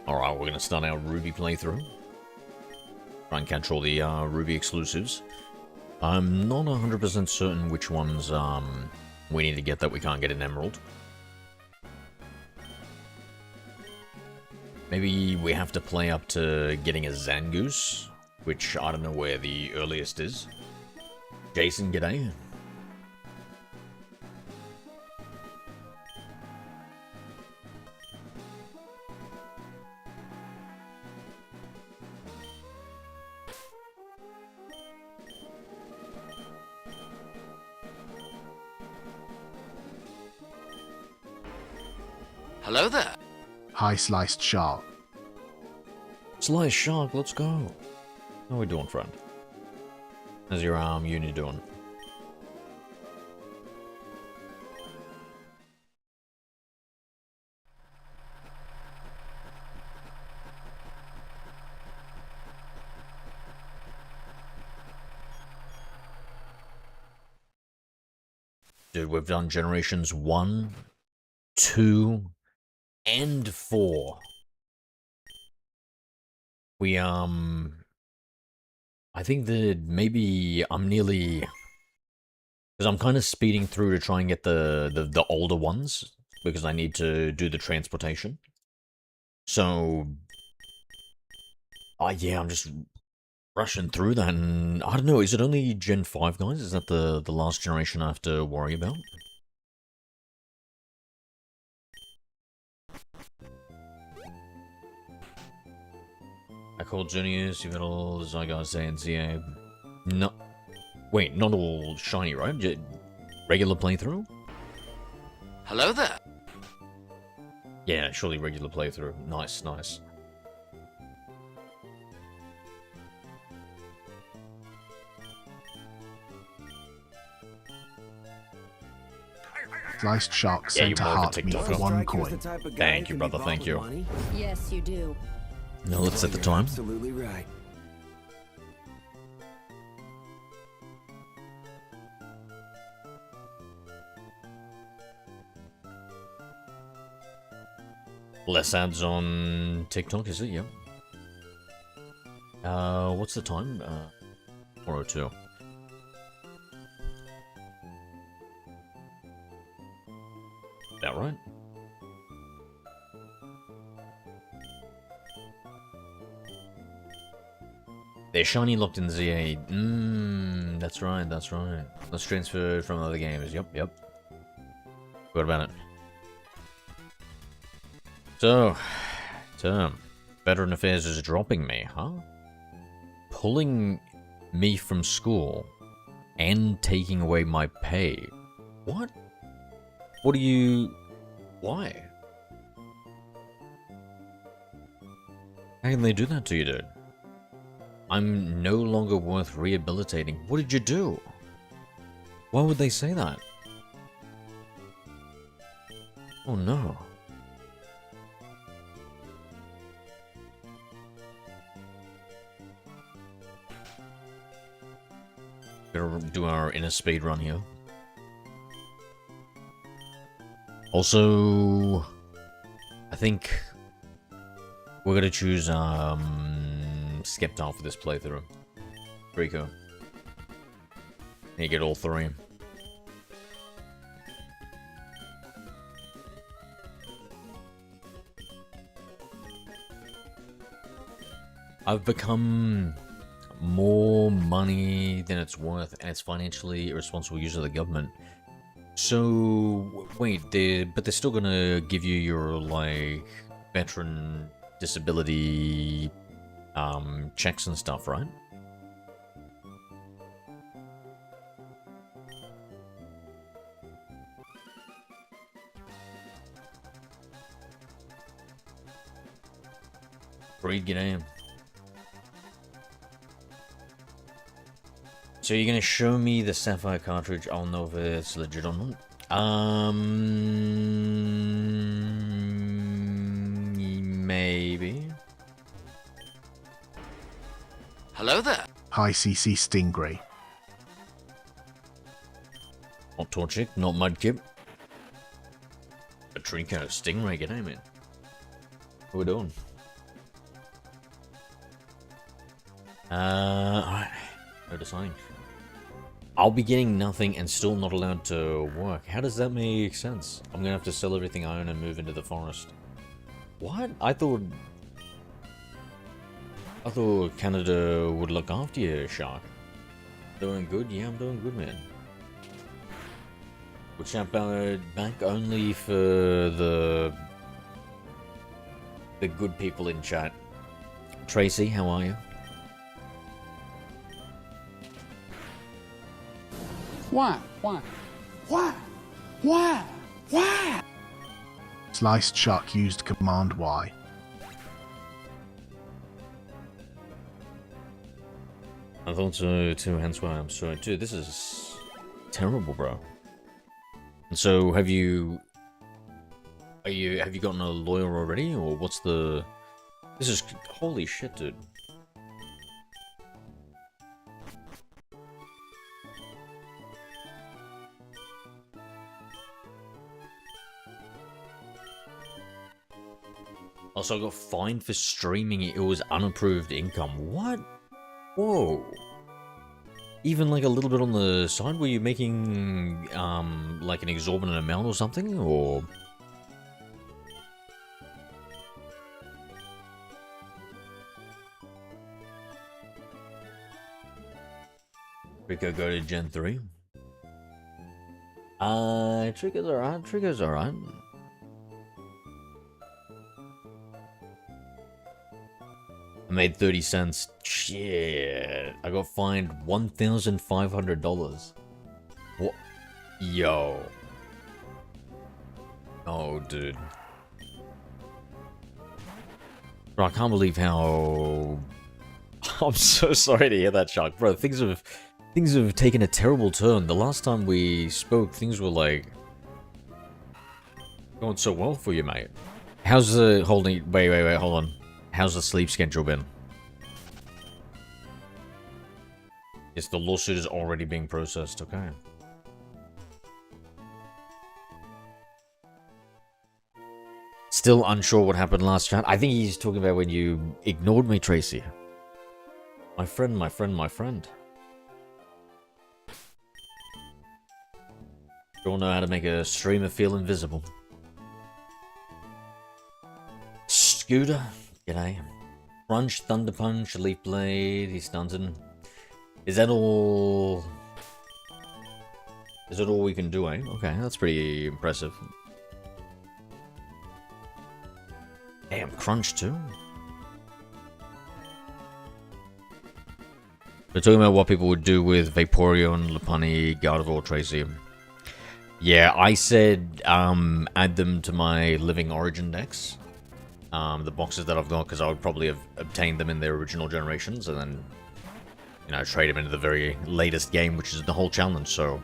Alright, we're going to start our Ruby playthrough. Try and catch all the Ruby exclusives. I'm not 100% certain which ones we need to get that we can't get in Emerald. Maybe we have to play up to getting a Zangoose, which I don't know where the earliest is. Jason, g'day. Hello there. Hi, Sliced Shark. Slice Shark, let's go. How we doing, friend? How's your uni doing? Dude, we've done generations 1, 2, and 4. We, I think that maybe I'm nearly... Because I'm kind of speeding through to try and get the older ones, because I need to do the transportation. So... yeah, I'm just rushing through that, and I don't know, is it only Gen 5, guys? Is that the last generation I have to worry about? I called Juniors, you've got all the Zygarde and ZA. No. Wait, not all shiny, right? Regular playthrough? Hello there. Yeah, surely regular playthrough. Nice, nice. Sliced Shark sent a heart me for 1 coin. Thank you, brother, thank you. Yes, you do. Now let's set the time. Absolutely right. Less ads on TikTok, is it? Yep. What's the time? 4:02. That right? They're shiny locked in ZA. That's right, that's right. Let's transfer from other games. Yep, yep. What about it? So, Veteran Affairs is dropping me, huh? Pulling me from school and taking away my pay. What? What do you... Why? How can they do that to you, dude? I'm no longer worth rehabilitating. What did you do? Why would they say that? Oh no. Gotta do our inner speed run here. Also, I think we're gonna choose Skeptile for this playthrough. Rico. You get all 3. I've become more money than it's worth, and it's financially irresponsible use of the government. So, wait, but they're still gonna give you your, like, veteran disability checks and stuff, right? Reed, g'day. So you're gonna show me the Sapphire cartridge, I'll know if it's legit or not. Maybe. Hello there. High CC Stingray. Not Torchic, not Mudkip. Patrico, Stingray, g'day, man. What we doing? Alright. No deciding. I'll be getting nothing and still not allowed to work. How does that make sense? I'm gonna have to sell everything I own and move into the forest. What? I thought Canada would look after you, Shark. Doing good? Yeah, I'm doing good, man. We'll chat back only for the good people in chat. Tracy, how are you? Why? Sliced Shark used Command Y. I thought so too, hence why I'm sorry. Dude, this is terrible, bro. And so have you gotten a lawyer already, or what's the... This is... Holy shit, dude. Also, I got fined for streaming it. It was unapproved income. What? Whoa. Even like a little bit on the side? Were you making, like an exorbitant amount or something? Or... Rico, go to Gen 3? Trigger's alright. Trigger's alright. I made 30 cents. Shit. I got fined $1,500. What? Yo. Oh, dude. Bro, I can't believe how... I'm so sorry to hear that, Shark. Bro, things have taken a terrible turn. The last time we spoke, things were like... going so well for you, mate. How's the... Wait, hold on. How's the sleep schedule been? Yes, the lawsuit is already being processed, okay. Still unsure what happened last chat. I think he's talking about when you ignored me, Tracy. My friend. You all know how to make a streamer feel invisible. Scooter. G'day. Crunch, Thunder Punch, Leaf Blade, he's stunted. Is that all? Is that all we can do, eh? Okay, that's pretty impressive. Damn, Crunch too? We're talking about what people would do with Vaporeon, Lopunny, Gardevoir, Tracy. Yeah, I said add them to my living OriginDex. The boxes that I've got, because I would probably have obtained them in their original generations, and then, you know, trade them into the very latest game, which is the whole challenge. So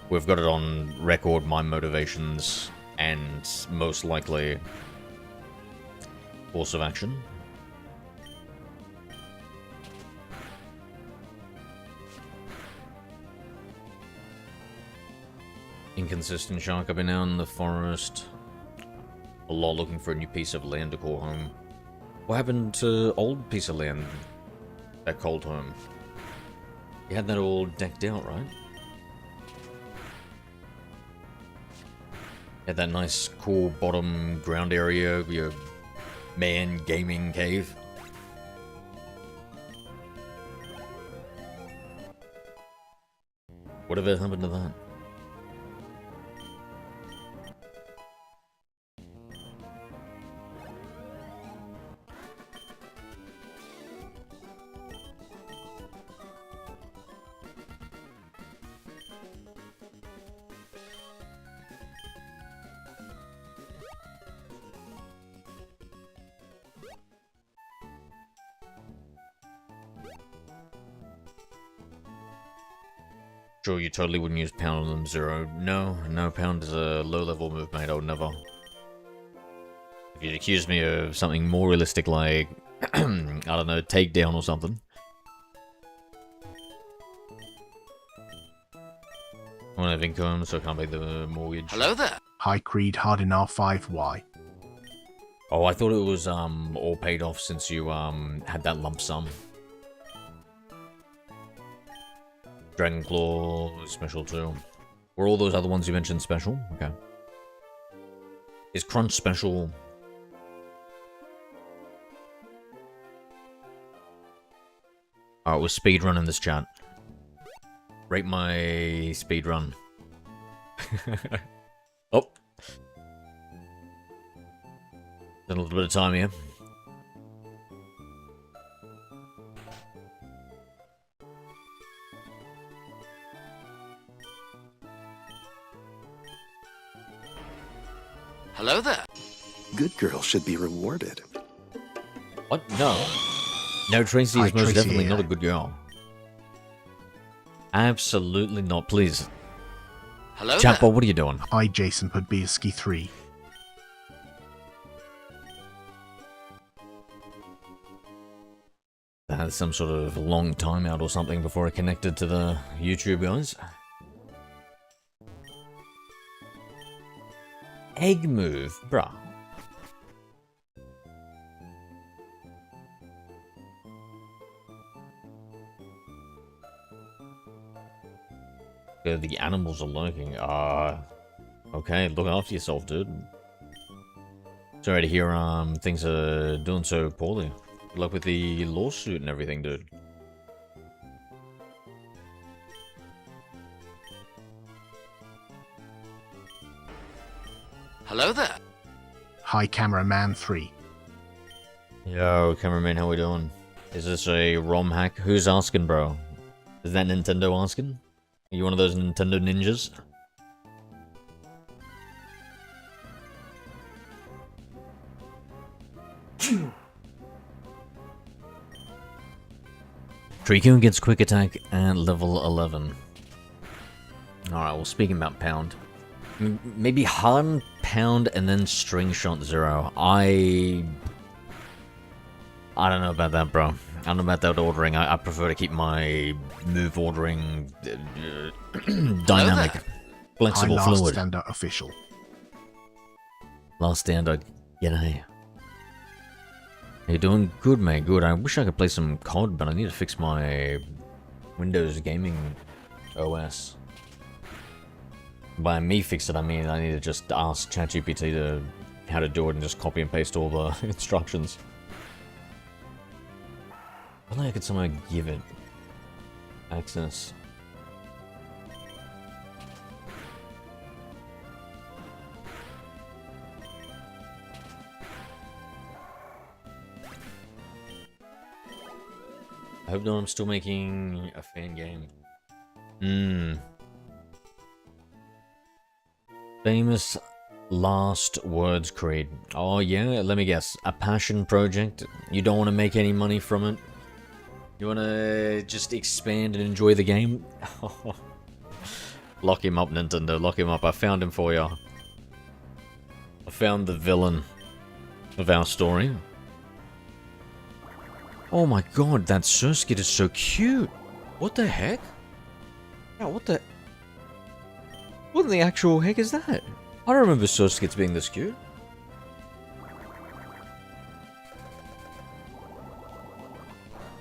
we've got it on record, my motivations, and most likely course of action. Inconsistent Shark. I've been out in the forest a lot looking for a new piece of land to call home. What happened to old piece of land that called home? You had that all decked out, right? You had that nice cool bottom ground area of your man gaming cave. Whatever happened to that? Sure, you totally wouldn't use Pound on them, Zero. No, no, Pound is a low-level move, mate. I would never. If you'd accuse me of something more realistic like, I don't know, takedown or something. I don't have income, so I can't pay the mortgage. Hello there. High Creed Hard in R5Y. Oh, I thought it was all paid off since you had that lump sum. Dragon Claw special too. Were all those other ones you mentioned special? Okay. Is Crunch special? Alright, we're speedrunning this chat. Rate my speedrun. Oh. Got a little bit of time here. Hello there. Good girls should be rewarded. What? No. No, Tracy Hi, is most Tracy, definitely yeah. not a good girl. Absolutely not. Please. Hello Chatbot, there. what are you doing? Hi Jason Podbielski 3. I had some sort of long timeout or something before I connected to the YouTube guys. Egg move, bruh. The animals are lurking. Okay, look after yourself, dude. Sorry to hear things are doing so poorly. Good luck with the lawsuit and everything, dude. Hello there. Hi Cameraman 3. Yo, cameraman, how we doing? Is this a ROM hack? Who's asking, bro? Is that Nintendo asking? Are you one of those Nintendo ninjas? Trico gets quick attack at level 11. Alright, well, speaking about Pound. Maybe Harden, Pound, and then String Shot Zero. I don't know about that, bro. I don't know about that ordering. I prefer to keep my move ordering dynamic, Hi flexible, Last fluid. Standard Official. Last standard. G'day. How you doing? Good, mate. Good. I wish I could play some COD, but I need to fix my Windows gaming OS. By me fix it, I mean I need to just ask ChatGPT to how to do it and just copy and paste all the instructions. I think I could somehow give it access. I hope no, I'm still making a fan game. Famous last words creed. Oh yeah, let me guess. A passion project? You don't want to make any money from it? You want to just expand and enjoy the game? Lock him up, Nintendo. Lock him up. I found him for you. I found the villain of our story. Oh my god, that Surskit is so cute. What the heck? Yeah, what the... What in the actual heck is that? I don't remember Surskits being this cute.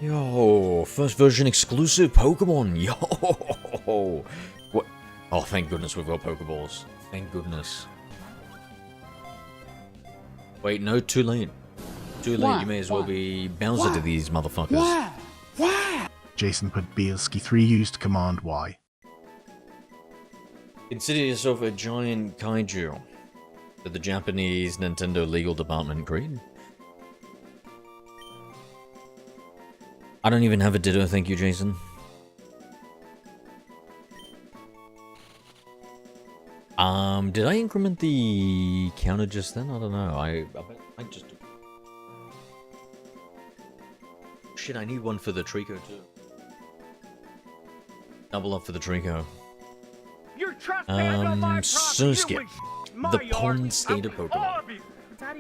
Yo, first version exclusive Pokemon. Yo, what? Oh, thank goodness we've got Pokeballs. Thank goodness. Wait, no, too late. Too late. You may as well be Bowser to these motherfuckers. Jason Podbielski 3 used Command Y. Consider yourself a giant kaiju. To the Japanese Nintendo legal department, Creed. I don't even have a ditto, thank you, Jason. Did I increment the counter just then? I don't know. I just... Shit, I need one for the Trico too. Double up for the Trico. You're trespassing on my property. Surskit, You my the yard. pond skater I'll Pokemon. carve you.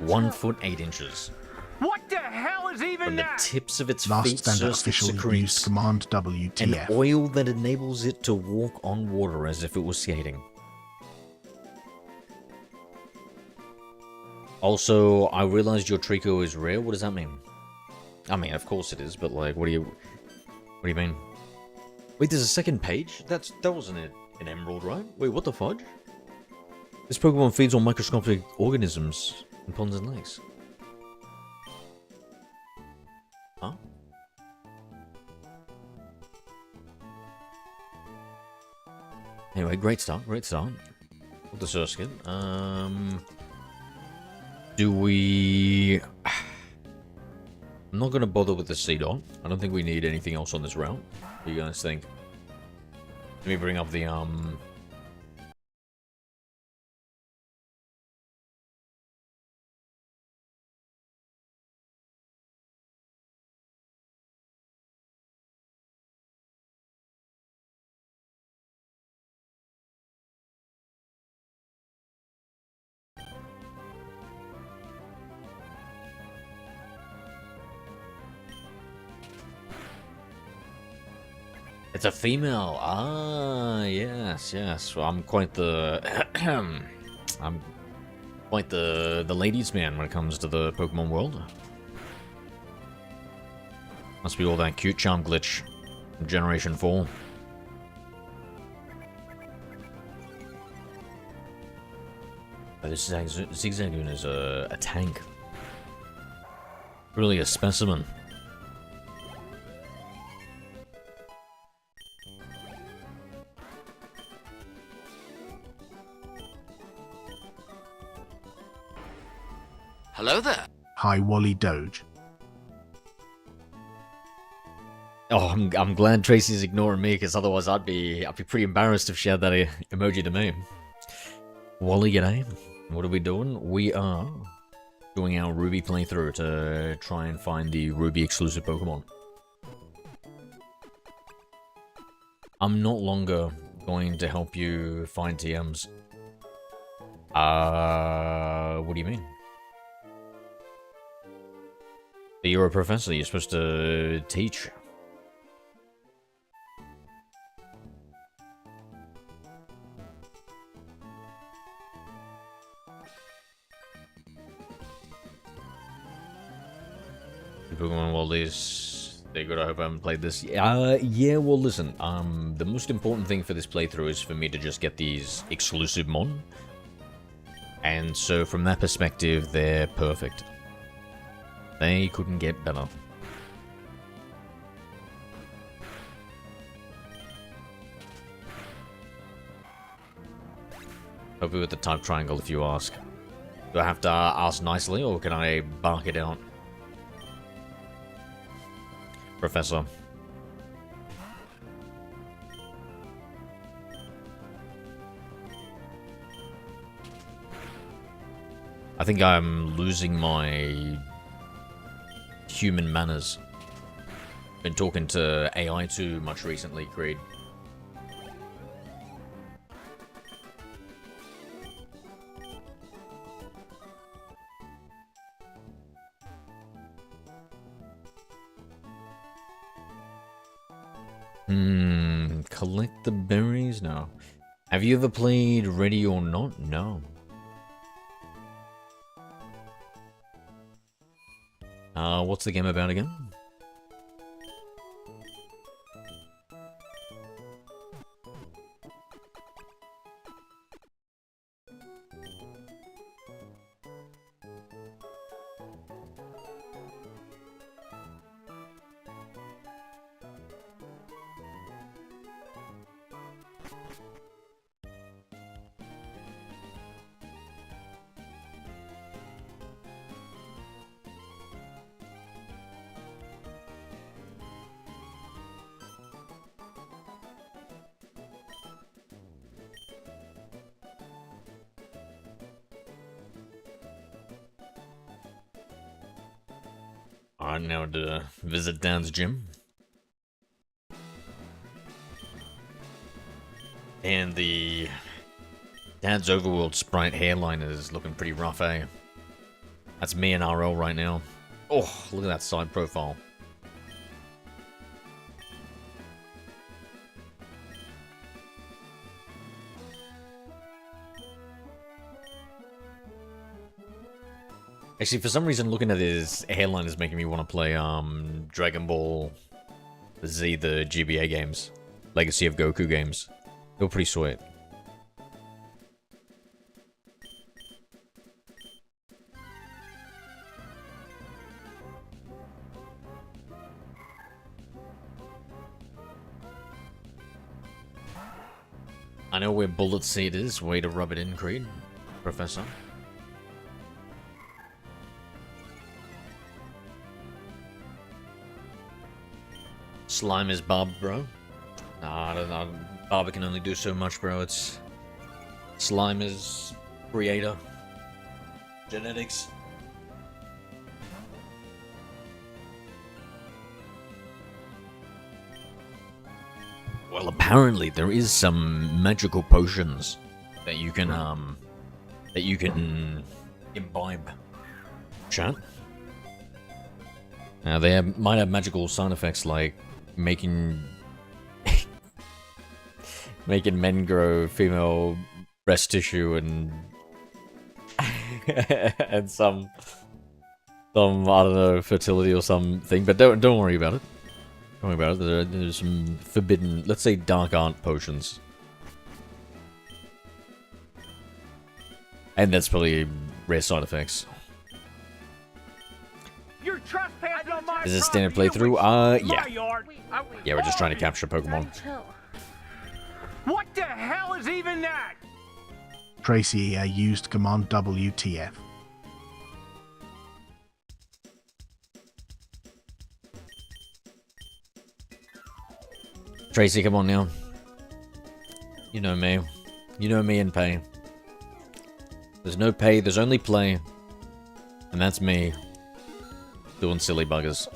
1 foot 8 inches. What the hell is even From the that? tips of its Last feet, standard Surskit officially secretes used Command an WTF. oil that enables it to walk on water as if it was skating. Also, I realized your Trico is rare. What does that mean? I mean, of course it is, but like, what do you mean? Wait, there's a second page? That wasn't an emerald, right? Wait, what the fudge? This Pokemon feeds on microscopic organisms in ponds and lakes. Huh? Anyway, great start, great start. With the Surskit. Do we... I'm not gonna bother with the Sinnoh. I don't think we need anything else on this route. What do you guys think? Let me bring up the, It's a female. Ah, yes, yes. Well, I'm quite the... I'm quite the ladies' man when it comes to the Pokemon world. Must be all that cute charm glitch from Generation 4. But this Zigzagoon is a tank. Really a specimen. Hello there. Hi, Wally Doge. Oh, I'm glad Tracy's ignoring me, because otherwise I'd be pretty embarrassed if she had that emoji to me. Wally, g'day. What are we doing? We are doing our Ruby playthrough to try and find the Ruby exclusive Pokemon. I'm not longer going to help you find TMs. What do you mean? You're a professor, you're supposed to teach. Pokemon World is... They're good, I hope I haven't played this. Yeah, well listen, the most important thing for this playthrough is for me to just get these exclusive mon. And so from that perspective, they're perfect. They couldn't get better. Hopefully with the type triangle if you ask. Do I have to ask nicely or can I bark it out? Professor. I think I'm losing my human manners. Been talking to AI too much recently, Creed. Collect the berries? No. Have you ever played Ready or Not? No. What's the game about again? Alright, now to visit Dan's gym. And the Dad's Overworld sprite hairline is looking pretty rough, eh? That's me in RL right now. Oh, look at that side profile. Actually, for some reason, looking at his hairline is making me want to play Dragon Ball Z, the GBA games. Legacy of Goku games. They were pretty sweet. I know where Bullet Seed is. Way to rub it in, Creed. Professor. Slime is Bob, bro. Nah, I don't know. Barber can only do so much, bro. It's... Slime is... creator. Genetics. Well, apparently there is some magical potions that you can imbibe. Chat. Now they might have magical side effects like making men grow female breast tissue and and some I don't know, fertility or something. But don't worry about it. Don't worry about it. There's some forbidden, let's say, dark art potions. And that's probably rare side effects. You're trespassing on my Is it standard property. playthrough? My Yeah. yard. Yeah, we're just trying to capture Pokemon. What the hell is even that? Tracy used command WTF. Tracy, come on now. You know me. You know me in pay. There's no pay, there's only play. And that's me. Doing silly buggers.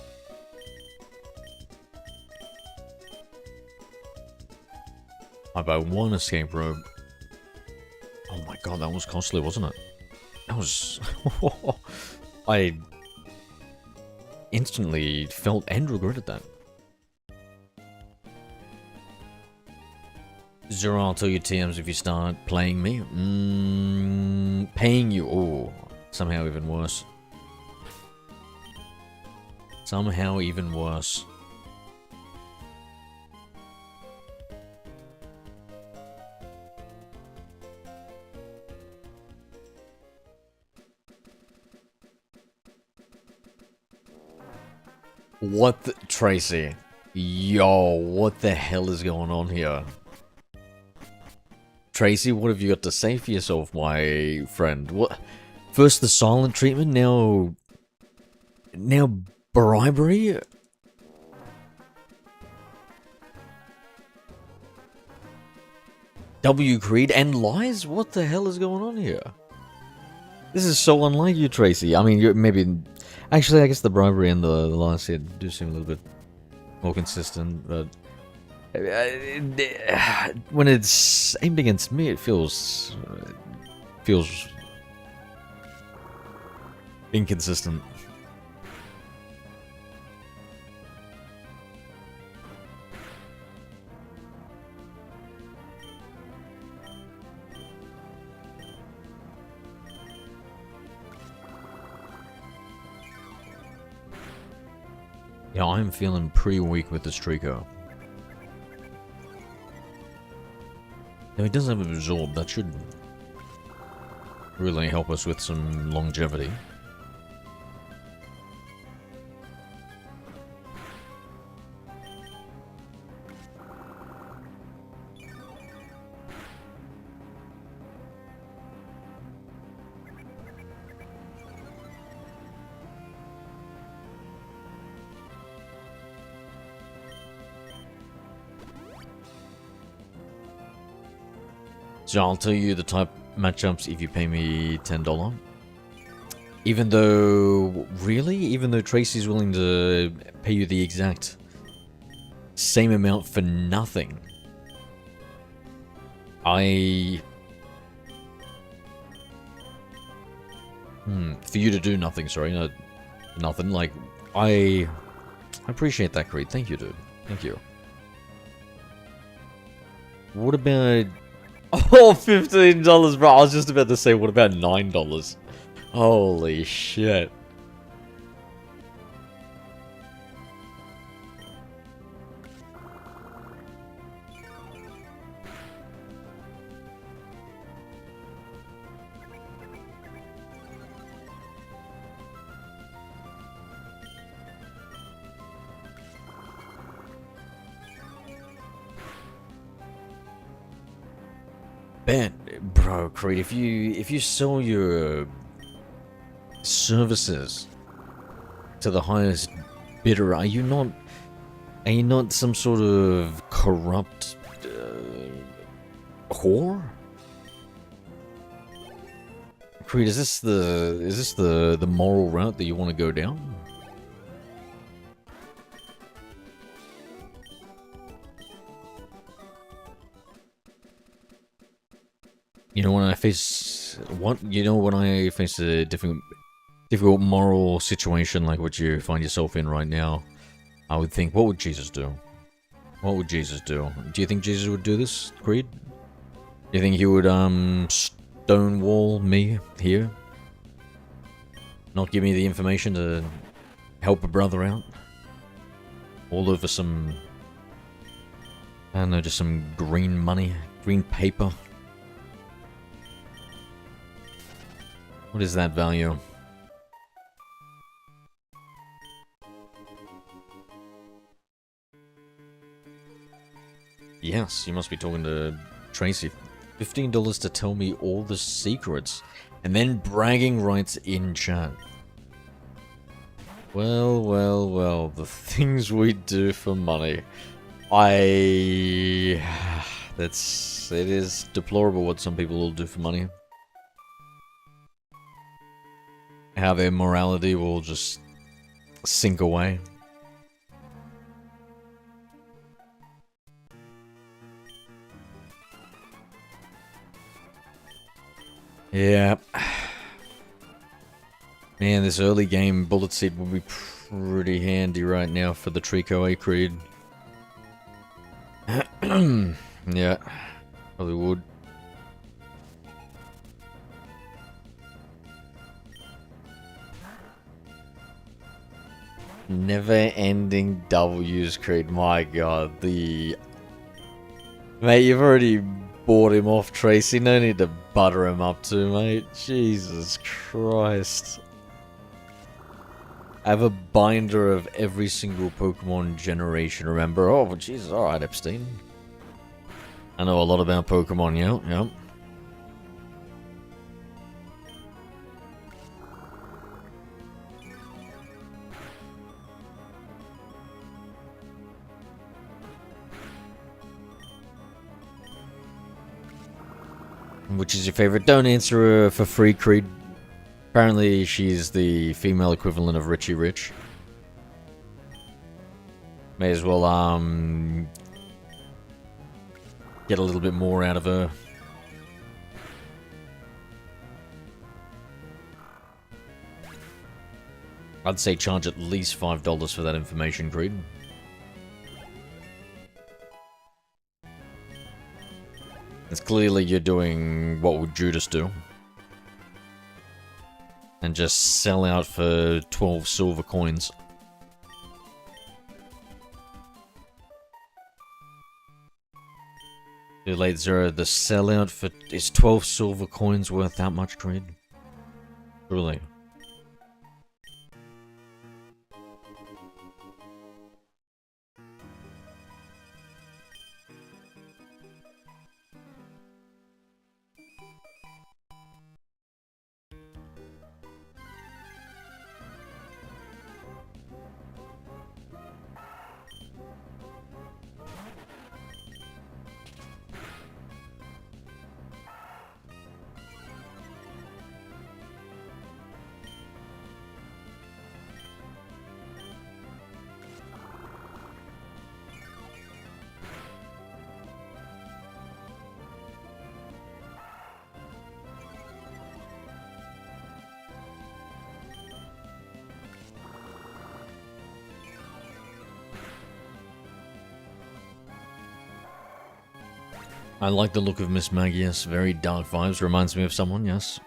I buy one escape rope. Oh my god, that was costly, wasn't it? That was... I instantly felt and regretted that. Zero, I'll tell you TMs if you start playing me. Paying you. Oh, somehow even worse. Somehow even worse. What the... Tracy. Yo, what the hell is going on here? Tracy, what have you got to say for yourself, my friend? What? First the silent treatment, now bribery? W Creed and lies? What the hell is going on here? This is so unlike you, Tracy. I mean, you're maybe... Actually, I guess the bribery and the lies here do seem a little bit more consistent, but... when it's aimed against me, it feels inconsistent. Yeah, I'm feeling pretty weak with this Trico. Now, he does have absorb, that should really help us with some longevity. So I'll tell you the type matchups if you pay me $10. Even though, really? Even though Tracy's willing to pay you the exact same amount for nothing. I... For you to do nothing, sorry, no, nothing, like, I appreciate that, Creed. Thank you, dude. Thank you. What about... Oh, $15, bro. I was just about to say, what about $9? Holy shit. Ben, bro, Creed, if you sell your services to the highest bidder, are you not some sort of corrupt whore? Creed, is this the moral route that you want to go down? You know, when I face a difficult moral situation like what you find yourself in right now, I would think, what would Jesus do? What would Jesus do? Do you think Jesus would do this, Creed? Do you think he would stonewall me here? Not give me the information to help a brother out? All over some, I don't know, just some green money, green paper? What is that value? Yes, you must be talking to Tracy. $15 to tell me all the secrets, and then bragging rights in chat. Well, well, well, the things we do for money. It is deplorable what some people will do for money. How their morality will just sink away. Yeah. Man, this early game bullet seed will be pretty handy right now for the Trico A Creed. Yeah, probably would. Never-ending W's, Creed. My god, Mate, you've already bought him off, Tracy. No need to butter him up too, mate. Jesus Christ. I have a binder of every single Pokemon generation, remember? Oh, but Jesus, alright, Epstein. I know a lot about Pokemon, yeah. Which is your favorite? Don't answer her for free, Creed. Apparently, she's the female equivalent of Richie Rich. May as well, get a little bit more out of her. I'd say charge at least $5 for that information, Creed. It's clearly you're doing what would Judas do. And just sell out for 12 silver coins. Too late, Zero. The sellout for... Is 12 silver coins worth that much, Creed? Truly. I like the look of Miss Maggie, yes. Very dark vibes. Reminds me of someone, yes.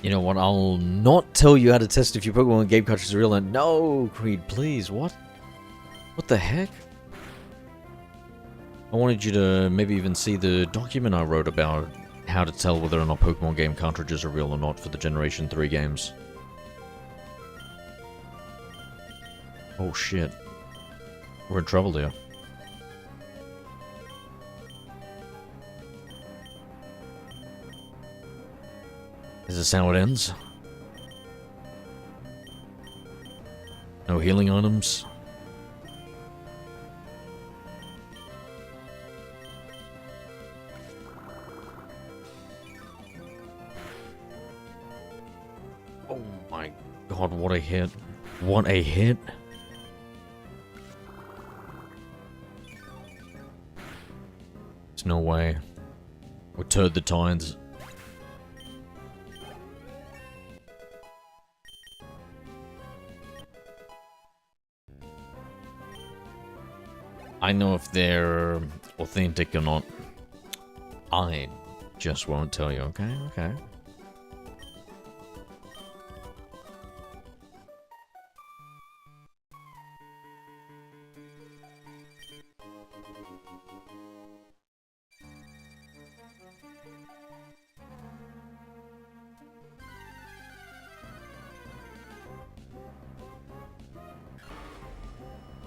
You know what, I'll not tell you how to test if your Pokemon game cartridge is real. And no, Creed, please, what? What the heck? I wanted you to maybe even see the document I wrote about how to tell whether or not Pokemon game cartridges are real or not for the Generation 3 games. Oh shit. We're in trouble there. Is this how it ends? No healing items? Oh my god, what a hit. What a hit. There's no way. We turd the tides. I know if they're authentic or not. I just won't tell you, okay? Okay.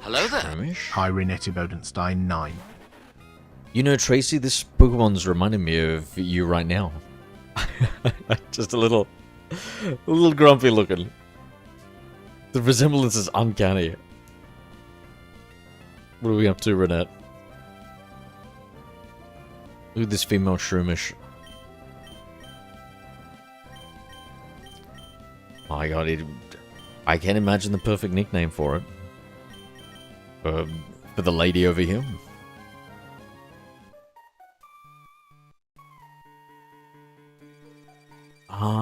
Hello there. Skirmish. Hi, Renette Bodenstein 9. You know, Tracy, this Pokemon's reminding me of you right now. Just a little grumpy looking. The resemblance is uncanny. What are we up to, Renette? Look at this female shroomish. Oh my god, I can't imagine the perfect nickname for it. For the lady over here.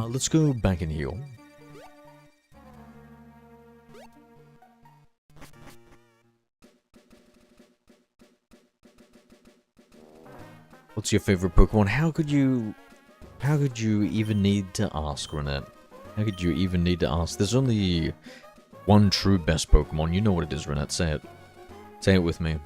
Let's go back and heal. What's your favorite Pokemon? How could you even need to ask, Renette? How could you even need to ask? There's only one true best Pokemon. You know what it is, Renette. Say it. Say it with me.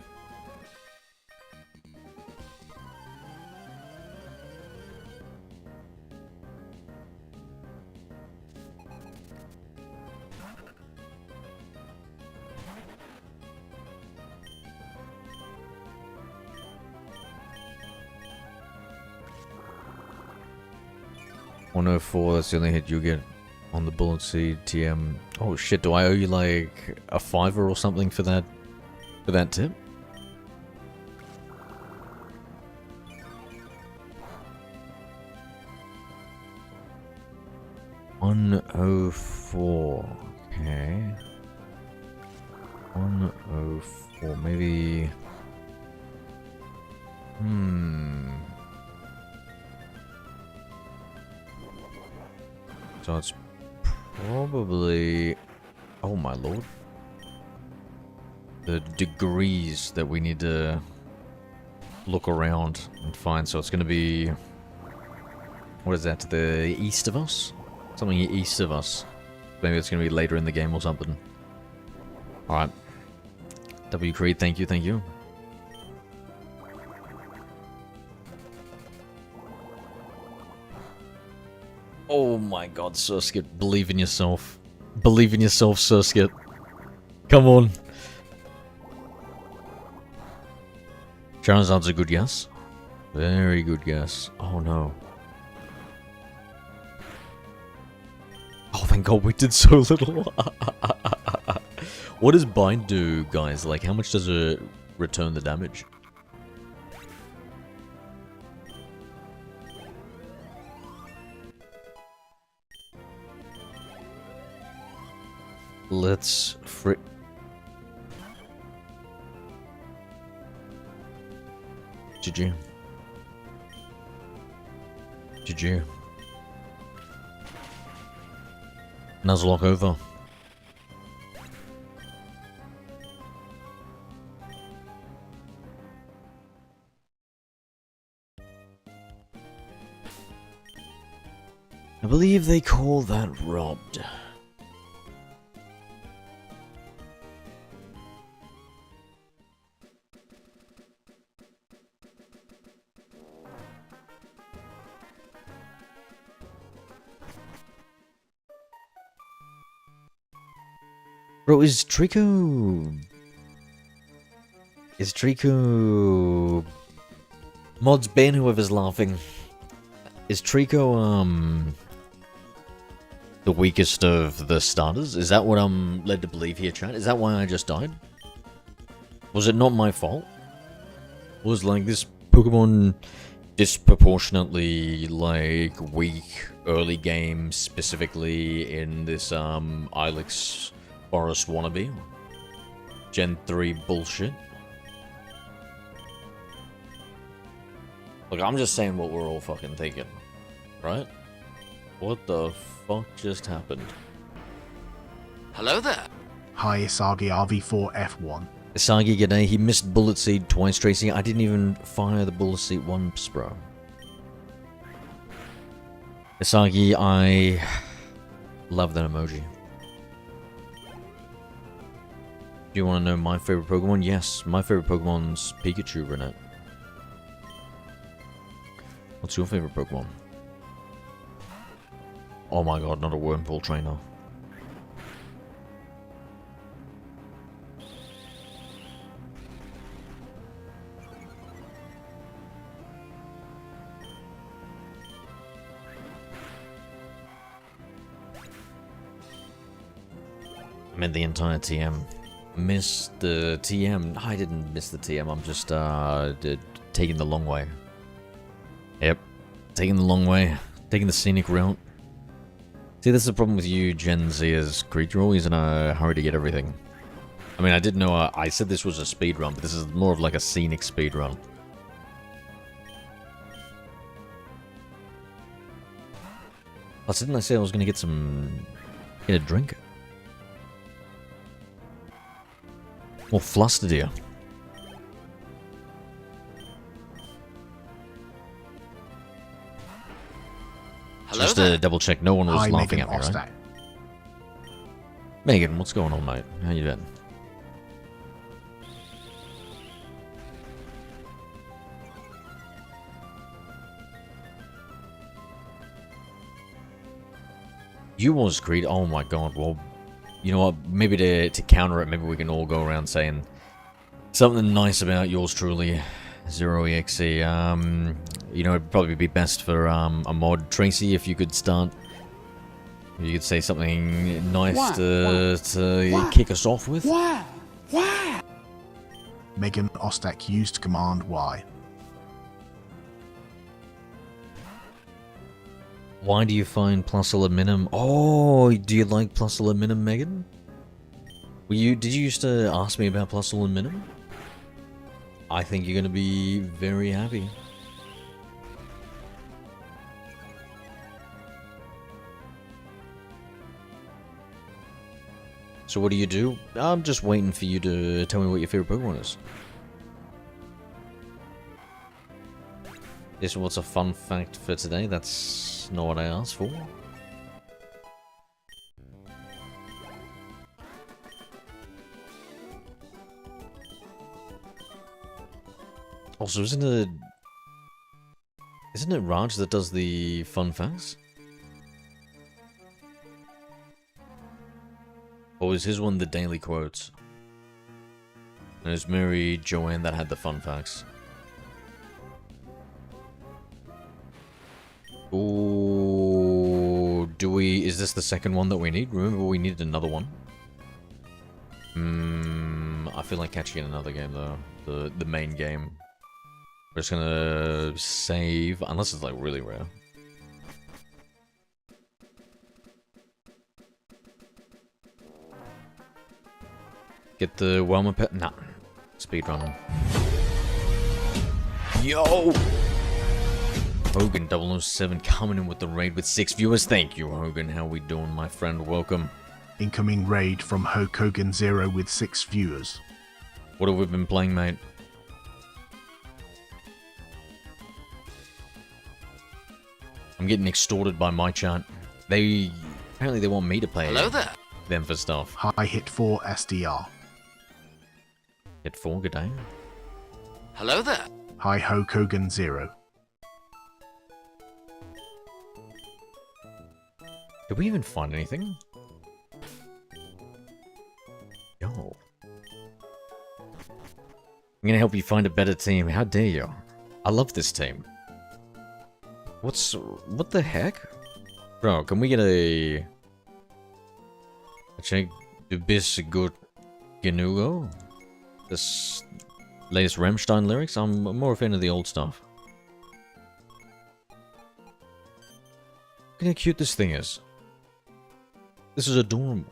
$104, that's the only hit you get on the Bullet Seed TM. Oh shit, do I owe you like a $5 or something for that tip? $104. Okay. 104, maybe. So it's probably, oh my lord, the degrees that we need to look around and find. So it's going to be, what is that, to the east of us? Something east of us. Maybe it's going to be later in the game or something. Alright. W. Creed, thank you, thank you. Oh my god, Surskit, believe in yourself. Believe in yourself, Surskit. Come on. Charizard's a good guess. Very good guess. Oh no. Oh, thank god we did so little. What does bind do, guys? Like, how much does it return the damage? Let's GG. GG. Nuzlocke over. I believe they call that robbed. Bro, is Trico... Mods ban whoever's laughing. Is Trico, the weakest of the starters? Is that what I'm led to believe here, chat? Is that why I just died? Was it not my fault? Was, like, this Pokemon disproportionately, like, weak early game, specifically in this, Ilex Forest wannabe? Gen 3 bullshit? Look, I'm just saying what we're all fucking thinking, right? What the fuck just happened? Hello there. Hi, Isagi RV4F1. Isagi, g'day. He missed Bullet Seed twice, Tracy. I didn't even fire the Bullet Seed once, bro. Isagi, I love that emoji. Do you want to know my favorite Pokemon? Yes, my favorite Pokemon's Pikachu, Renette. What's your favorite Pokemon? Oh my god, not a Wormpool trainer. I meant the entire TM. Missed the TM. I didn't miss the TM, I'm just taking the long way. Yep. Taking the long way. Taking the scenic route. See, this is the problem with you Gen Zers, Creed. You're always in a hurry to get everything. I mean, I did know I said this was a speed run, but this is more of like a scenic speed run. Plus, didn't I say I was gonna get a drink? More flustered here. Hello Just there. to double check, no one was Hi, laughing Megan at me, Ostak. right? Megan, what's going on, mate? How you doing? You was Creed. Oh my god. Well, you know what? Maybe to counter it, maybe we can all go around saying something nice about yours truly, Zero-EXE. You know, it'd probably be best for a mod. Tracy, if you could start, you could say something nice to kick us off with. Megan Ostak used Command Y. Why do you find plus aluminum? Oh, do you like plus aluminum, Megan? Did you used to ask me about plus aluminum? I think you're gonna be very happy. So what do? I'm just waiting for you to tell me what your favorite Pokemon is. This what's a fun fact for today? That's not what I asked for. Also, isn't it Raj that does the fun facts? Or is his one the daily quotes? And it's Mary Joanne that had the fun facts. Ooh, is this the second one that we need? Remember we needed another one. I feel like catching another game though. The main game. We're just gonna save, unless it's like really rare. Get the Wilma pet. Nah. Speedrunning. Yo! Hogan 007 coming in with the raid with 6 viewers. Thank you, Hogan. How we doing, my friend? Welcome. Incoming raid from Hogan 0 with 6 viewers. What have we been playing, mate? I'm getting extorted by my chat. Apparently they want me to play Hello there. them for stuff. High hit 4 SDR. Hit 4, good day. Hello there. Hi Hogan 0. Did we even find anything? Yo. I'm gonna help you find a better team. How dare you? I love this team. What the heck? Bro, can we get a check the bis gut genugo? This latest Rammstein lyrics? I'm more a fan of the old stuff. Look at how cute this thing is. This is adorable.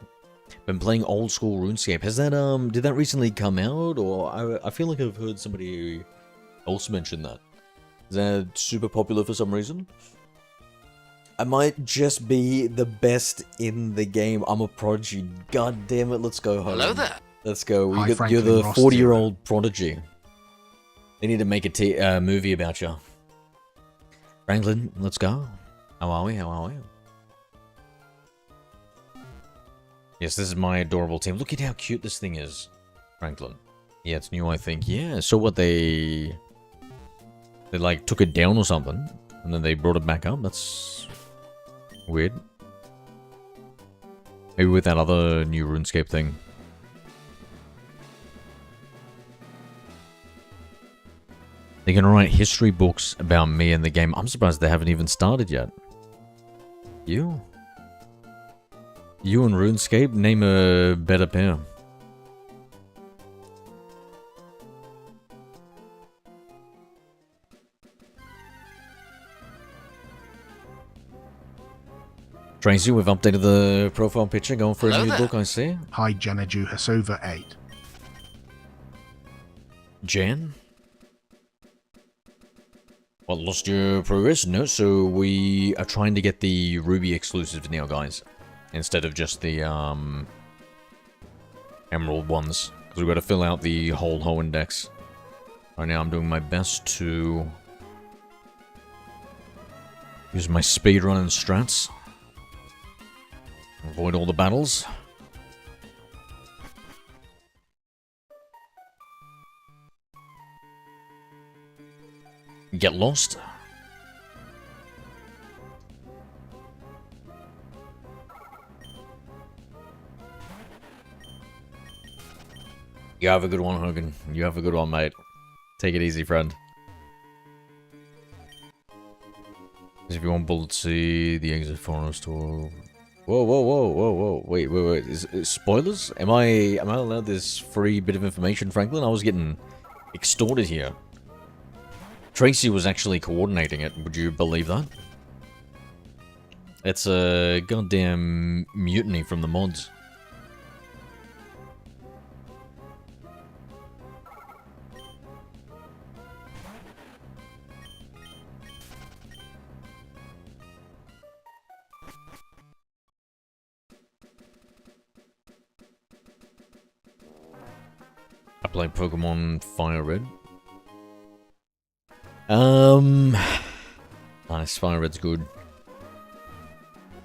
Been playing old school RuneScape. Has that did that recently come out, or I feel like I've heard somebody else mention that. Is that super popular for some reason? I might just be the best in the game. I'm a prodigy. God damn it, let's go home. Hello there. Let's go. Hi, You're Franklin the Ross 40-year-old prodigy. They need to make a movie about you. Franklin, let's go. How are we? How are we? Yes, this is my adorable team. Look at how cute this thing is, Franklin. Yeah, it's new, I think. Yeah, so what, they like took it down or something, and then they brought it back up? That's weird. Maybe with that other new RuneScape thing. They're gonna write history books about me and the game. I'm surprised they haven't even started yet. You and RuneScape, name a better pair. Tracy, we've updated the profile picture, going for a Hello new there. book, I see. Hi Janaju Hasova 8. Jan? What, lost your progress? No, so we are trying to get the Ruby exclusives now, guys. Instead of just the, Emerald ones. Because we've got to fill out the whole index. Right now I'm doing my best to use my speedrun and strats. Avoid all the battles. Get lost. You have a good one, Hogan. You have a good one, mate. Take it easy, friend. If you want Bullet C, the exit forest or... Whoa. Wait. Is spoilers? Am I allowed this free bit of information, Franklin? I was getting extorted here. Tracy was actually coordinating it. Would you believe that? It's a goddamn mutiny from the mods. I play Pokemon Fire Red. Nice, Fire Red's good.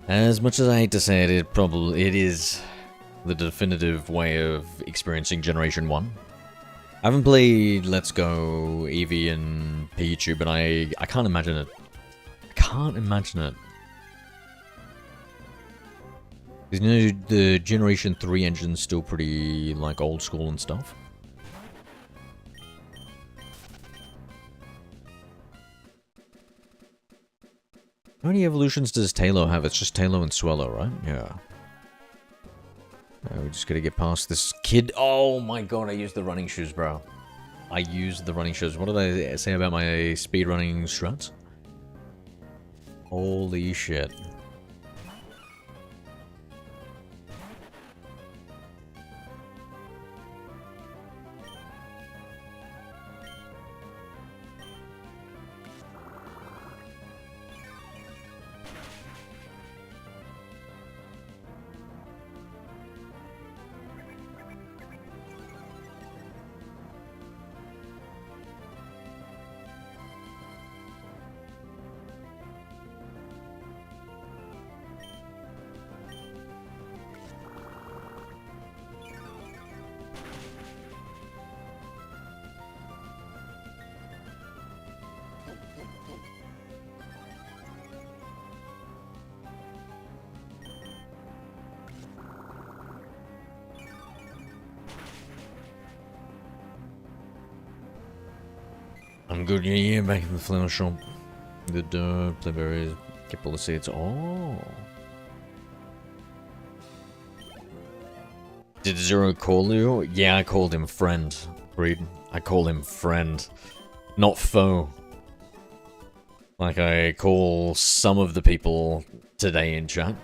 As much as I hate to say it, it is the definitive way of experiencing Generation 1. I haven't played Let's Go, Eevee, and Pikachu, but I can't imagine it. I can't imagine it. Because, you know, the Generation 3 engine's still pretty, like, old school and stuff. How many evolutions does Tailo have? It's just Tailo and Swellow, right? Yeah. We just gotta get past this kid. Oh my god, I used the running shoes, bro. I used the running shoes. What did I say about my speedrunning strats? Holy shit. I'm good, yeah, back in the flower shop. Good, blueberries, get all the seeds. Oh. Did Zero call you? Yeah, I called him friend. Reed. I call him friend. Not foe. Like I call some of the people today in chat.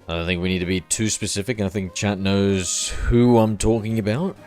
I don't think we need to be too specific, and I think chat knows who I'm talking about.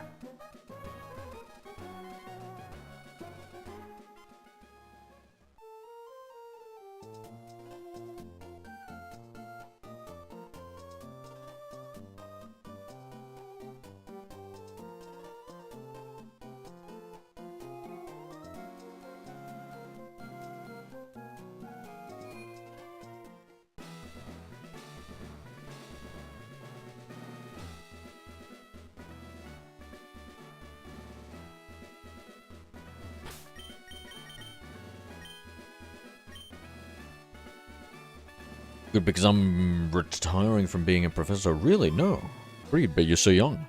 Good, because I'm retiring from being a professor. Really? No. Reed, but you're so young.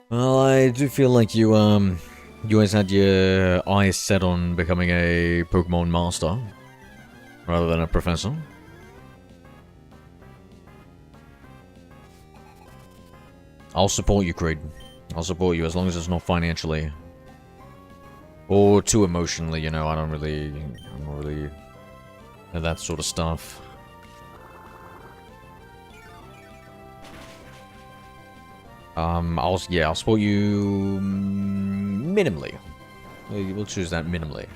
Well, I do feel like you always had your eyes set on becoming a Pokemon master, rather than a professor. I'll support you, Creed. I'll support you as long as it's not financially. Or too emotionally, you know, I'm not really into that sort of stuff. I'll support you minimally. We'll choose that minimally.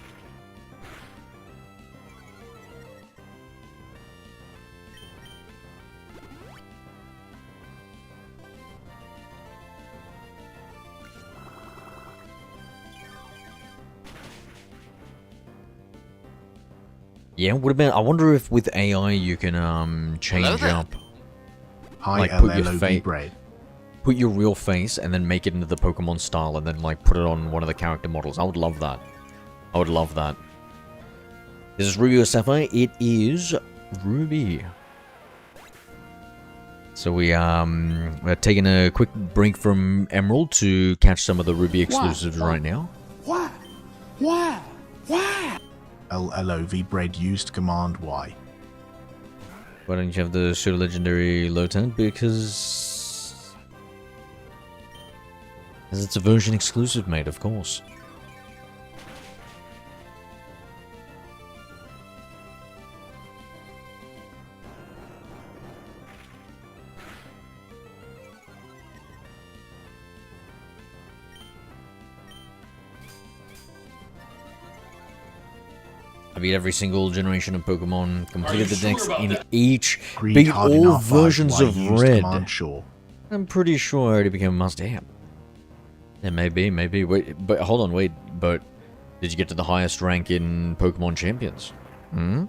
Yeah, what about, I wonder if with AI you can change up, Hi, like put your LLOV bread. put your real face and then make it into the Pokemon style and then like put it on one of the character models. I would love that. I would love that. Is this Ruby or Sapphire? It is Ruby. So we're taking a quick break from Emerald to catch some of the Ruby exclusives right now. Why? LLOV bread used command Y. Why don't you have the Pseudo Legendary Lotan? Because it's a version exclusive, mate, of course. I beat every single generation of Pokemon, completed the decks in each, Greed beat hard all enough, versions Y of used Red. command sure. I'm pretty sure I already became a must-have. Yeah, maybe. Wait, but hold on, wait. But did you get to the highest rank in Pokemon Champions? Hmm?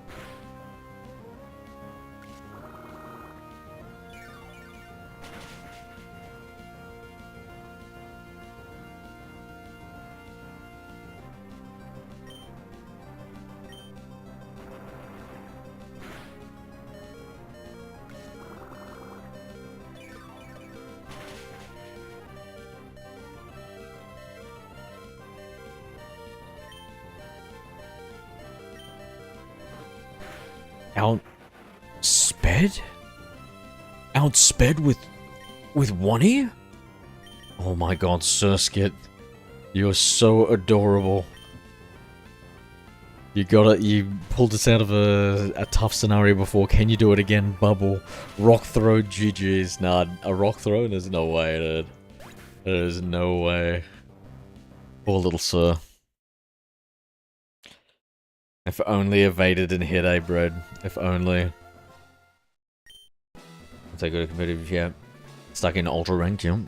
Outsped? Outsped with one? Oh my god, Surskit. You're so adorable. You pulled us out of a tough scenario before. Can you do it again, Bubble? Rock throw, GG's. Nah, a rock throw? There's no way, dude. There's no way. Poor little sir. If only evaded and hit, eh, Bread? If only. I'll take a competitive, yeah. Stuck in ultra ranked, yeah.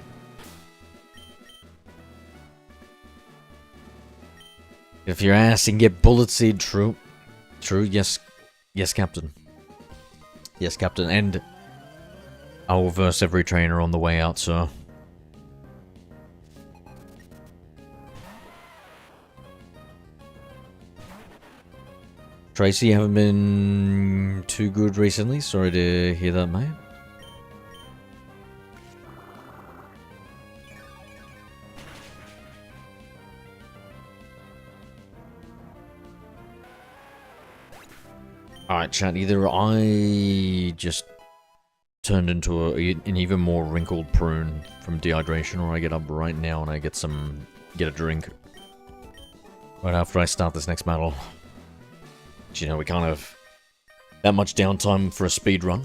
If your ass and get bullet seed, true. True, yes. Yes, Captain. Yes, Captain, and I'll verse every trainer on the way out, sir. Tracy, you haven't been too good recently. Sorry to hear that, mate. Alright, chat, either I just turned into an even more wrinkled prune from dehydration, or I get up right now and I get a drink. Right after I start this next battle. You know, we can't have that much downtime for a speed run.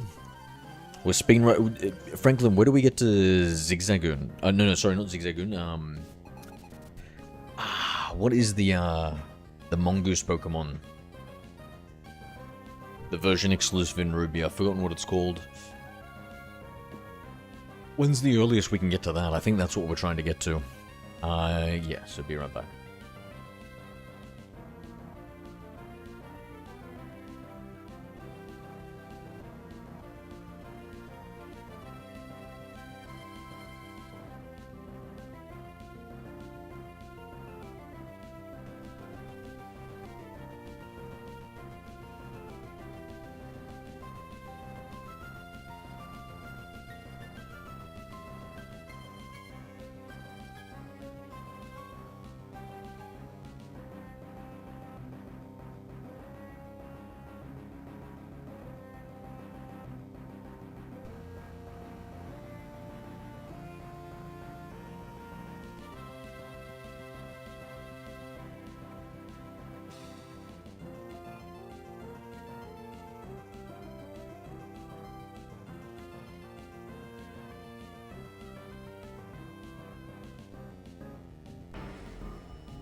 We're speed run. Franklin, where do we get to Zigzagoon? No, sorry, not Zigzagoon. What is the mongoose Pokemon? The version exclusive in Ruby. I've forgotten what it's called. When's the earliest we can get to that? I think that's what we're trying to get to. Yeah, so be right back.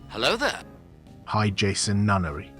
Hello there. Hi, Jason Nunnery.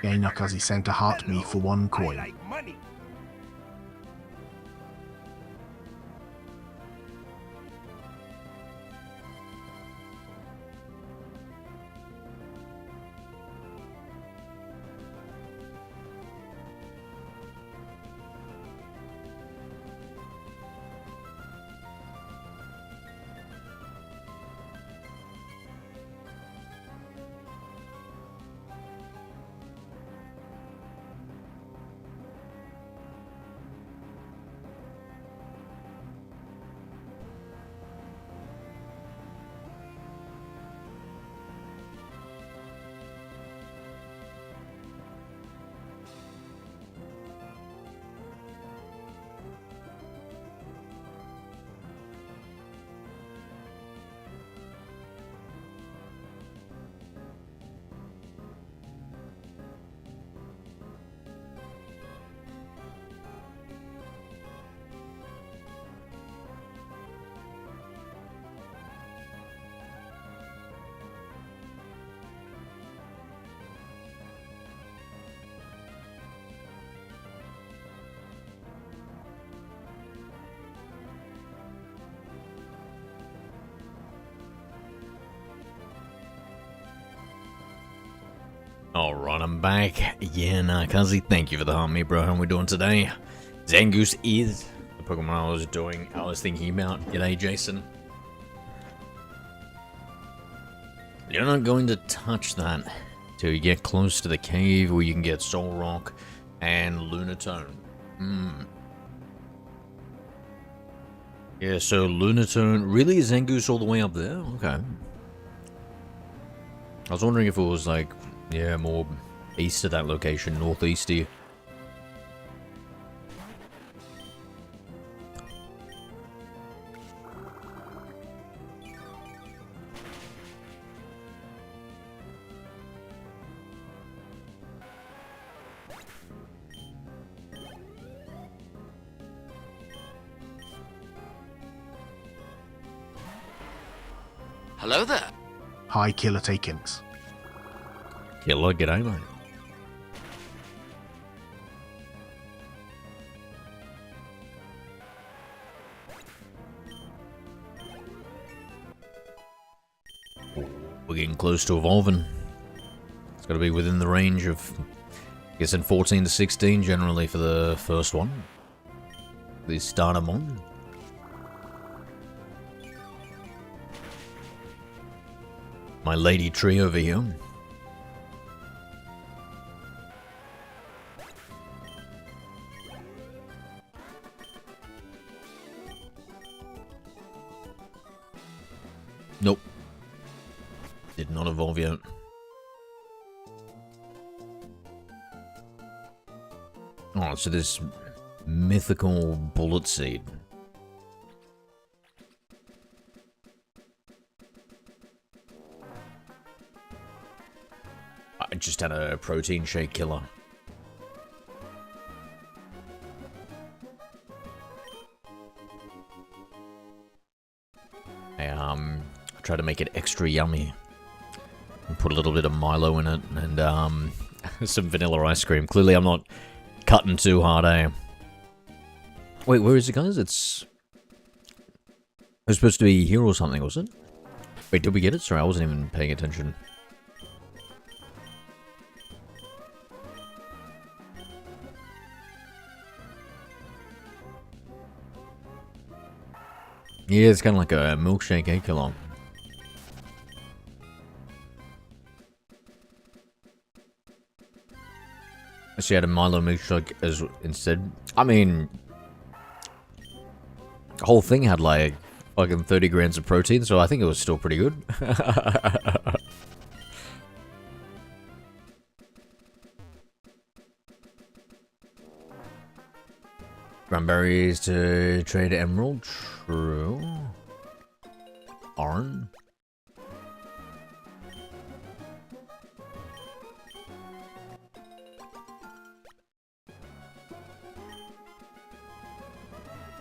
Nakazi sent a heart me for 1 coin. money. Alright, I'm back. Yeah, Nakazi, thank you for the harmony, bro. How are we doing today? Zangoose is the Pokemon I was thinking about. G'day, Jason. You're not going to touch that till you get close to the cave where you can get Soul Rock and Lunatone. Yeah, so Lunatone, really is Zangoose all the way up there? Okay. I was wondering if it was like, yeah, more east of that location, northeasty. Hello there. Hi, Killer Takings. Killer, g'day, mate. We're getting close to evolving. It's got to be within the range of, I guess, in 14 to 16 generally for the first one. The Startermon. My lady tree over here. Nope. Did not evolve yet. Oh, so this mythical bullet seed. I just had a protein shake killer. I tried to make it extra yummy. And put a little bit of Milo in it and some vanilla ice cream. Clearly I'm not cutting too hard, eh? Wait, where is it, guys? It was supposed to be here or something, was it? Wait, did we get it? Sorry, I wasn't even paying attention. Yeah, it's kind of like a milkshake egg killer. She had a Milo milkshake as instead. I mean, the whole thing had like fucking 30 grams of protein, so I think it was still pretty good. Cranberries to trade emerald, true. Arn.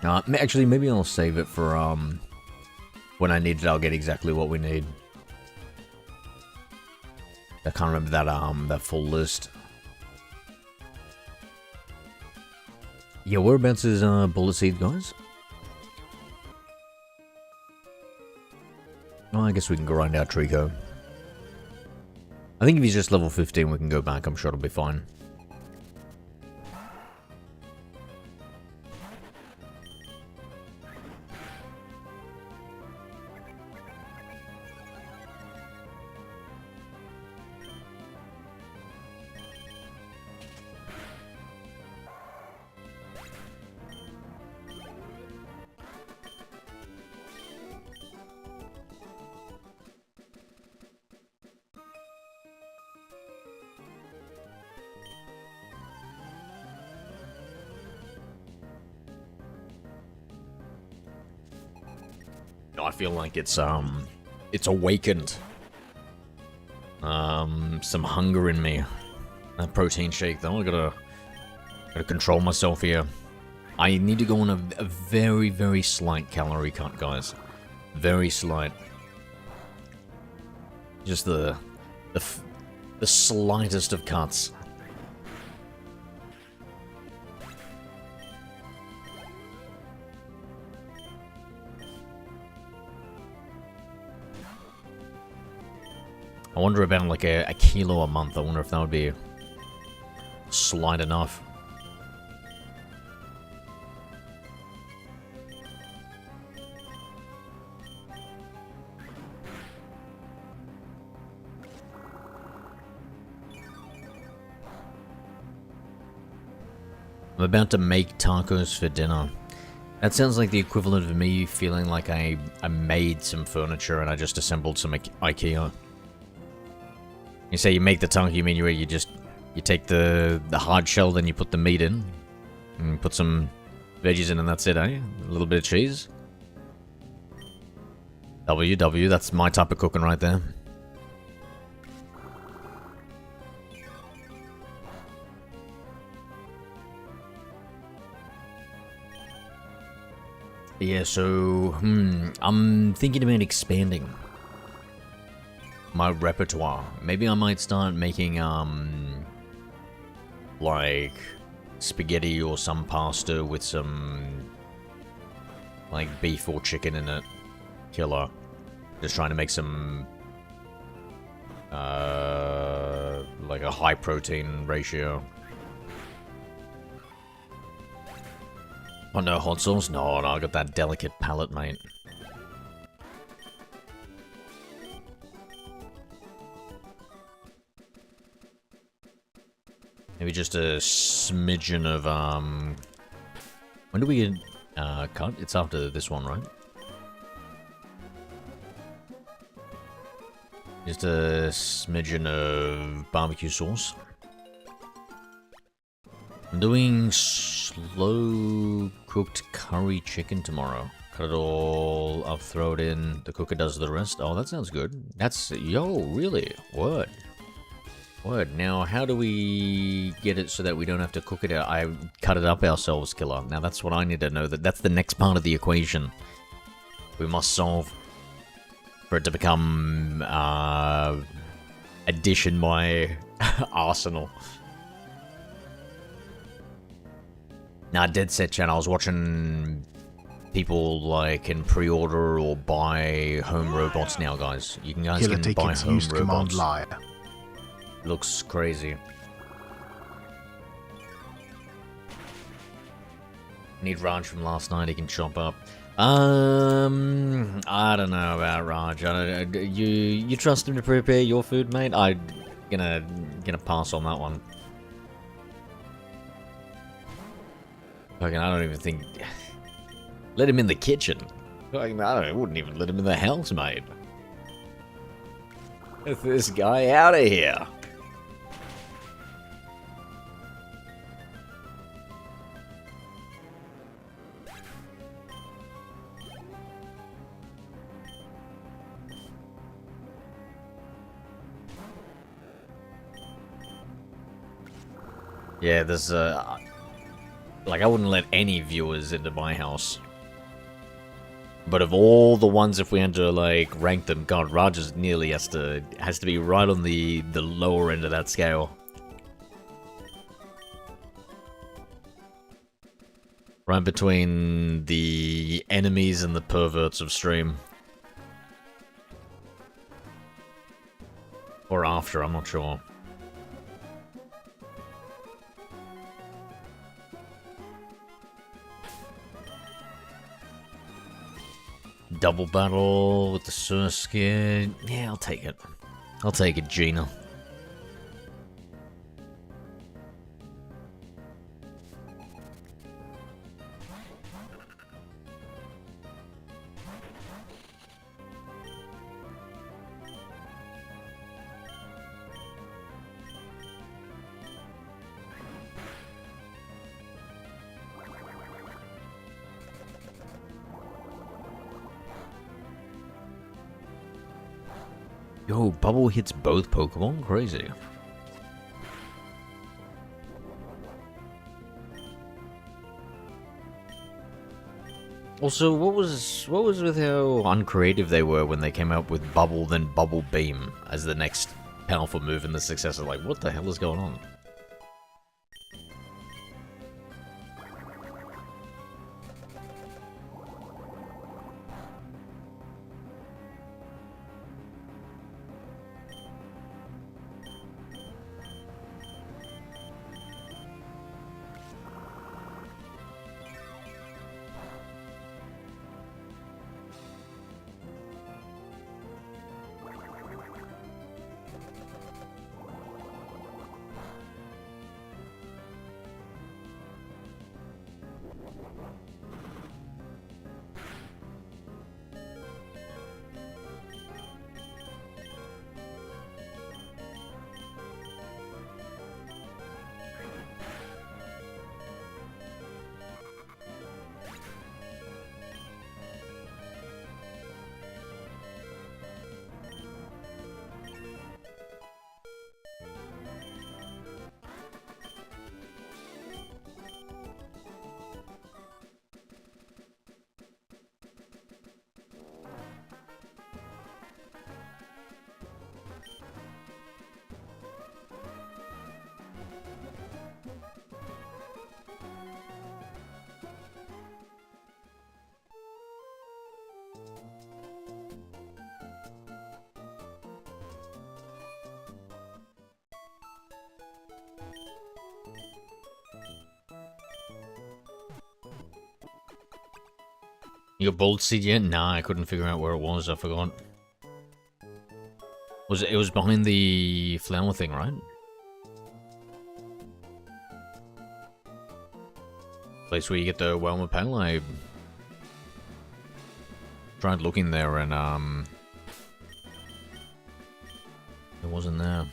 Actually, maybe I'll save it for, when I need it, I'll get exactly what we need. I can't remember that, that full list. Yeah, whereabouts is Bullet Seed, guys? Oh, I guess we can grind out Trico. I think if he's just level 15, we can go back. I'm sure it'll be fine. I feel like it's awakened some hunger in me. That protein shake though, I gotta control myself here. I need to go on a very, very slight calorie cut, guys. Very slight. Just the slightest of cuts. I wonder about like a kilo a month. I wonder if that would be slight enough. I'm about to make tacos for dinner. That sounds like the equivalent of me feeling like I made some furniture and I just assembled some IKEA. You say you make the taco, you mean you take the hard shell, then you put the meat in, and put some veggies in, and that's it, eh? A little bit of cheese. WW, that's my type of cooking right there. Yeah, so, I'm thinking about expanding my repertoire. Maybe I might start making, like, spaghetti or some pasta with some, like, beef or chicken in it. Killer. Just trying to make some, like a high protein ratio. Oh no, hot sauce? No, I got that delicate palate, mate. Maybe just a smidgen of, when do we get, cut? It's after this one, right? Just a smidgen of barbecue sauce. I'm doing slow cooked curry chicken tomorrow. Cut it all up, throw it in. The cooker does the rest. Oh, that sounds good. That's, yo, really? What? Word. Now, how do we get it so that we don't have to cook it out? I cut it up ourselves, killer. Now, that's what I need to know. That's the next part of the equation we must solve for it to become addition my arsenal. Nah, dead set, chat. I was watching people like can pre-order or buy home robots now, guys. You can guys Killer can buy tickets home used command robots. liar. Looks crazy. Need Raj from last night. He can chop up. I don't know about Raj. You trust him to prepare your food, mate? I'm gonna pass on that one. Fucking, I don't even think. Let him in the kitchen. I wouldn't even let him in the house, mate. Get this guy out of here. Yeah, there's like I wouldn't let any viewers into my house. But of all the ones, if we had to like rank them, God, Rogers nearly has to be right on the lower end of that scale. Right between the enemies and the perverts of stream. Or after, I'm not sure. Double battle with the Surskit. Yeah, I'll take it. I'll take it, Gina. Yo, Bubble hits both Pokemon? Crazy. Also, what was with how uncreative they were when they came out with Bubble then Bubble Beam as the next powerful move in the successor? Like, what the hell is going on? You got Bolt Seed yet? Nah, I couldn't figure out where it was. I forgot. It was behind the flower thing, right? Place where you get the Welma Pale. I tried looking there and it wasn't there.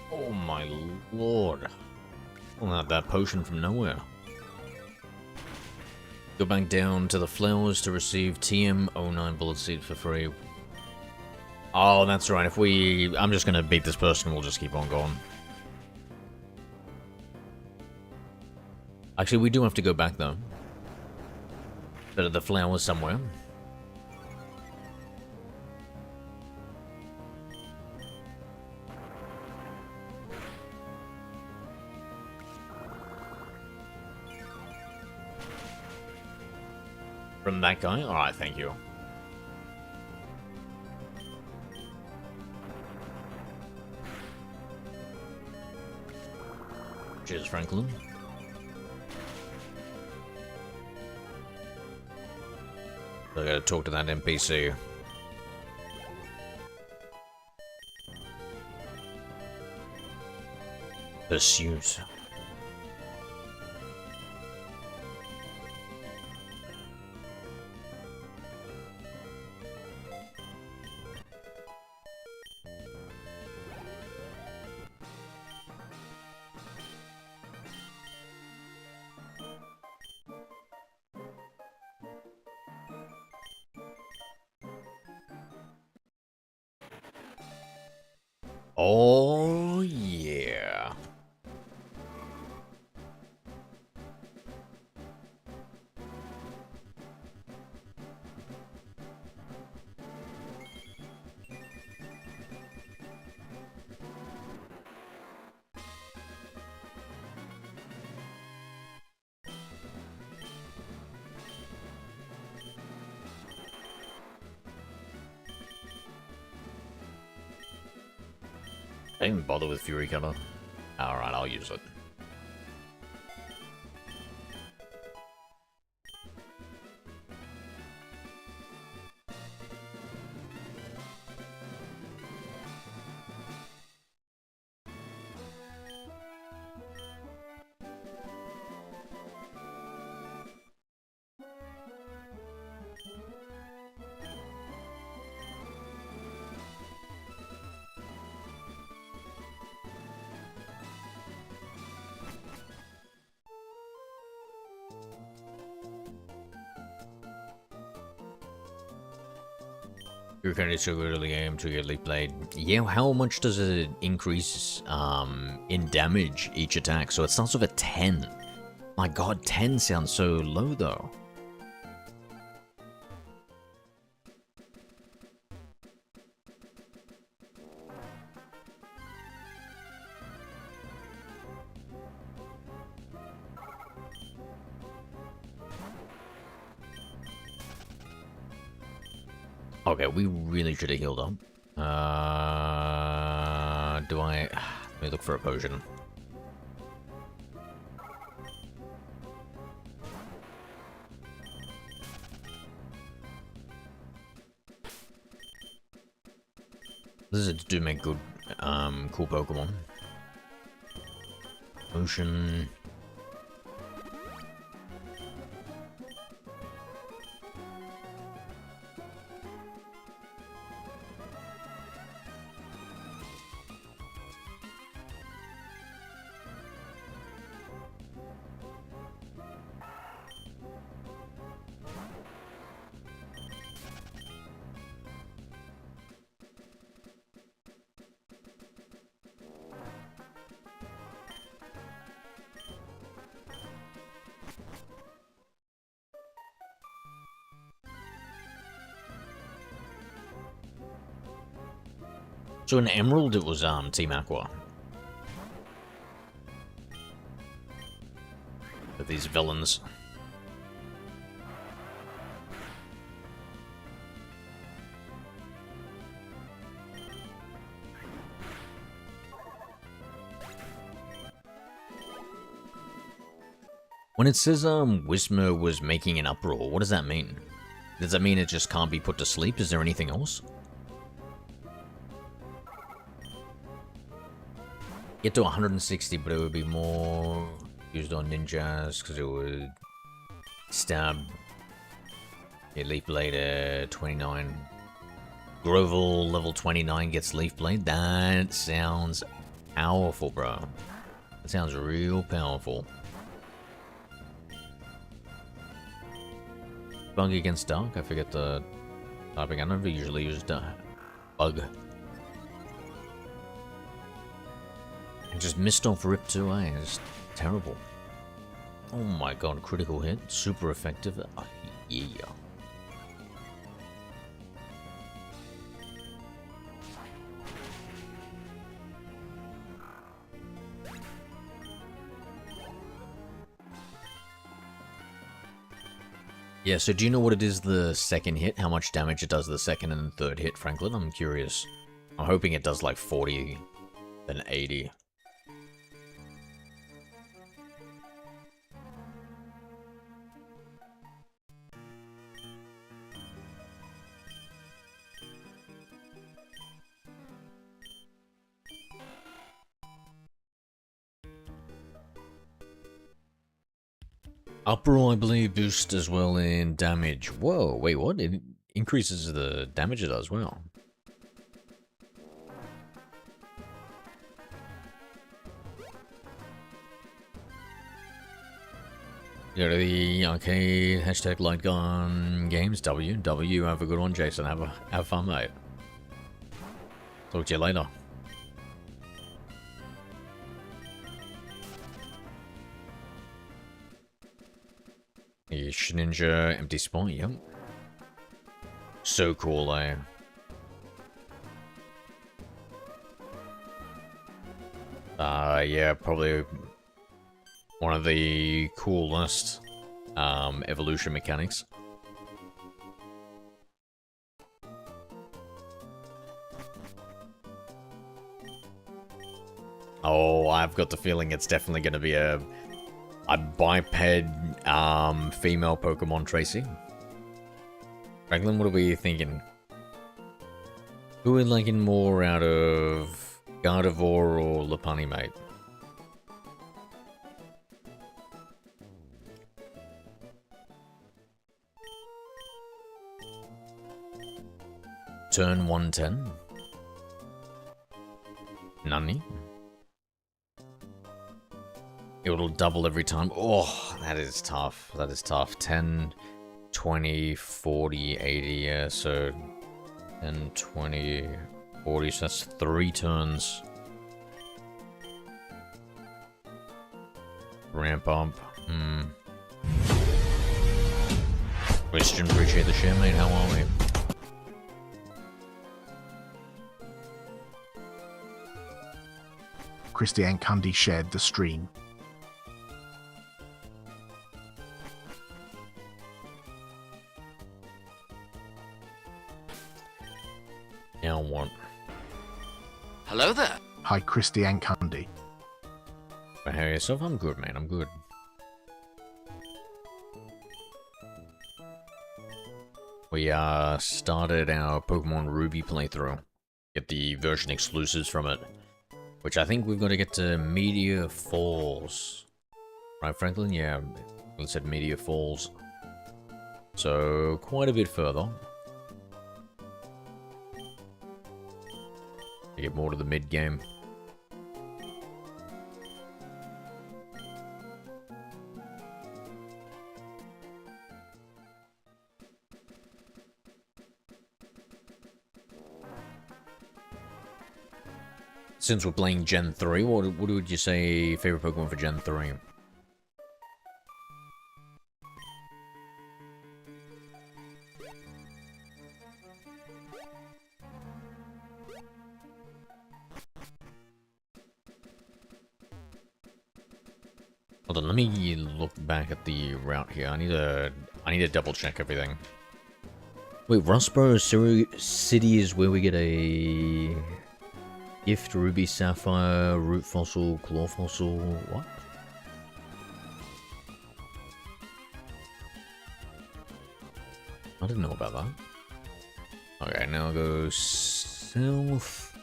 Oh my lord. Pulling out that potion from nowhere. Go back down to the flowers to receive TM09 bullet seed for free. Oh, that's right. If we... I'm just gonna beat this person, we'll just keep on going. Actually, we do have to go back, though. There are the flowers somewhere. From that guy? Alright, thank you. Cheers, Franklin. I gotta talk to that NPC. Pursuit. Oh, yeah. I didn't even bother with Fury Cutter. Alright, I'll use it. You're kind of so good at the game to get Leaf Blade. Yeah, how much does it increase in damage each attack? So it starts with a 10. My god, 10 sounds so low though. Okay, we really should have healed up. Do I... Let me look for a potion. Lizards do make good, cool Pokemon. Potion... So in Emerald, it was Team Aqua. With these villains. When it says Whismer was making an uproar, what does that mean? Does that mean it just can't be put to sleep? Is there anything else? Get to 160, but it would be more used on ninjas because it would stab. Yeah, Leaf Blade at 29. Grovel level 29 gets Leaf Blade. That sounds powerful, bro. That sounds real powerful. Bug against Dark. I forget the typing. I never usually use Dark. Bug. And just missed off Rip 2A. It's terrible. Oh my god, critical hit. Super effective. Oh, yeah. Yeah, so do you know what it is the second hit? How much damage it does the second and third hit, Franklin? I'm curious. I'm hoping it does like 40, then 80. Upper, I believe, boost as well in damage. Whoa, wait, what? It increases the damage it does, well. Go to the arcade, hashtag light gun games, W, have a good one, Jason, have fun, mate. Talk to you later. The Ninja empty spot, yep. So cool, eh? Yeah, probably one of the coolest evolution mechanics. Oh, I've got the feeling it's definitely going to be a biped female Pokemon Tracy. Franklin, what are we thinking? Who are we liking more out of Gardevoir or Lopunny, mate? Turn 110. Nani? It'll double every time. Oh, that is tough. That is tough. 10, 20, 40, 80, yeah, so 10, 20, 40, so that's 3 turns. Ramp up. Question, appreciate the share, mate. How are we? Christiane Candy shared the stream. Now what? Hello there. Hi, Christiane Candy. But how are yourself? I'm good, man. I'm good. We started our Pokemon Ruby playthrough. Get the version exclusives from it. Which I think we've got to get to Meteor Falls. Right, Franklin? Yeah, we said Meteor Falls. So, quite a bit further. To get more to the mid-game. Since we're playing Gen 3, what would you say favorite Pokemon for Gen 3? Hold on, let me look back at the route here. I need to double check everything. Wait, Rustboro City is where we get a Gift, Ruby, Sapphire, Root Fossil, Claw Fossil, what? I didn't know about that. Okay, now I'll go south.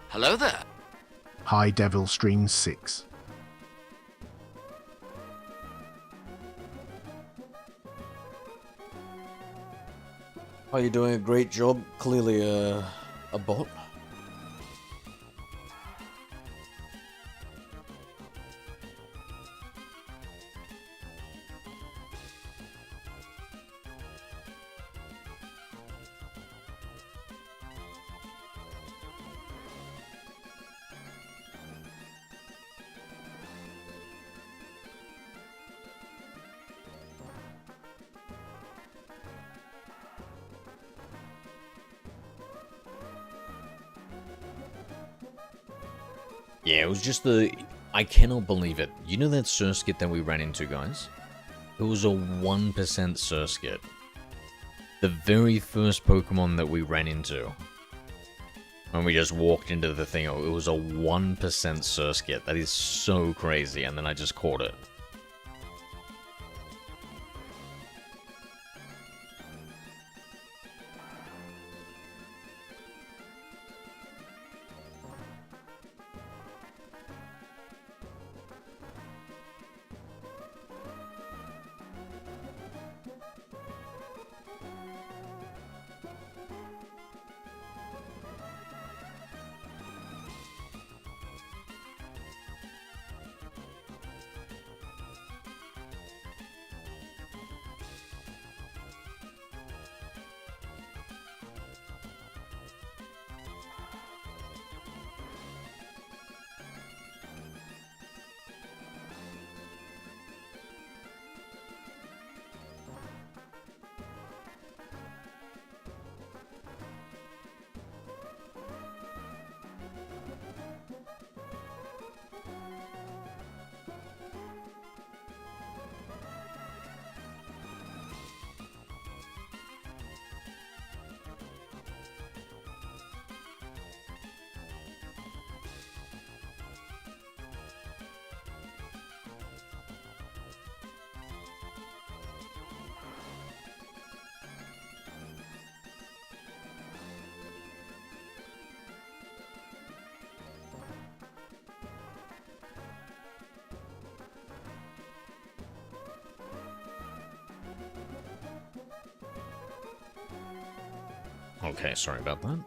Hello there. Hi, Devil Stream 6. Oh, you're doing a great job. Clearly a bot. Yeah, it was just the... I cannot believe it. You know that Surskit that we ran into, guys? It was a 1% Surskit. The very first Pokemon that we ran into. When we just walked into the thing, it was a 1% Surskit. That is so crazy, and then I just caught it. Okay, sorry about that.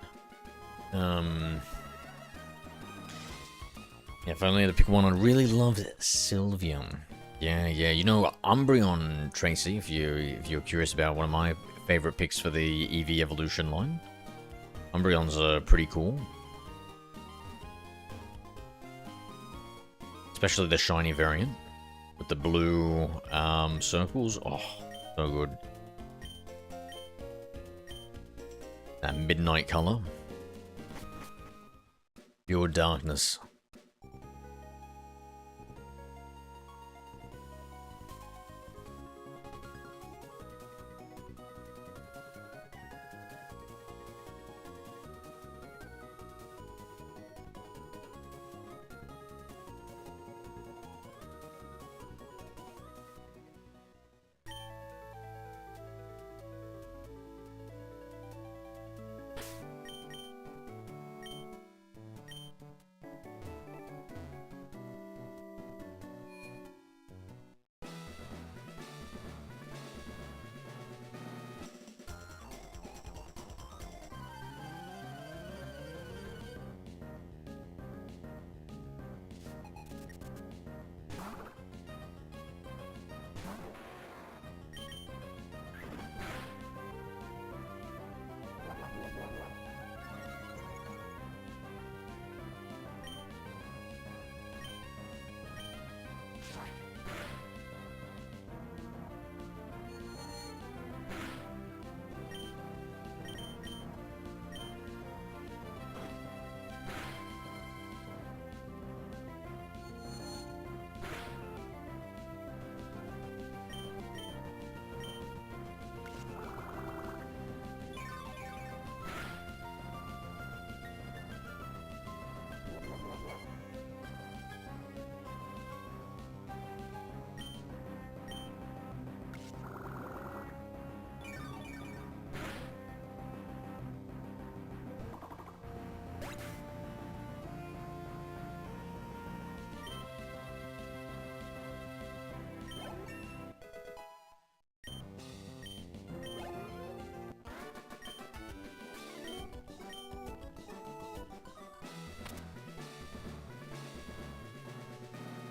Yeah, if only I had to pick one, I really loved Sylveon. Yeah, you know, Umbreon, Tracy, if you're curious about one of my favorite picks for the EV Evolution line. Umbreon's pretty cool. Especially the shiny variant. With the blue circles. Oh, so good. That midnight color. Pure darkness.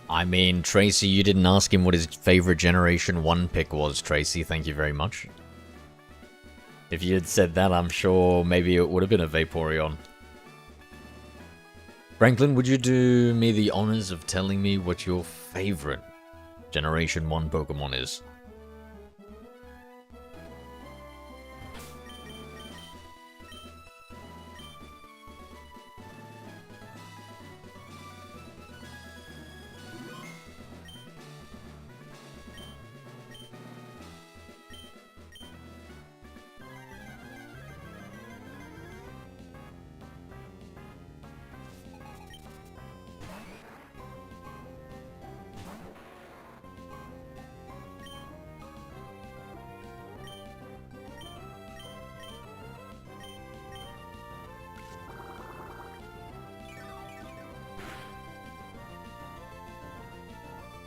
I mean, Tracy, you didn't ask him what his favorite Generation 1 pick was, Tracy. Thank you very much. If you had said that, I'm sure maybe it would have been a Vaporeon. Franklin, would you do me the honors of telling me what your favorite Generation 1 Pokemon is?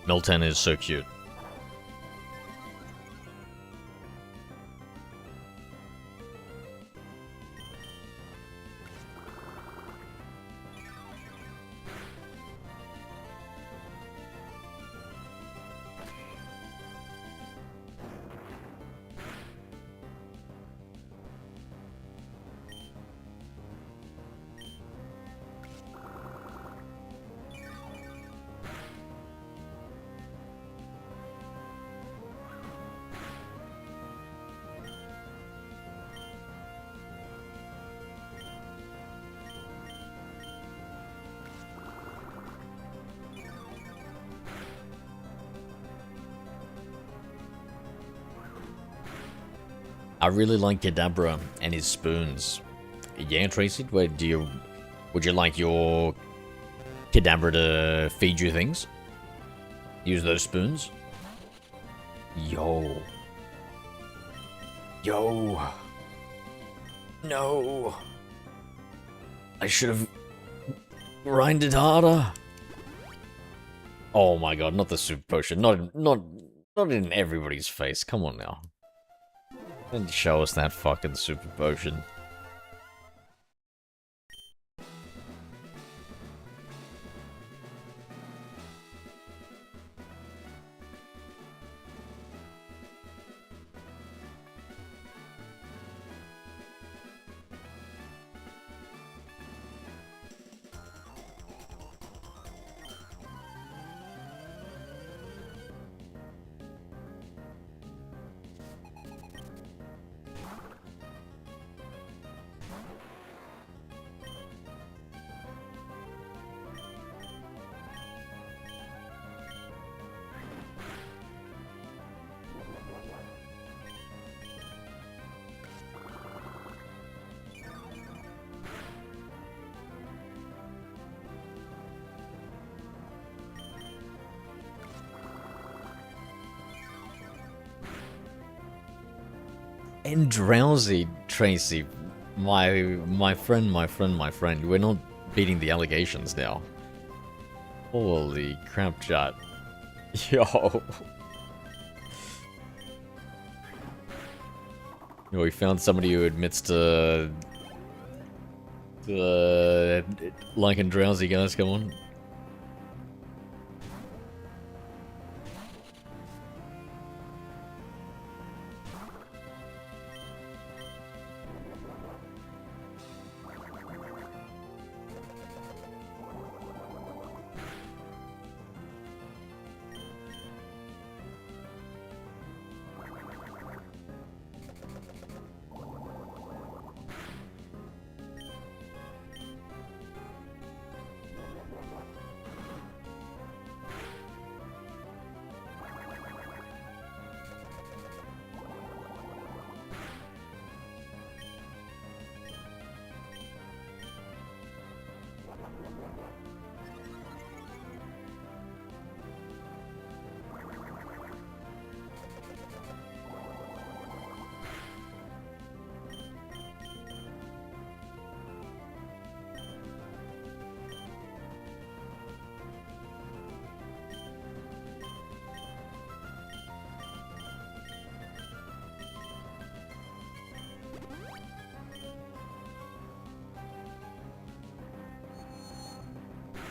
Milton is so cute. I really like Kadabra and his spoons. Yeah, Tracy, would you like your Kadabra to feed you things? Use those spoons? Yo. Yo. No. I should have grinded harder. Oh my god, not the super potion. Not in everybody's face. Come on now. And show us that fucking super potion. And drowsy, Tracy. My friend. We're not beating the allegations now. Holy crap, chat. Yo. Yo, we found somebody who admits to liking drowsy, guys, come on.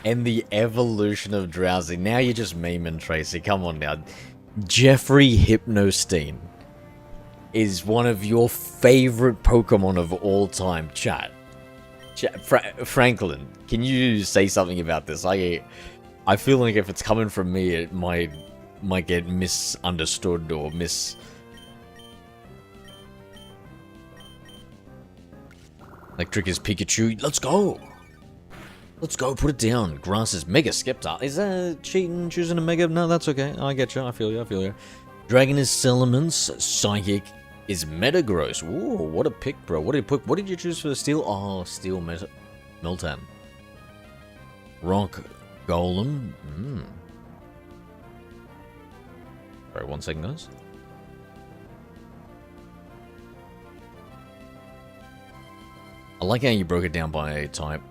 And the evolution of Drowsy. Now you're just memeing, Tracy. Come on now. Jeffrey Hypnostein is one of your favorite Pokemon of all time. Chat. Franklin, can you say something about this? I feel like if it's coming from me, it might get misunderstood or Electric is Pikachu. Let's go. Let's go, put it down. Grass is Mega Skepta. Is that cheating, choosing a Mega? No, that's okay. I get you. I feel you. Dragon is Salamence. Psychic is Metagross. Ooh, what a pick, bro. What did you choose for the Steel? Oh, Steel Miltan. Rock Golem. Sorry, 1 second, guys. I like how you broke it down by type.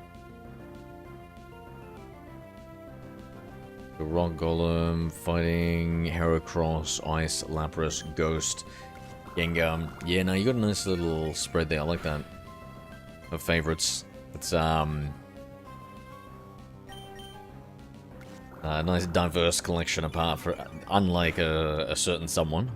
Rock Golem, Fighting, Heracross, Ice, Lapras, Ghost, Gengar. Yeah, no, you got a nice little spread there. I like that. Of favorites. It's a nice diverse collection apart for unlike a certain someone.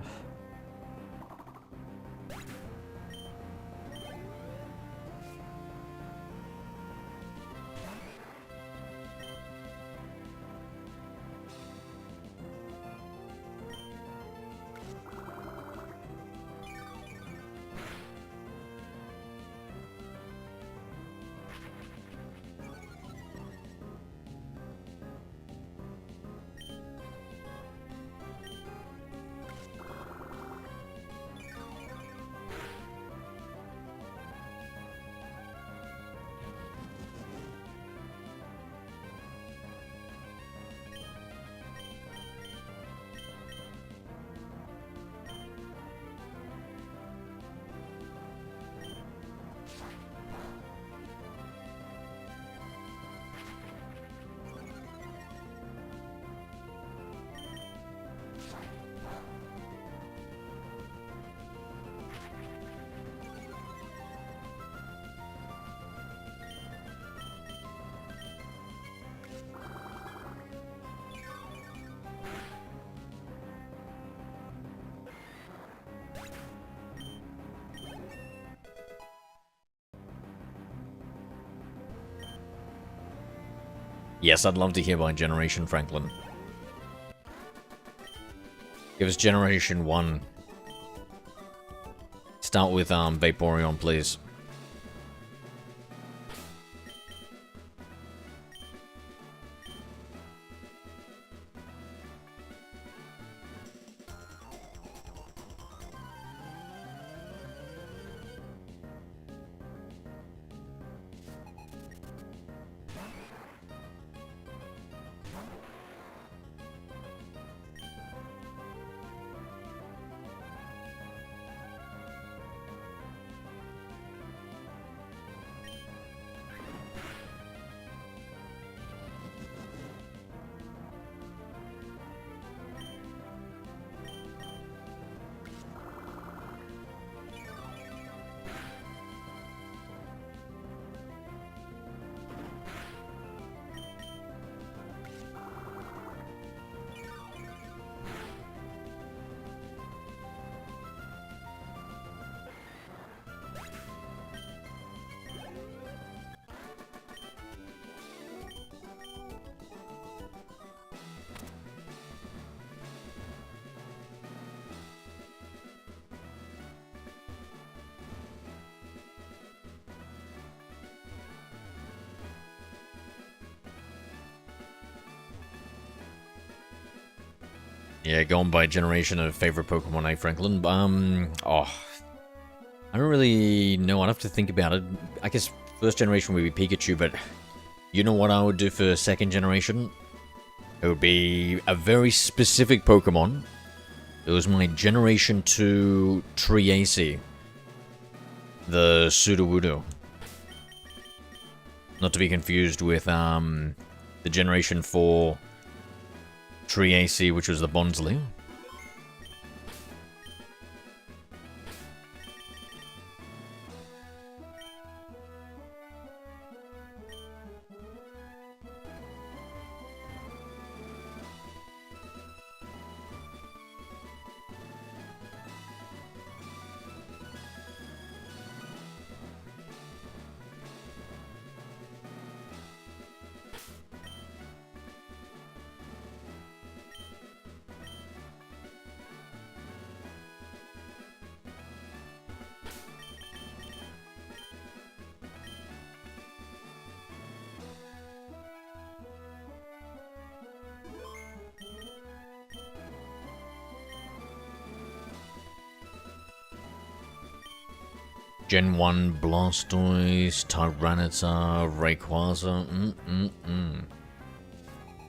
Yes, I'd love to hear by Generation Franklin. Give us Generation 1. Start with Vaporeon, please. Yeah, going by generation of favorite Pokemon, Franklin? I don't really know. I'd have to think about it. I guess first generation would be Pikachu, but you know what I would do for second generation? It would be a very specific Pokemon. It was my Generation 2 Triace. The Sudowoodo. Not to be confused with the Generation 4 Triace, which was the Bonsly. Gen 1 Blastoise, Tyranitar, Rayquaza,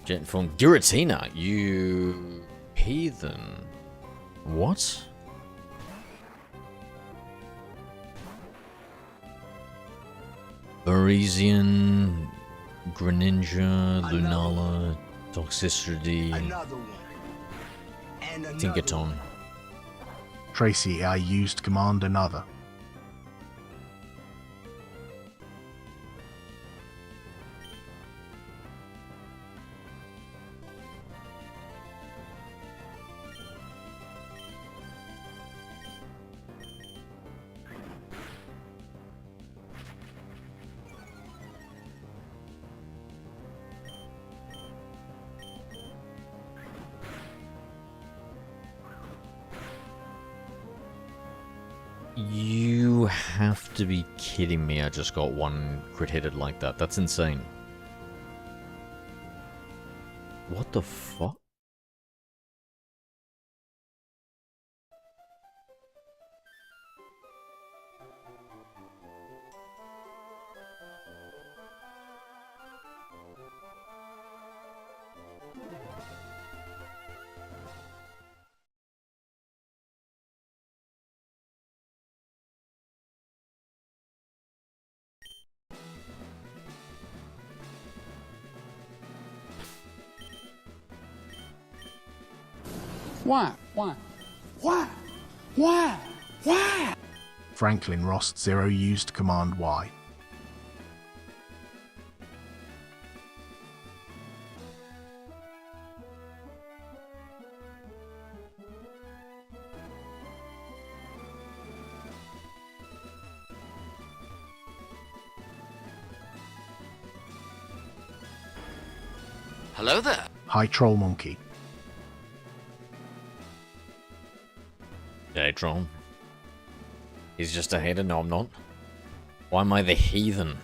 Gen 4 Giratina, you heathen. What? Parisian, Greninja, Lunala, Toxicity. Another one. And another Tinkaton. Tracy, I used command another. You have to be kidding me. I just got one crit hitted like that. That's insane. What the fuck? Why? Why? Why? Why? Why? Franklin Rost 0 used command Y. Hello there. Hi Troll Monkey. Hey, Tron. He's just a hater? No, I'm not. Why am I the heathen?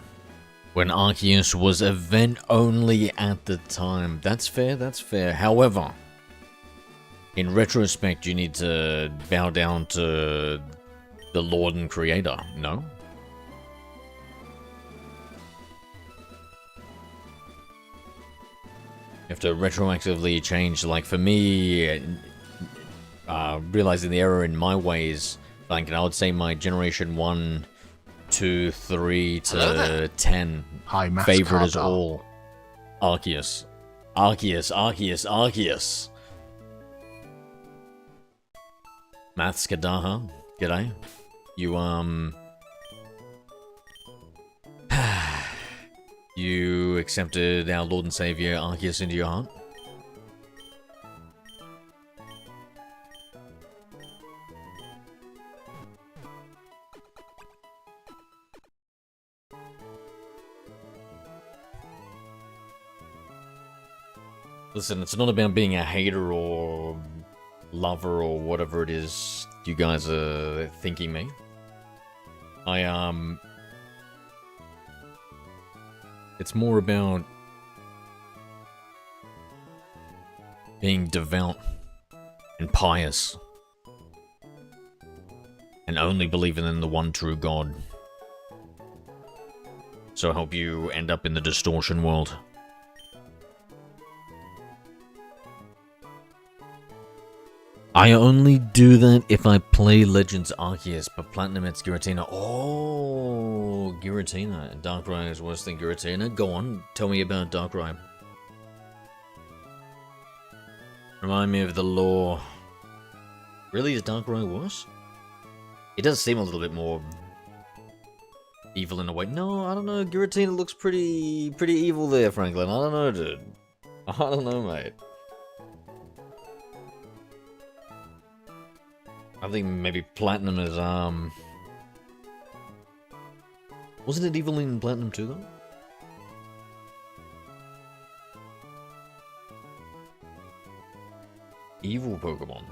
When Arceus was event only at the time. That's fair, that's fair. However, in retrospect, you need to bow down to the Lord and Creator, no? You have to retroactively change, like for me, realizing the error in my ways, like I would say my generation 1, 2, 3 to 10 Hi Max favorite is Carter. all Arceus. Arceus, Arceus, Arceus. Maths Kadaha, g'day. You, you accepted our Lord and Savior Arceus into your heart? Listen, it's not about being a hater or lover or whatever it is you guys are thinking me. It's more about being devout and pious and only believing in the one true God. So I hope you end up in the distortion world. I only do that if I play Legends Arceus, but Platinum it's Giratina. Oh, Giratina. Darkrai is worse than Giratina. Go on, tell me about Darkrai. Remind me of the lore. Really, is Darkrai worse? It does seem a little bit more evil in a way. No, I don't know. Giratina looks pretty evil there, Franklin. I don't know, dude. I don't know, mate. I think maybe Platinum is, wasn't it evil in Platinum too, though? Evil Pokemon.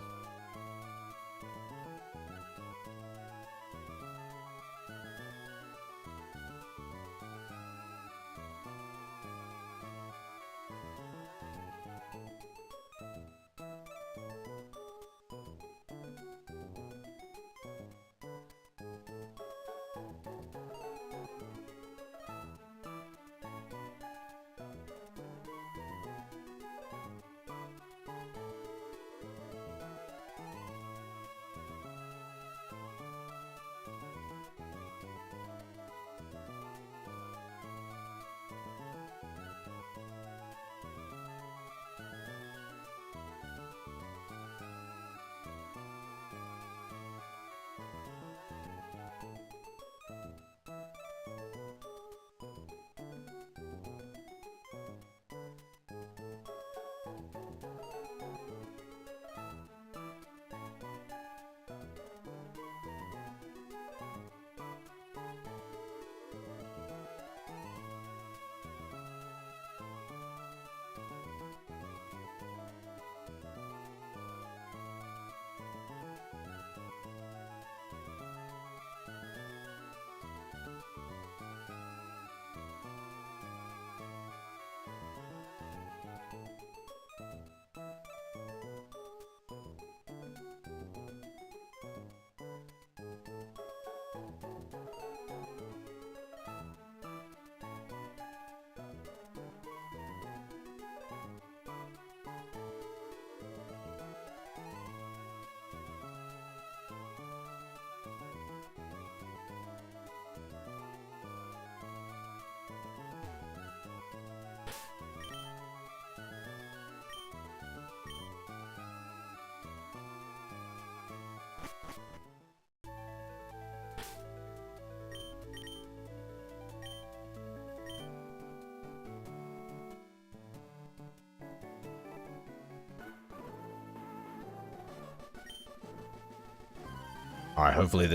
Alright, hopefully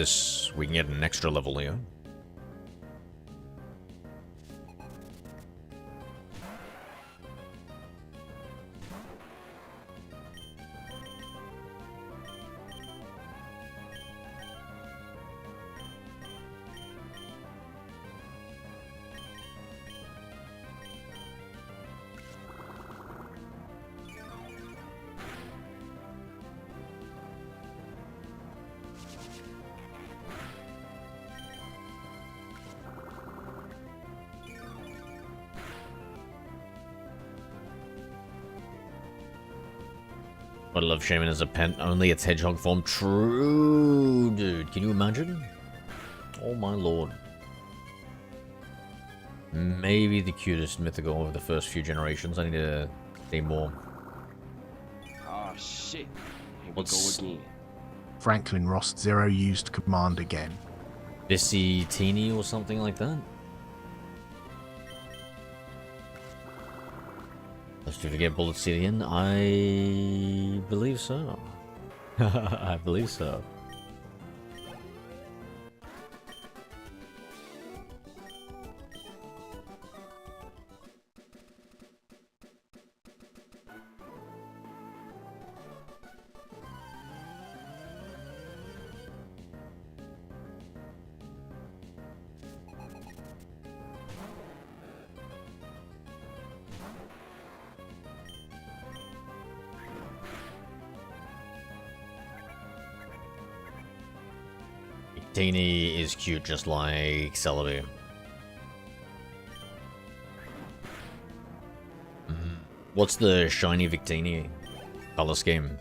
we can get an extra level here. I love Shaman as a pet, only its hedgehog form. True, dude. Can you imagine? Oh my lord. Maybe the cutest mythical of the first few generations. I need to see more. Oh shit. Here we What's- go again. Franklin Rost Zero used command again. Bissy Teeny or something like that? Let's do forget Bullet City in. I believe so. I believe so. Teeny is cute just like Celebi. What's the shiny Victini color scheme?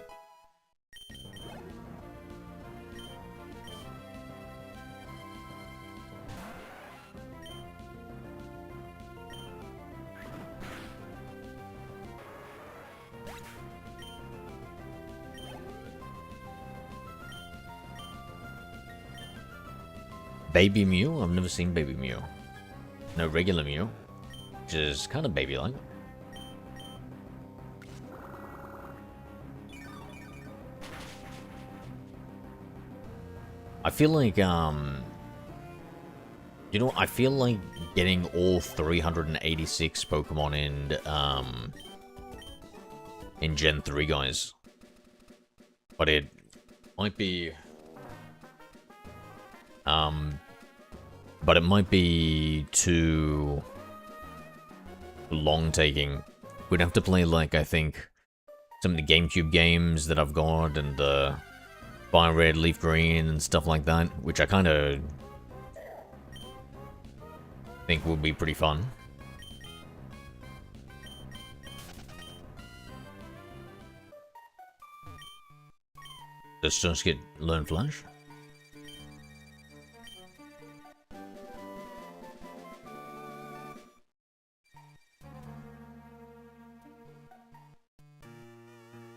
Baby Mew? I've never seen Baby Mew. No, regular Mew, which is kind of baby-like. I feel like, you know, I feel like getting all 386 Pokemon in Gen 3, guys. But it might be... but it might be too long taking. We'd have to play, like, I think, some of the GameCube games that I've got, and the Fire Red, Leaf Green, and stuff like that, which I kind of think would be pretty fun. Let's just get Learn Flash.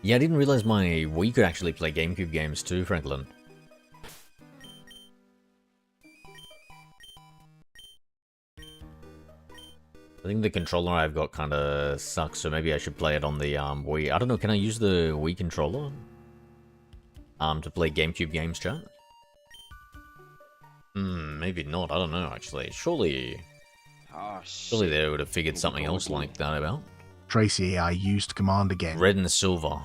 Yeah, I didn't realize my Wii could actually play GameCube games too, Franklin. I think the controller I've got kind of sucks, so maybe I should play it on the Wii. I don't know, can I use the Wii controller to play GameCube games, chat? Maybe not. I don't know, actually. Surely they would have figured something else like that about. Tracy AI used command again. Red and silver.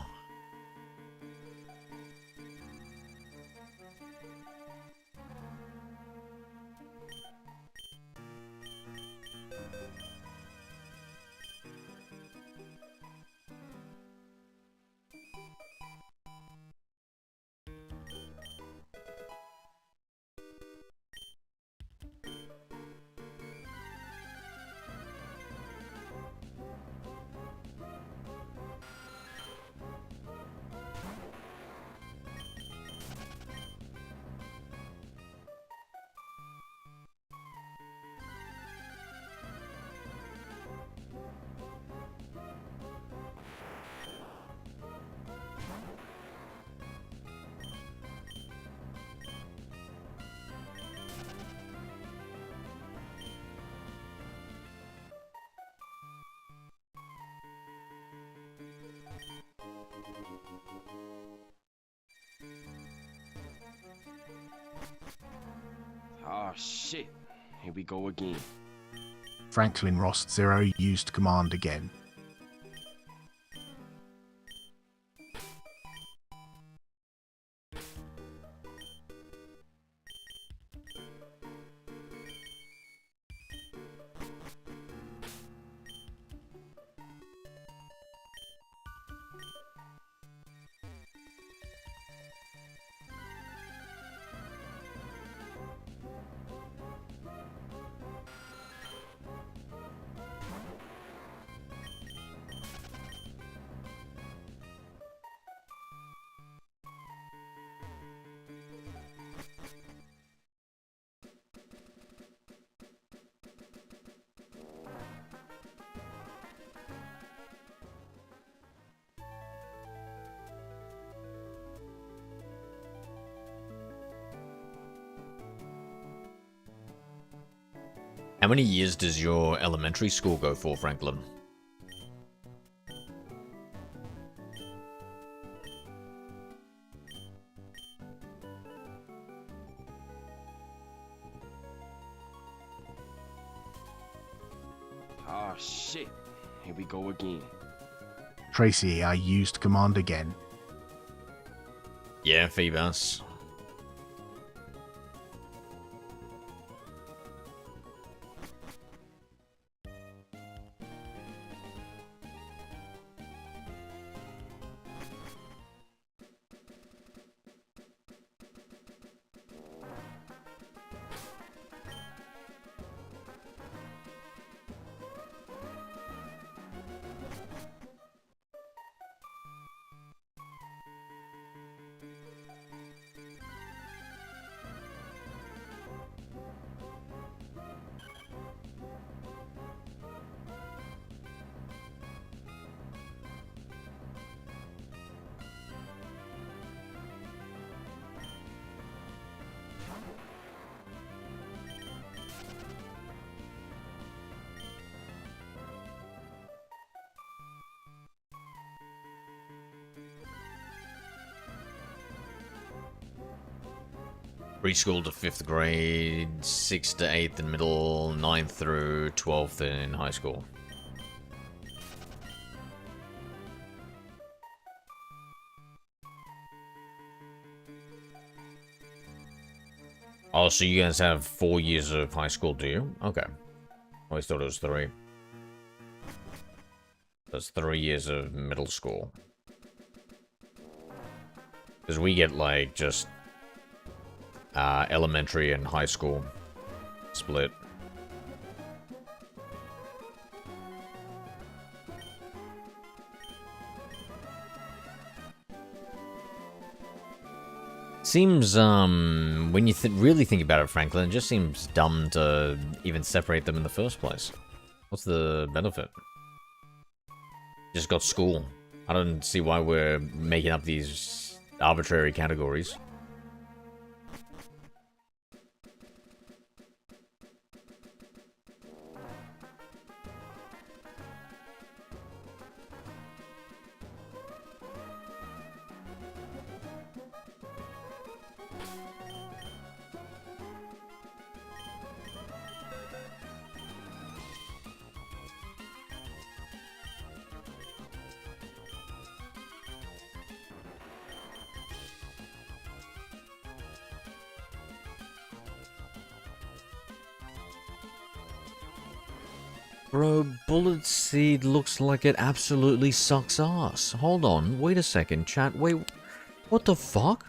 Oh shit. Here we go again. Franklin Rost 0 used command again. How many years does your elementary school go for, Franklin? Oh shit. Here we go again. Tracy, I used command again. Yeah, Phoebus. Preschool to 5th grade, 6th to 8th in middle, 9th through 12th in high school. Oh, so you guys have 4 years of high school, do you? Okay. Always thought it was 3. That's 3 years of middle school. Because we get, like, just elementary and high school split. Seems, when you really think about it, Franklin, it just seems dumb to even separate them in the first place. What's the benefit? Just got school. I don't see why we're making up these arbitrary categories. Bro, Bullet Seed looks like it absolutely sucks ass. Hold on, wait a second, chat. Wait, what the fuck?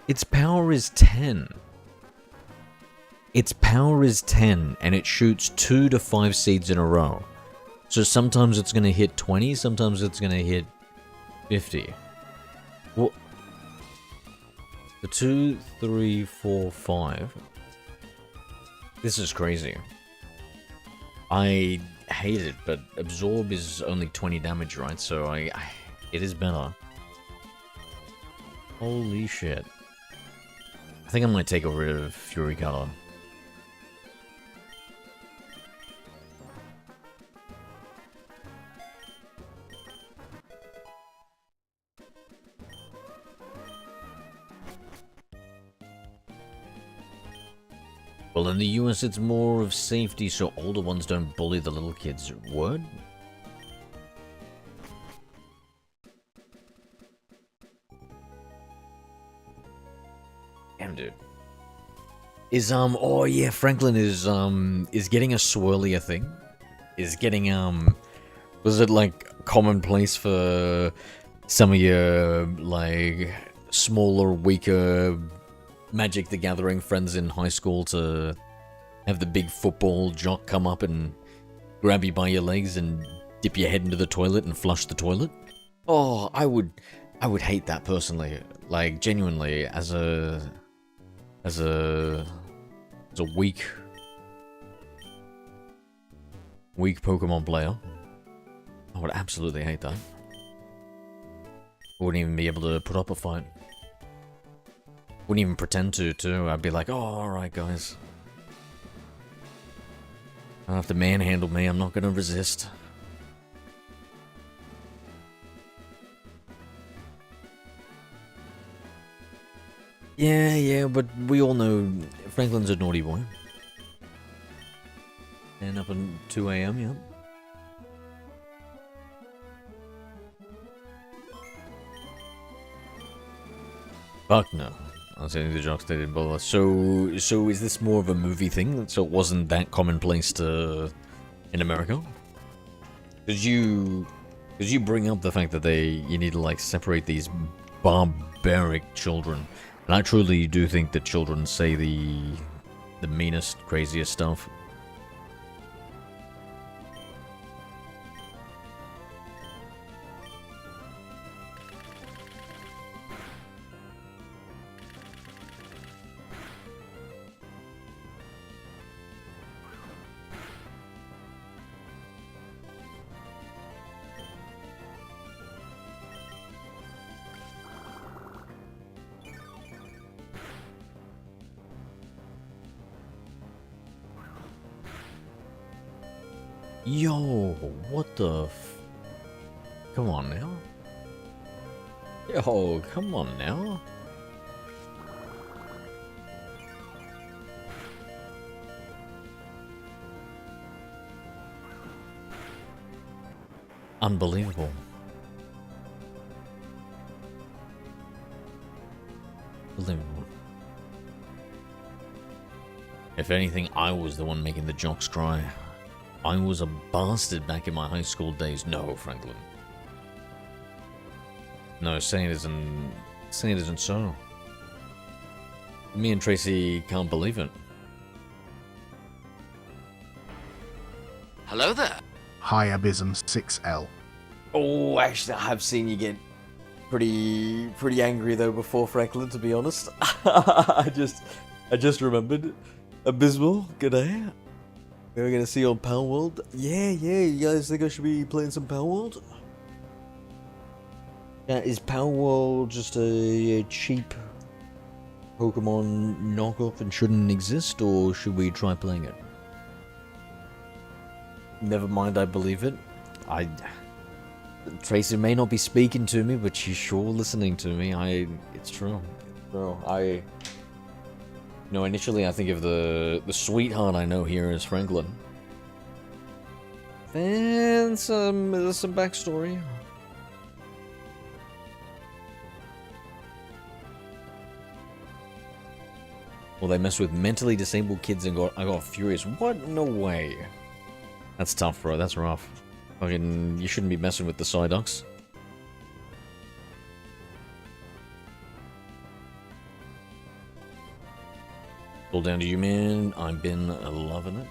Its power is 10. Its power is 10, and it shoots 2 to 5 seeds in a row. So sometimes it's gonna hit 20, sometimes it's gonna hit 50. What? The 2, 3, 4, 5. This is crazy. I hate it, but absorb is only 20 damage, right? So it is better. Holy shit. I think I might take rid of Fury Color. Well, in the US, it's more of safety, so older ones don't bully the little kids. What? Damn, dude. Oh yeah, Franklin is getting a swirly a thing? Is getting, was it like commonplace for some of your, like, smaller, weaker Magic the Gathering friends in high school to have the big football jock come up and grab you by your legs and dip your head into the toilet and flush the toilet? Oh, I would hate that personally. Like, genuinely, as a weak Pokemon player, I would absolutely hate that. I wouldn't even be able to put up a fight. Wouldn't even pretend to, too. I'd be like, oh, alright, guys. I'll have to manhandle me, I'm not gonna resist. Yeah, but we all know Franklin's a naughty boy. And up at 2 AM, yeah. Fuck no. I was saying the jocks they didn't bother. So is this more of a movie thing? So it wasn't that commonplace in America? Because you bring up the fact that you need to like separate these barbaric children. And I truly do think that children say the meanest, craziest stuff. Yo, what the Come on now. Yo, come on now. Unbelievable. Unbelievable. If anything, I was the one making the jocks cry. I was a bastard back in my high school days. No, Franklin. No, saying it isn't so. Me and Tracy can't believe it. Hello there. Hi, Abysm 6L. Oh, actually, I have seen you get pretty angry though before, Franklin. To be honest, I just remembered. Abysmal, g'day. We're gonna see you on Power World. Yeah. You guys think I should be playing some Power World? Yeah, is Power World just a cheap Pokemon knockoff and shouldn't exist, or should we try playing it? Never mind, I believe it. Tracy may not be speaking to me, but she's sure listening to me. It's true. No, initially I think of the sweetheart I know here is Franklin. And some backstory. Well, they messed with mentally disabled kids and I got furious. What? No way. That's tough, bro. That's rough. Fucking, you shouldn't be messing with the Psyducks. All down to you, man. I've been loving it.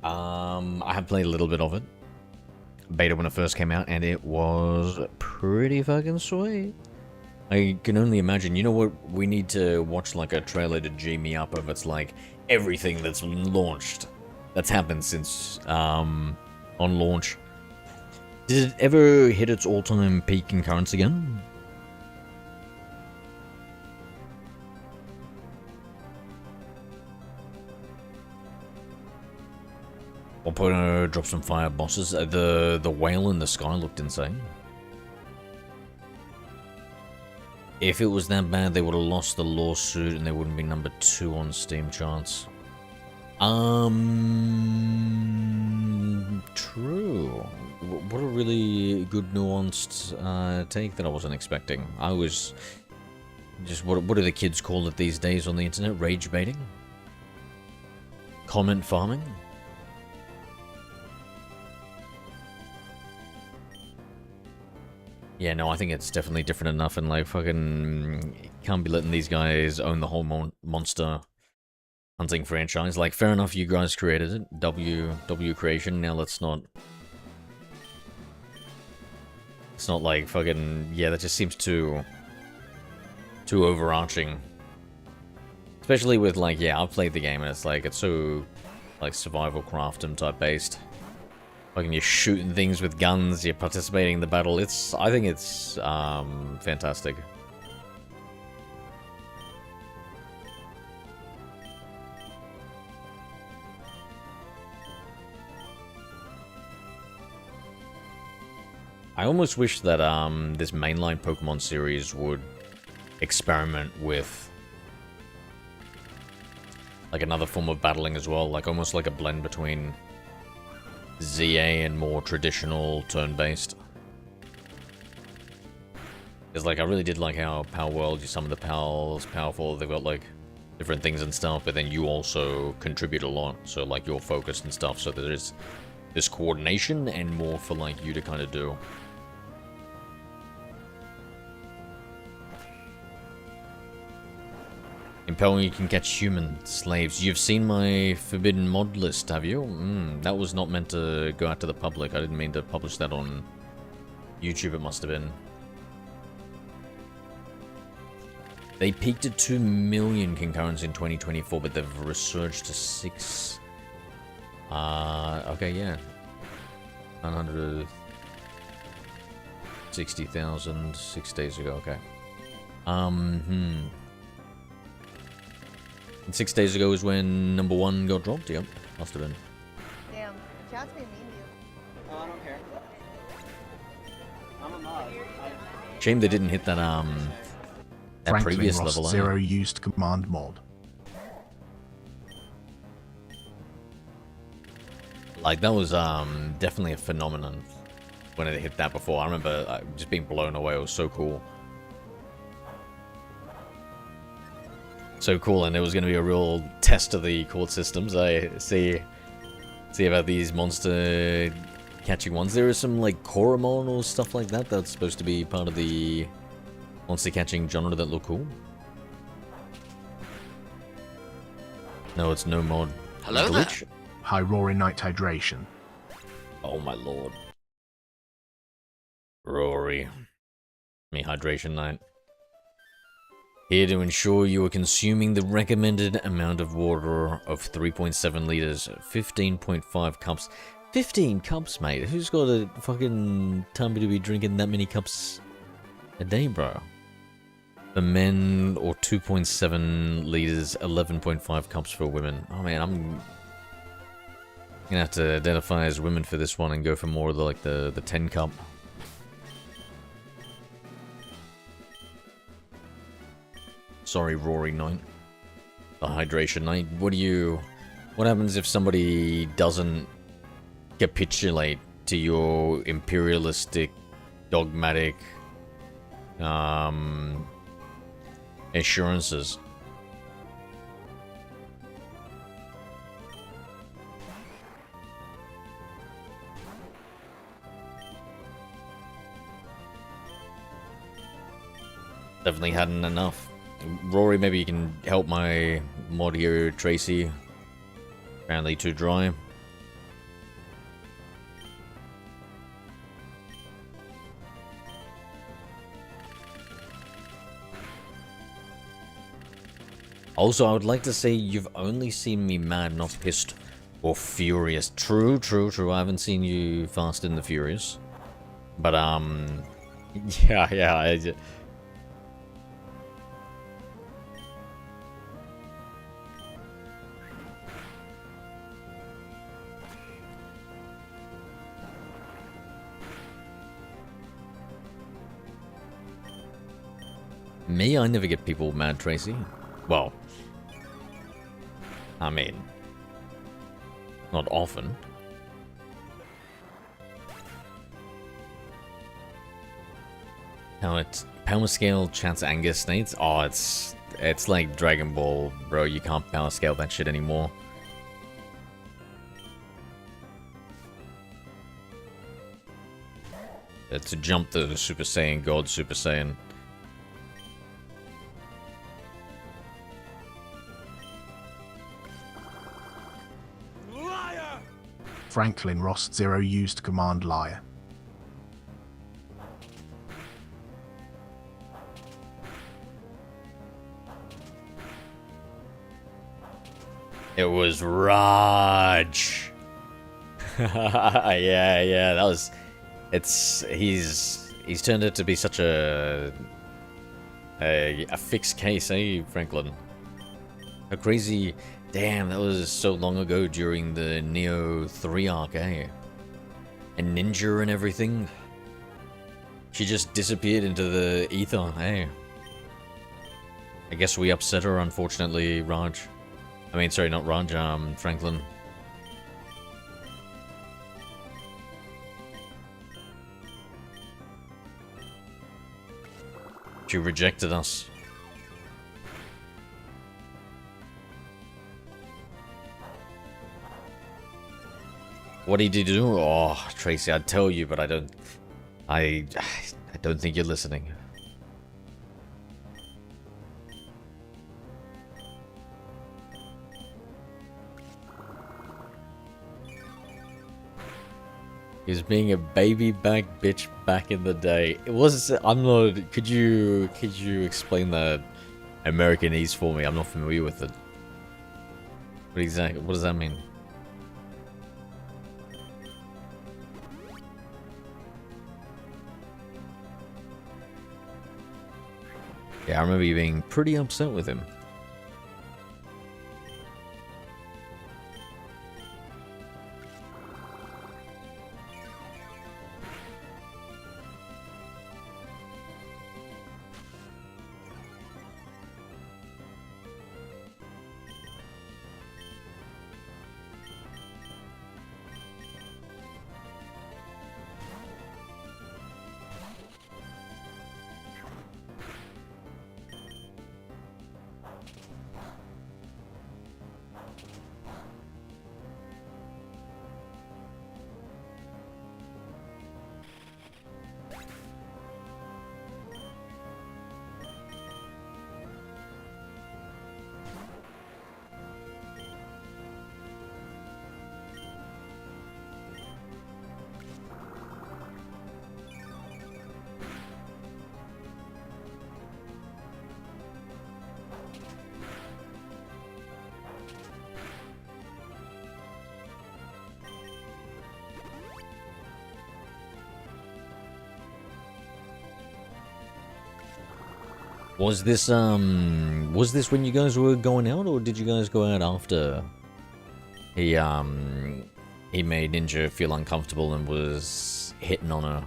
I have played a little bit of it. Beta when it first came out, and it was pretty fucking sweet. I can only imagine. You know what? We need to watch like a trailer to G me up of it's like everything that's launched. That's happened since on launch. Did it ever hit its all-time peak concurrence again? I'll drop some fire bosses. The whale in the sky looked insane. If it was that bad, they would have lost the lawsuit and they wouldn't be number 2 on Steam charts. True. What a really good nuanced take that I wasn't expecting. I was just, what do the kids call it these days on the internet? Rage baiting? Comment farming? Yeah, no, I think it's definitely different enough, and like fucking can't be letting these guys own the whole monster hunting franchise. Like, fair enough, you guys created it, W creation. Now let's not. It's not like fucking, yeah. That just seems too overarching. Especially with like, yeah, I've played the game and it's like it's so like survival craftum type based. Like, you're shooting things with guns, you're participating in the battle. I think it's fantastic. I almost wish that this mainline Pokemon series would experiment with like another form of battling as well, like almost like a blend between ZA and more traditional turn-based. Because like I really did like how Power World, you summon the pals powerful, they've got like different things and stuff, but then you also contribute a lot, so like you're focused and stuff, so there is this coordination and more for like you to kind of do. In Pearl, you can catch human slaves. You've seen my forbidden mod list, have you? That was not meant to go out to the public. I didn't mean to publish that on YouTube, it must have been. They peaked at 2 million concurrents in 2024, but they've resurged to 6. Okay, yeah. 960,000 6 days ago, okay. And 6 days ago is when number 1 got dropped? Yep, must have been. Damn, the chat's being mean to you. Oh, I don't care. I'm a mod. Shame they didn't hit that Frankly, previous Ross level. Zero used command mod. Like, that was definitely a phenomenon when it hit that before. I remember just being blown away. It was so cool. So cool, and it was going to be a real test of the court systems. I see about these monster catching ones. There is some like Koromon or stuff like that that's supposed to be part of the monster catching genre that look cool. No, it's no mod. Hello glitch. there. High Roaring Night Hydration. Oh my lord. Rory. Me hydration night. Here to ensure you are consuming the recommended amount of water of 3.7 liters, 15.5 cups. 15 cups, mate. Who's got a fucking tummy to be drinking that many cups a day, bro? For men, or 2.7 liters, 11.5 cups for women. Oh man, I'm gonna have to identify as women for this one and go for more of the 10 cup. Sorry, Rory Knight. The hydration night. What happens if somebody doesn't capitulate to your imperialistic, dogmatic, assurances? Definitely hadn't enough. Rory, maybe you can help my mod here, Tracy. Apparently too dry. Also, I would like to say you've only seen me mad, not pissed or furious. True, true, true. I haven't seen you fast and the furious. But, yeah, Me, I never get people mad, Tracy. Well, I mean, not often. How it's power scale chance anger states? Oh, it's like Dragon Ball, bro. You can't power scale that shit anymore. To jump the Super Saiyan God Super Saiyan. Franklin Rost 0 used command liar. It was Raj. yeah, that was. He's turned out to be such a fixed case, eh, Franklin? A crazy. Damn, that was so long ago during the Neo 3 arc, eh? And Ninja and everything. She just disappeared into the ether, eh? I guess we upset her, unfortunately, Raj. I mean, sorry, not Raj, Franklin. She rejected us. What did he do? Oh, Tracy, I'd tell you, but I don't think you're listening. He was being a baby back bitch back in the day. It was. I'm not. Could you explain that Americanese for me? I'm not familiar with it. What does that mean? Yeah, I remember you being pretty upset with him. Was this when you guys were going out, or did you guys go out after he made Ninja feel uncomfortable and was hitting on her?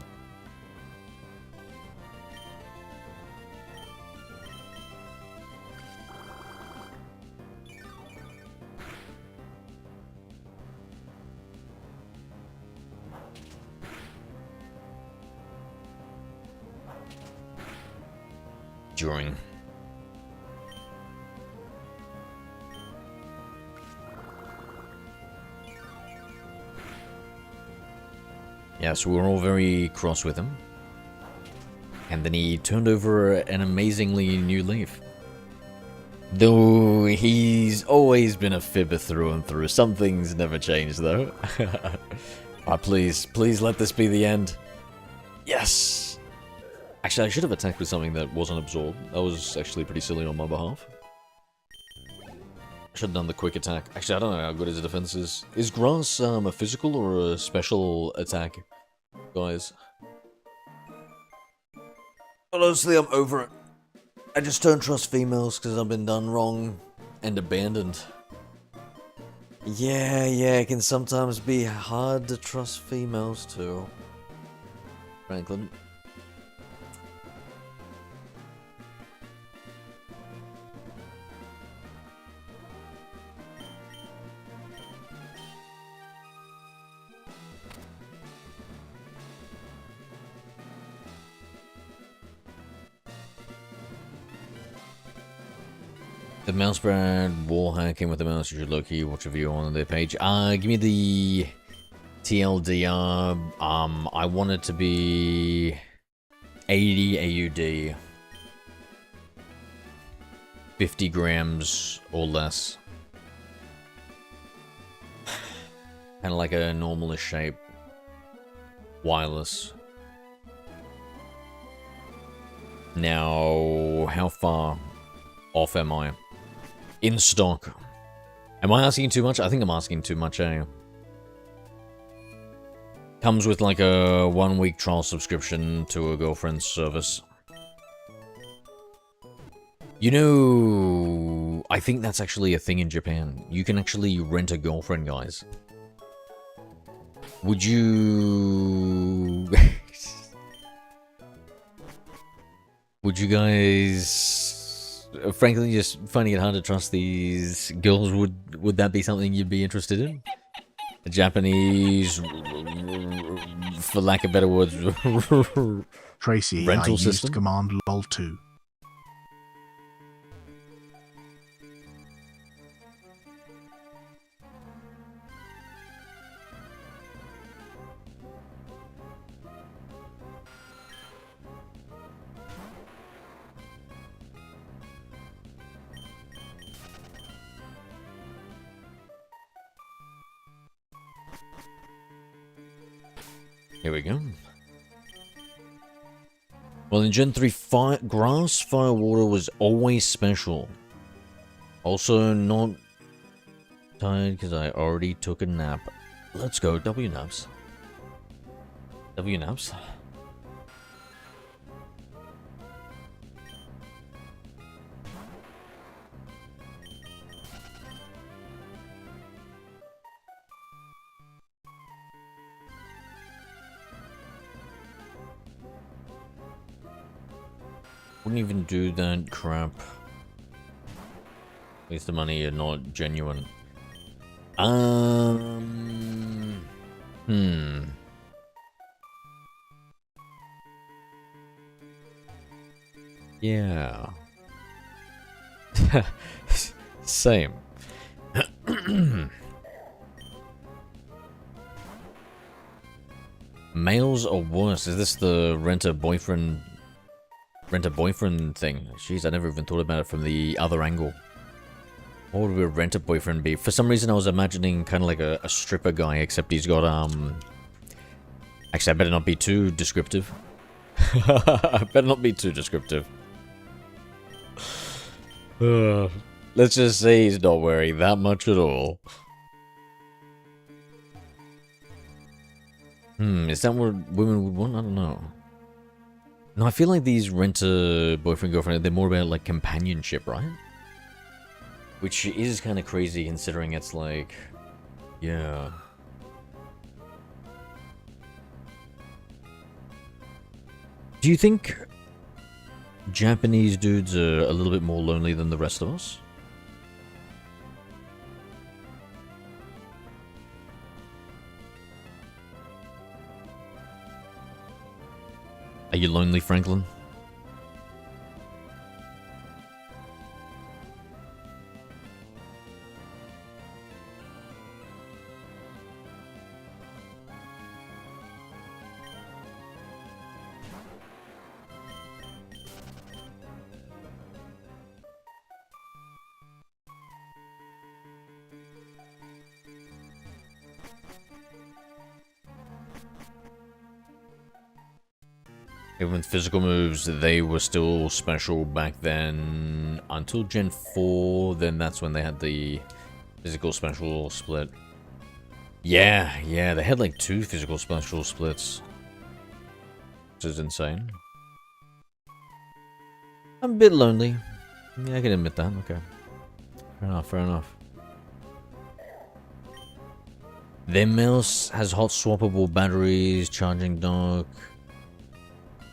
During. Yeah, so we were all very cross with him. And then he turned over an amazingly new leaf. Though he's always been a fibber through and through. Some things never change, though. Please let this be the end. Yes! Actually, I should have attacked with something that wasn't absorbed. That was actually pretty silly on my behalf. I should have done the quick attack. Actually, I don't know how good his defense is. Is grass a physical or a special attack, guys? Honestly, I'm over it. I just don't trust females because I've been done wrong and abandoned. Yeah, it can sometimes be hard to trust females too. Franklin. The mouse brand wallhack came with the mouse. You should low-key watch a video on their page. Give me the TLDR. I want it to be 80 AUD. 50 grams or less. Kind of like a normalish shape. Wireless. Now, how far off am I? In stock. Am I asking too much? I think I'm asking too much, eh? Comes with like a 1-week trial subscription to a girlfriend's service. You know, I think that's actually a thing in Japan. You can actually rent a girlfriend, guys. Would you... Would you guys... Frankly, just finding it hard to trust these girls, would that be something you'd be interested in? A Japanese, for lack of better words, Tracy, rental I used system? command lol 2. Here we go. Well, in Gen 3, grass, fire, water was always special. Also, not tired because I already took a nap. Let's go, W naps. W naps. Wouldn't even do that crap. Waste the money and not genuine. Yeah. Same. Males are worse. Is this the rent-a-boyfriend thing? Jeez, I never even thought about it from the other angle. What would a rent-a-boyfriend be? For some reason I was imagining kind of like a stripper guy, except he's got, Actually, I better not be too descriptive. I better not be too descriptive. Let's just say he's not wearing that much at all. Is that what women would want? I don't know. No, I feel like these rent-a-boyfriend, girlfriend, they're more about, like, companionship, right? Which is kind of crazy considering it's like... Yeah. Do you think Japanese dudes are a little bit more lonely than the rest of us? Are you lonely, Franklin? Even with physical moves, they were still special back then. Until Gen 4, then that's when they had the physical special split. Yeah, they had like 2 physical special splits. Which is insane. I'm a bit lonely. Yeah, I can admit that, okay. Fair enough. Their mouse has hot swappable batteries, charging dock,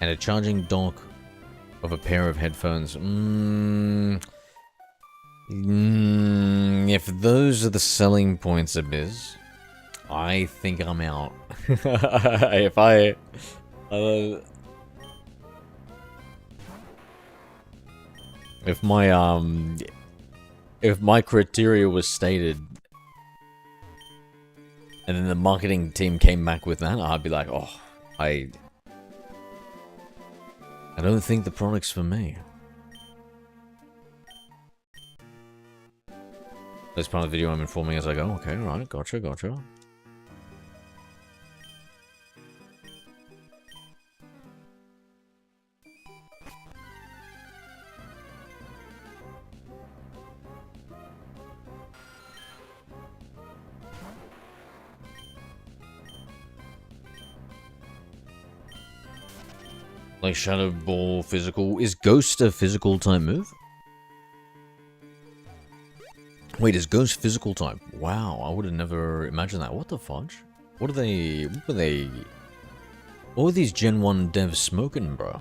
and a charging dock of a pair of headphones. If those are the selling points of Biz, I think I'm out. If my if my criteria was stated, and then the marketing team came back with that, I'd be like, oh, I don't think the product's for me. That's part of the video I'm informing as I go. Okay, right, gotcha, gotcha. Like Shadow Ball physical. Is Ghost a physical type move? Wait, is Ghost physical type? Wow, I would have never imagined that. What the fudge? What are they... What were these Gen 1 devs smoking, bro?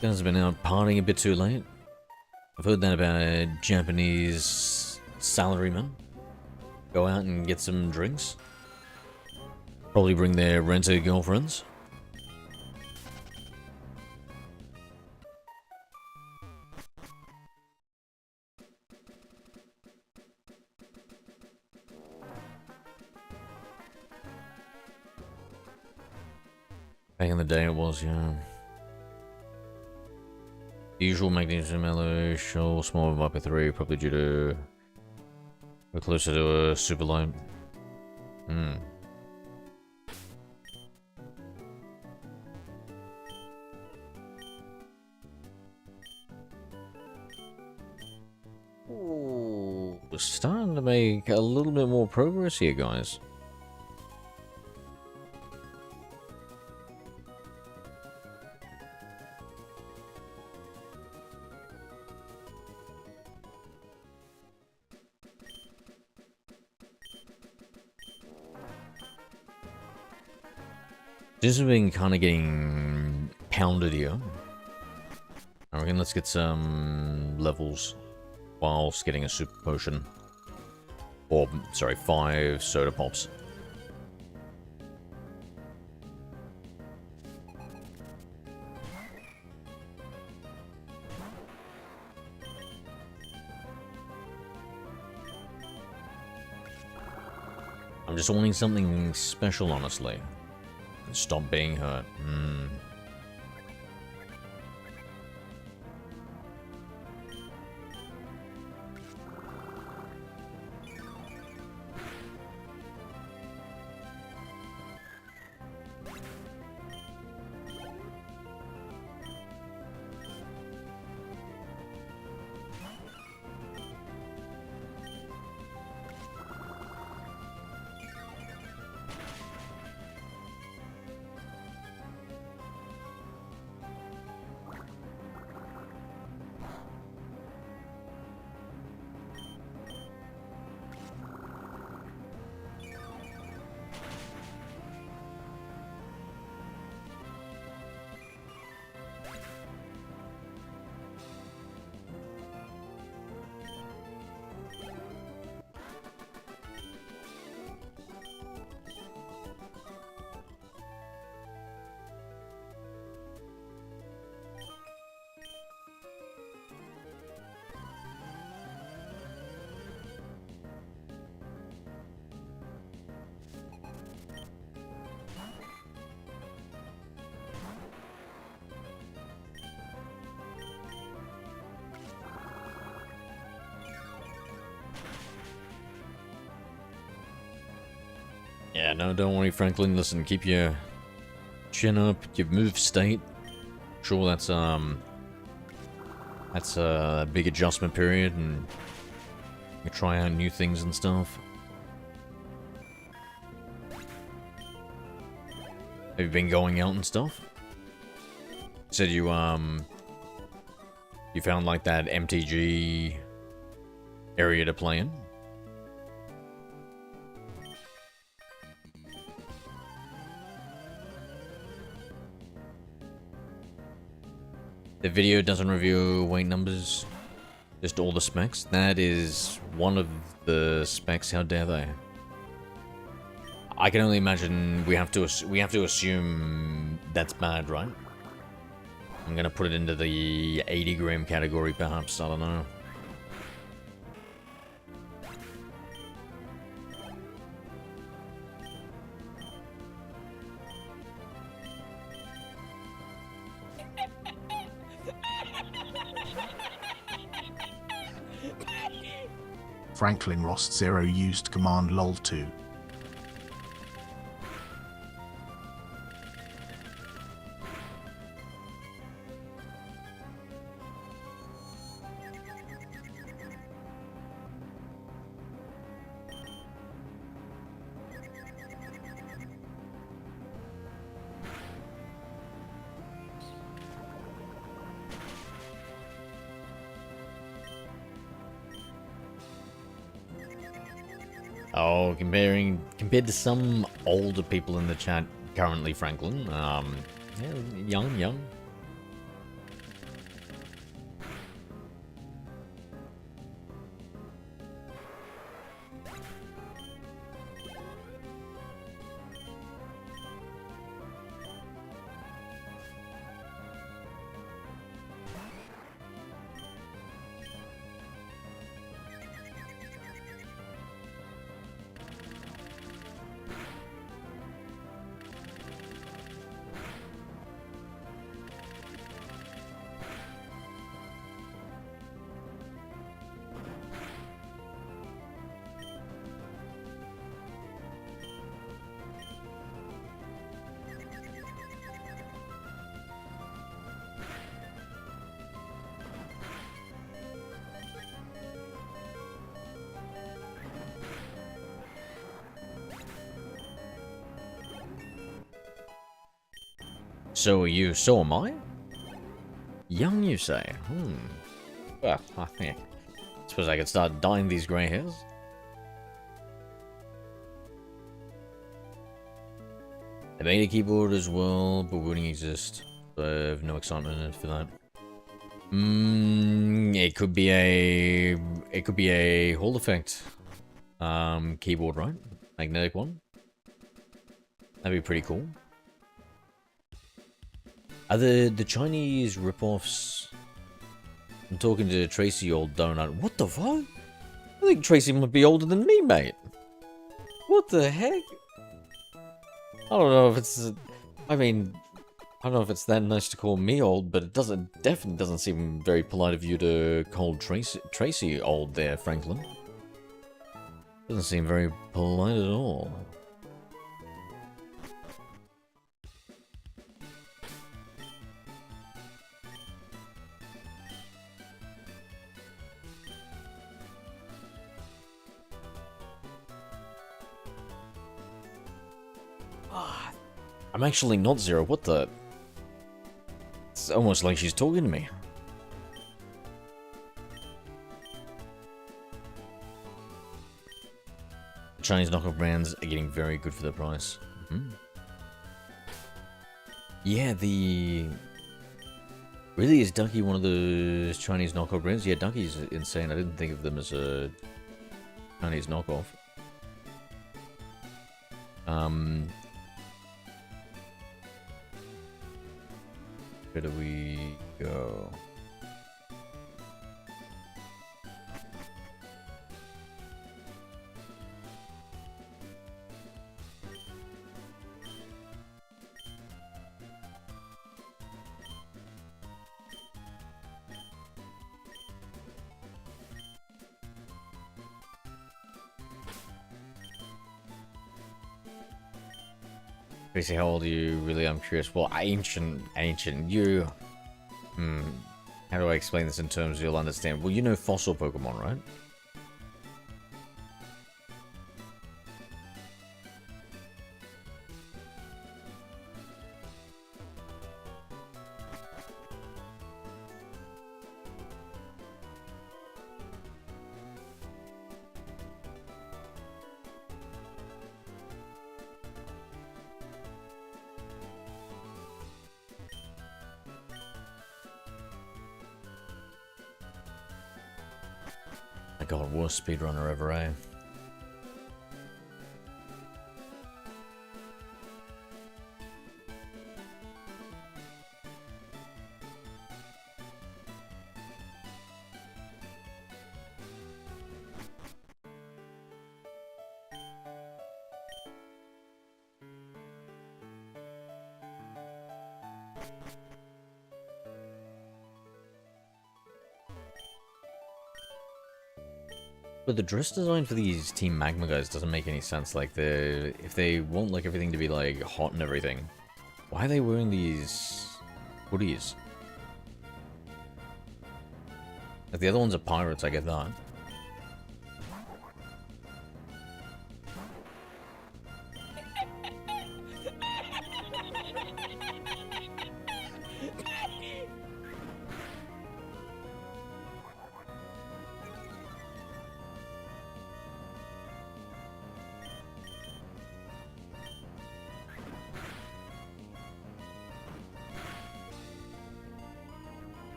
Guys have been out partying a bit too late. I've heard that about Japanese salarymen. Go out and get some drinks. Probably bring their renter girlfriends. Back in the day it was, yeah. The usual magnesium mellow, show small Viper 3, probably due to... We're closer to a super light. Ooh, we're starting to make a little bit more progress here, guys. This has been kind of getting pounded here. I reckon let's get some levels whilst getting a super potion. Or, sorry, 5 soda pops. I'm just wanting something special, honestly. Stop being hurt. Yeah, no, don't worry, Franklin. Listen, keep your chin up, your move state. Sure, that's a big adjustment period, and you try out new things and stuff. Have you been going out and stuff? Said you found like that MTG area to play in? The video doesn't review weight numbers, just all the specs. That is one of the specs. How dare they? I can only imagine we have to assume that's bad, right? I'm gonna put it into the 80-gram category, perhaps. I don't know. Franklin Rost 0 used command lol2. Oh, compared to some older people in the chat currently, Franklin. Yeah, young. So are you, so am I? Young, you say? Well, I suppose I could start dyeing these grey hairs. I made a keyboard as well, but wouldn't exist. So I have no excitement for that. It could be a Hall effect keyboard, right? Magnetic one. That'd be pretty cool. Are the Chinese ripoffs? I'm talking to Tracy, old donut. What the fuck? I think Tracy might be older than me, mate. What the heck? I don't know if it's. I mean, I don't know if it's that nice to call me old, but it definitely doesn't seem very polite of you to call Tracy old there, Franklin. Doesn't seem very polite at all. I'm actually not Zero. What the? It's almost like she's talking to me. Chinese knockoff brands are getting very good for their price. Yeah, really, is Ducky one of the Chinese knockoff brands? Yeah, Ducky's insane. I didn't think of them as a Chinese knockoff. Where do we go? Tracy, how old are you? Really, I'm curious. Well, ancient. You. How do I explain this in terms you'll understand? Well, you know fossil Pokemon, right? My god, worst speedrunner ever, eh? But the dress design for these Team Magma guys doesn't make any sense. Like, if they want like everything to be like hot and everything, why are they wearing these hoodies? Like, the other ones are pirates, I get that.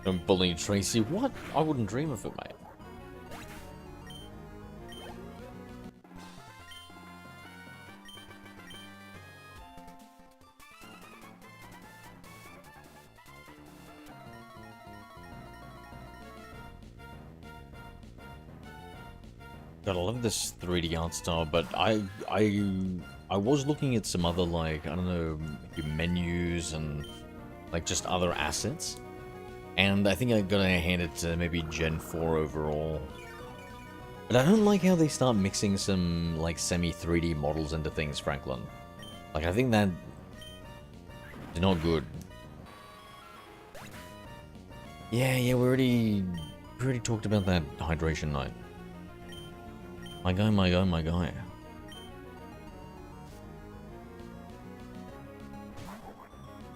Don't bully Tracy. What? I wouldn't dream of it, mate. God, I love this 3D art style, but I was looking at some other, like, I don't know, menus and like just other assets. And I think I gotta hand it to maybe Gen 4 overall. But I don't like how they start mixing some, like, semi-3D models into things, Franklin. Like, I think that is not good. Yeah, we already talked about that hydration night. My guy.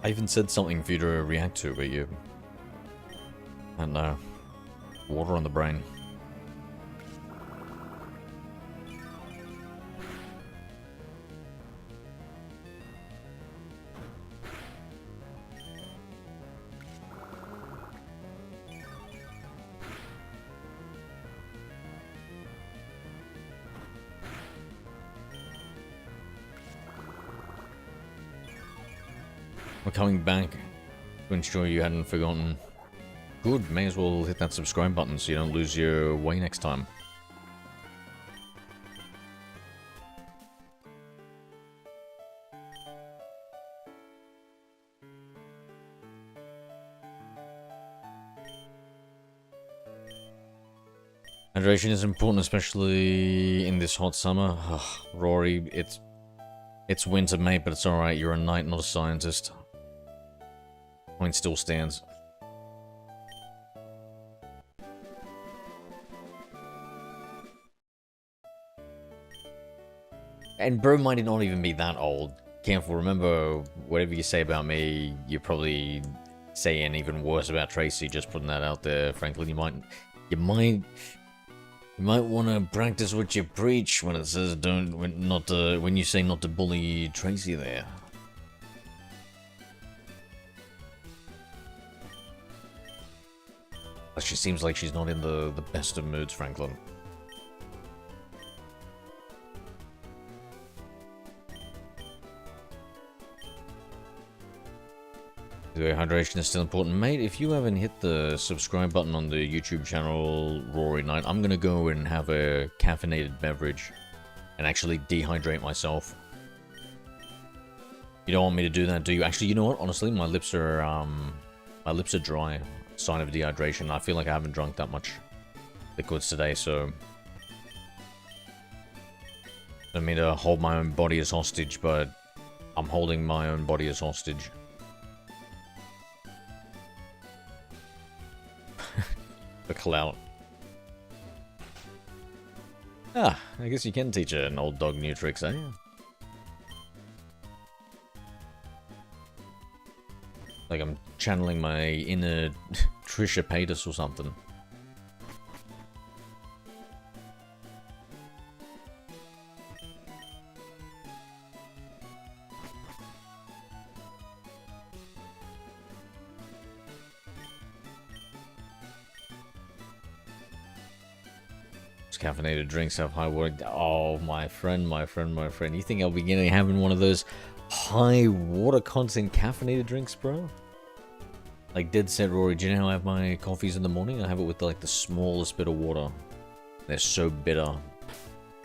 I even said something for you to react to, but you... And water on the brain. We're coming back to ensure you hadn't forgotten. Good, may as well hit that subscribe button so you don't lose your way next time. Hydration is important, especially in this hot summer. Ugh, Rory, it's winter, mate, but it's alright. You're a knight, not a scientist. Point still stands. And bro might not even be that old. Careful, remember, whatever you say about me, you're probably saying even worse about Tracy, just putting that out there, Franklin. You might want to practice what you preach when it says when you say not to bully Tracy there. She seems like she's not in the best of moods, Franklin. Hydration is still important. Mate, if you haven't hit the subscribe button on the YouTube channel Rory Knight, I'm gonna go and have a caffeinated beverage and actually dehydrate myself. You don't want me to do that, do you? Actually, you know what? Honestly, my lips are dry. Sign of dehydration. I feel like I haven't drunk that much liquids today, so I don't mean to hold my own body as hostage, but I'm holding my own body as hostage. The clout. Ah, I guess you can teach an old dog new tricks, eh? Like I'm channeling my inner Trisha Paytas or something. Caffeinated drinks have high water. Oh, my friend. You think I'll be having one of those high water content caffeinated drinks, bro? Like dead set, Rory. Do you know how I have my coffees in the morning? I have it with like the smallest bit of water. They're so bitter.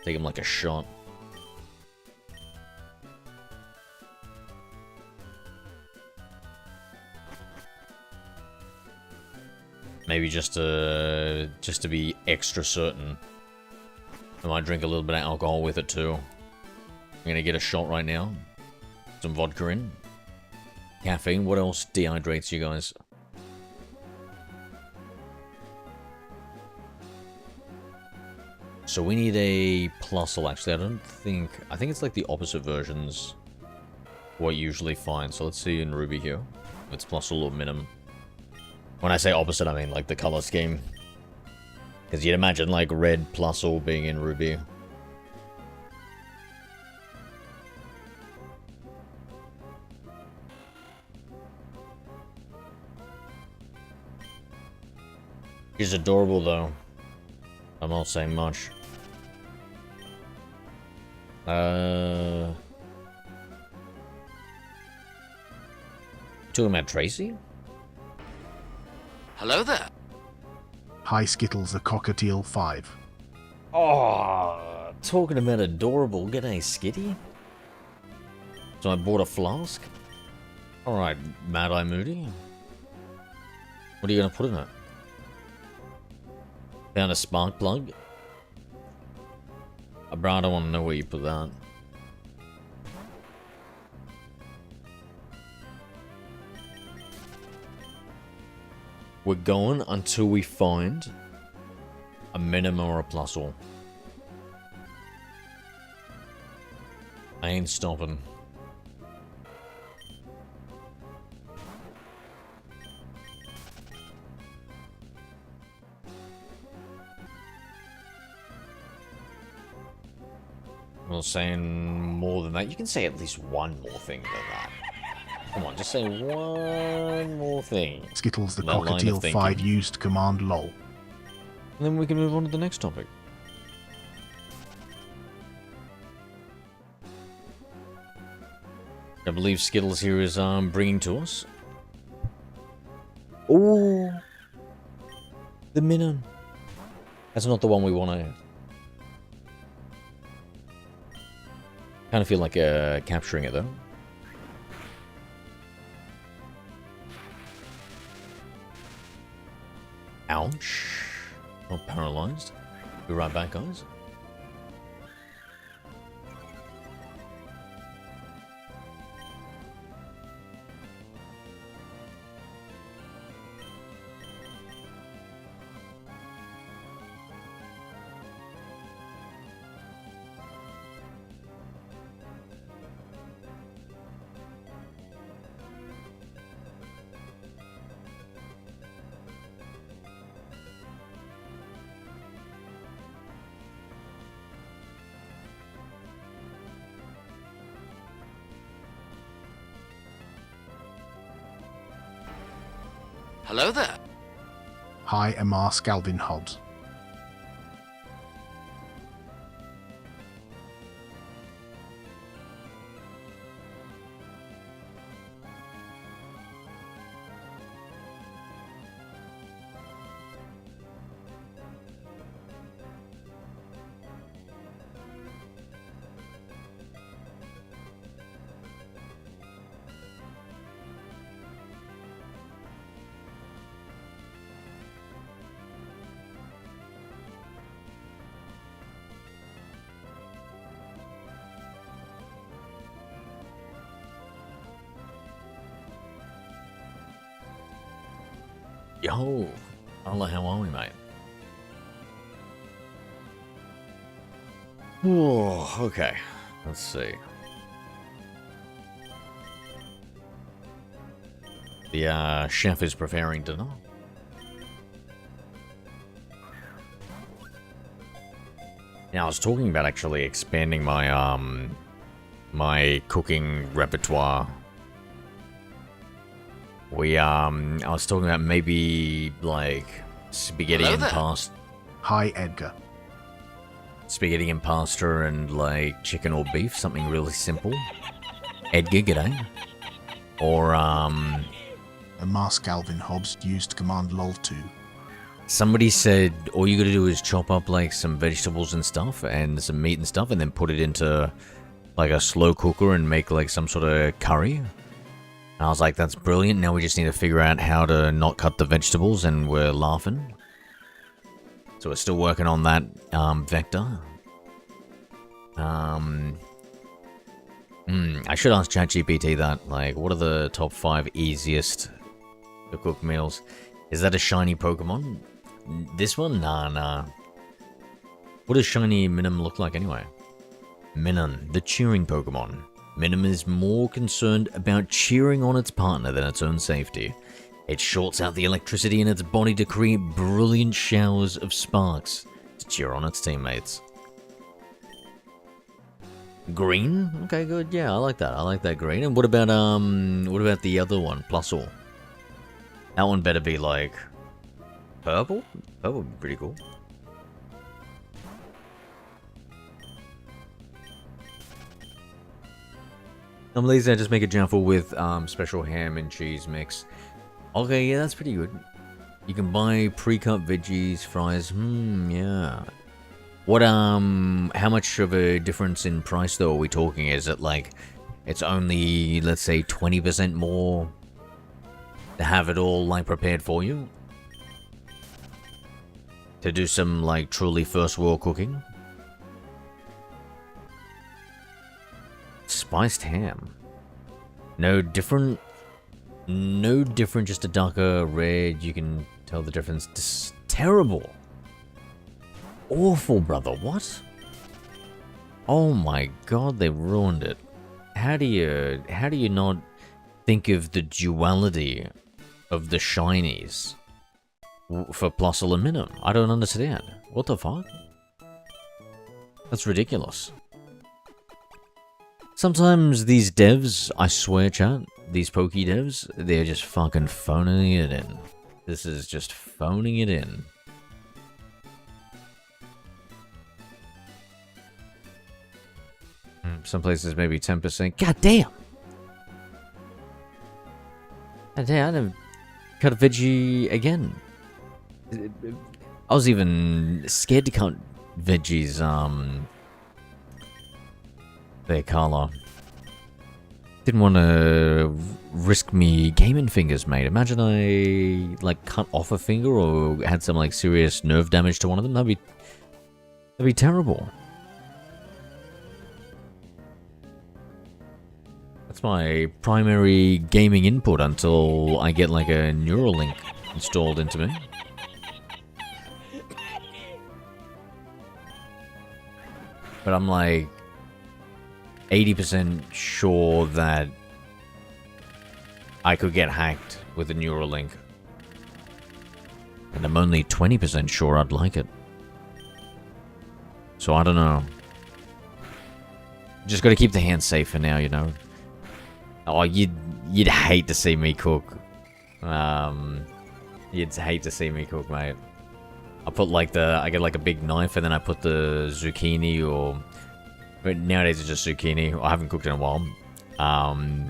Take them like a shot. Maybe just to be extra certain. I might drink a little bit of alcohol with it too. I'm gonna get a shot right now. Some vodka in. Caffeine. What else dehydrates you guys? So we need a Plusle, actually. I think it's like the opposite versions. What you usually find. So let's see in Ruby here. It's Plusle or Minim. When I say opposite, I mean like the color scheme. Because you'd imagine like red Plusle being in Ruby. She's adorable though. I'm not saying much. Talking about Tracy? Hello there. Hi Skittles, a cockatiel 5. Oh, talking about adorable. G'day, Skitty. So I bought a flask. Alright, Mad Eye Moody. What are you gonna put in it? Found a spark plug. Bro, I don't want to know where you put that. We're going until we find a Minim or a Plusle. I ain't stopping. I'm not saying more than that. You can say at least one more thing than that. Come on, just say one more thing. Skittles, the That line of cockatiel thinking. 5 used command lol. And then we can move on to the next topic. I believe Skittles here is bringing to us. Oh, the Minim. That's not the one we want to. Kind of feel like capturing it though. Ouch. Not paralyzed. Be right back, guys. Hello there. Hi Amar Scalvin Hobbs. Yo, Allah, how are we, mate? Oh, okay. Let's see. The chef is preparing dinner. Now, I was talking about actually expanding my my cooking repertoire. I was talking about maybe like spaghetti Hello and there. pasta. Hi Edgar. Spaghetti and pasta and like chicken or beef, something really simple. Edgar, g'day. Or Amar Scalvin Hobbs used command lol 2. somebody said all you gotta do is chop up like some vegetables and stuff and some meat and stuff and then put it into like a slow cooker and make like some sort of curry. And I was like, that's brilliant. Now we just need to figure out how to not cut the vegetables, and we're laughing. So we're still working on that vector. I should ask ChatGPT that. Like, what are the top 5 easiest to cook meals? Is that a shiny Pokemon? This one? Nah. What does shiny Minim look like anyway? Minun, the cheering Pokemon. Minim is more concerned about cheering on its partner than its own safety. It shorts out the electricity in its body to create brilliant showers of sparks to cheer on its teammates. Green? Okay, good. Yeah, I like that. I like that green. And what about the other one, Plusle? That one better be like purple? Purple would be pretty cool. I'm lazy, I just make a jumble with special ham and cheese mix. Okay, yeah, that's pretty good. You can buy pre-cut veggies, fries. Yeah. What how much of a difference in price though are we talking? Is it like it's only, let's say, 20% more to have it all like prepared for you? To do some like truly first world cooking? Spiced ham. No different, just a darker red. You can tell the difference. This terrible. Awful, brother. What? Oh my god, they ruined it. How do you not think of the duality of the shinies for Plusle and Minim? I don't understand. What the fuck? That's ridiculous. Sometimes these devs, I swear, chat, these Poke devs, they're just fucking phoning it in. This is just phoning it in. Some places maybe 10%. God damn! God damn, I never cut a veggie again. I was even scared to cut veggies, there, Carla. Didn't want to risk me gaming fingers, mate. Imagine I, like, cut off a finger or had some, like, serious nerve damage to one of them. That'd be terrible. That's my primary gaming input until I get, like, a Neuralink installed into me. But I'm, like, 80% sure that I could get hacked with a Neuralink. And I'm only 20% sure I'd like it. So I don't know. Just gotta keep the hands safe for now, you know. Oh, you'd hate to see me cook. You'd hate to see me cook, mate. I put like I get like a big knife and then I put the zucchini or... But nowadays it's just zucchini. I haven't cooked in a while. And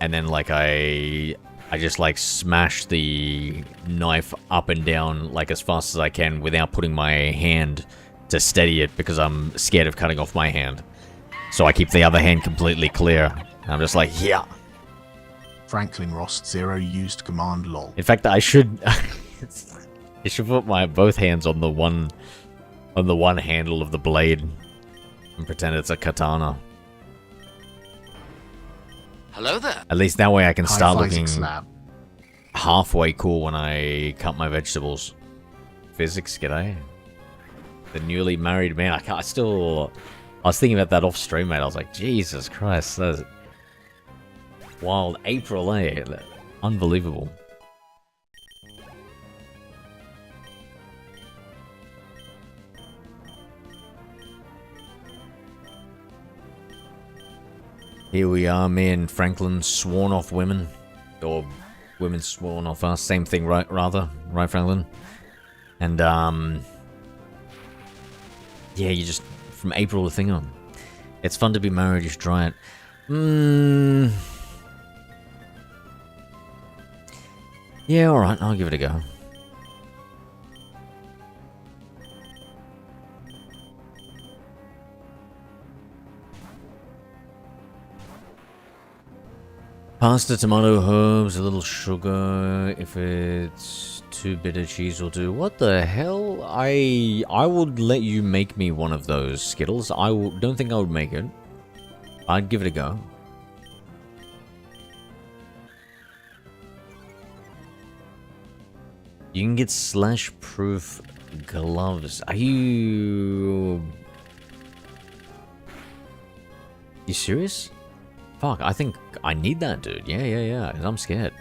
then like I just like smash the knife up and down like as fast as I can without putting my hand to steady it because I'm scared of cutting off my hand. So I keep the other hand completely clear. I'm just like, yeah. Franklin Rost 0 used command lol. In fact, I should put my both hands on the one handle of the blade and pretend it's a katana. Hello there. At least that way I can start High-five looking slab. halfway cool when I cut my vegetables. Physics, g'day. The newly married man. I was thinking about that off stream, mate. I was like, Jesus Christ, that's wild. April, eh? Unbelievable. Here we are, me and Franklin sworn off women. Or women sworn off us. Same thing, right, rather. Right, Franklin? And, yeah, you just... From April to thing on. It's fun to be married, you should try it. Yeah, alright, I'll give it a go. Pasta, tomato, herbs, a little sugar. If it's too bitter, cheese will do. What the hell? I would let you make me one of those Skittles. Don't think I would make it. I'd give it a go. You can get slash-proof gloves. Are you... You serious? Fuck, I think I need that, dude. Yeah. I'm scared.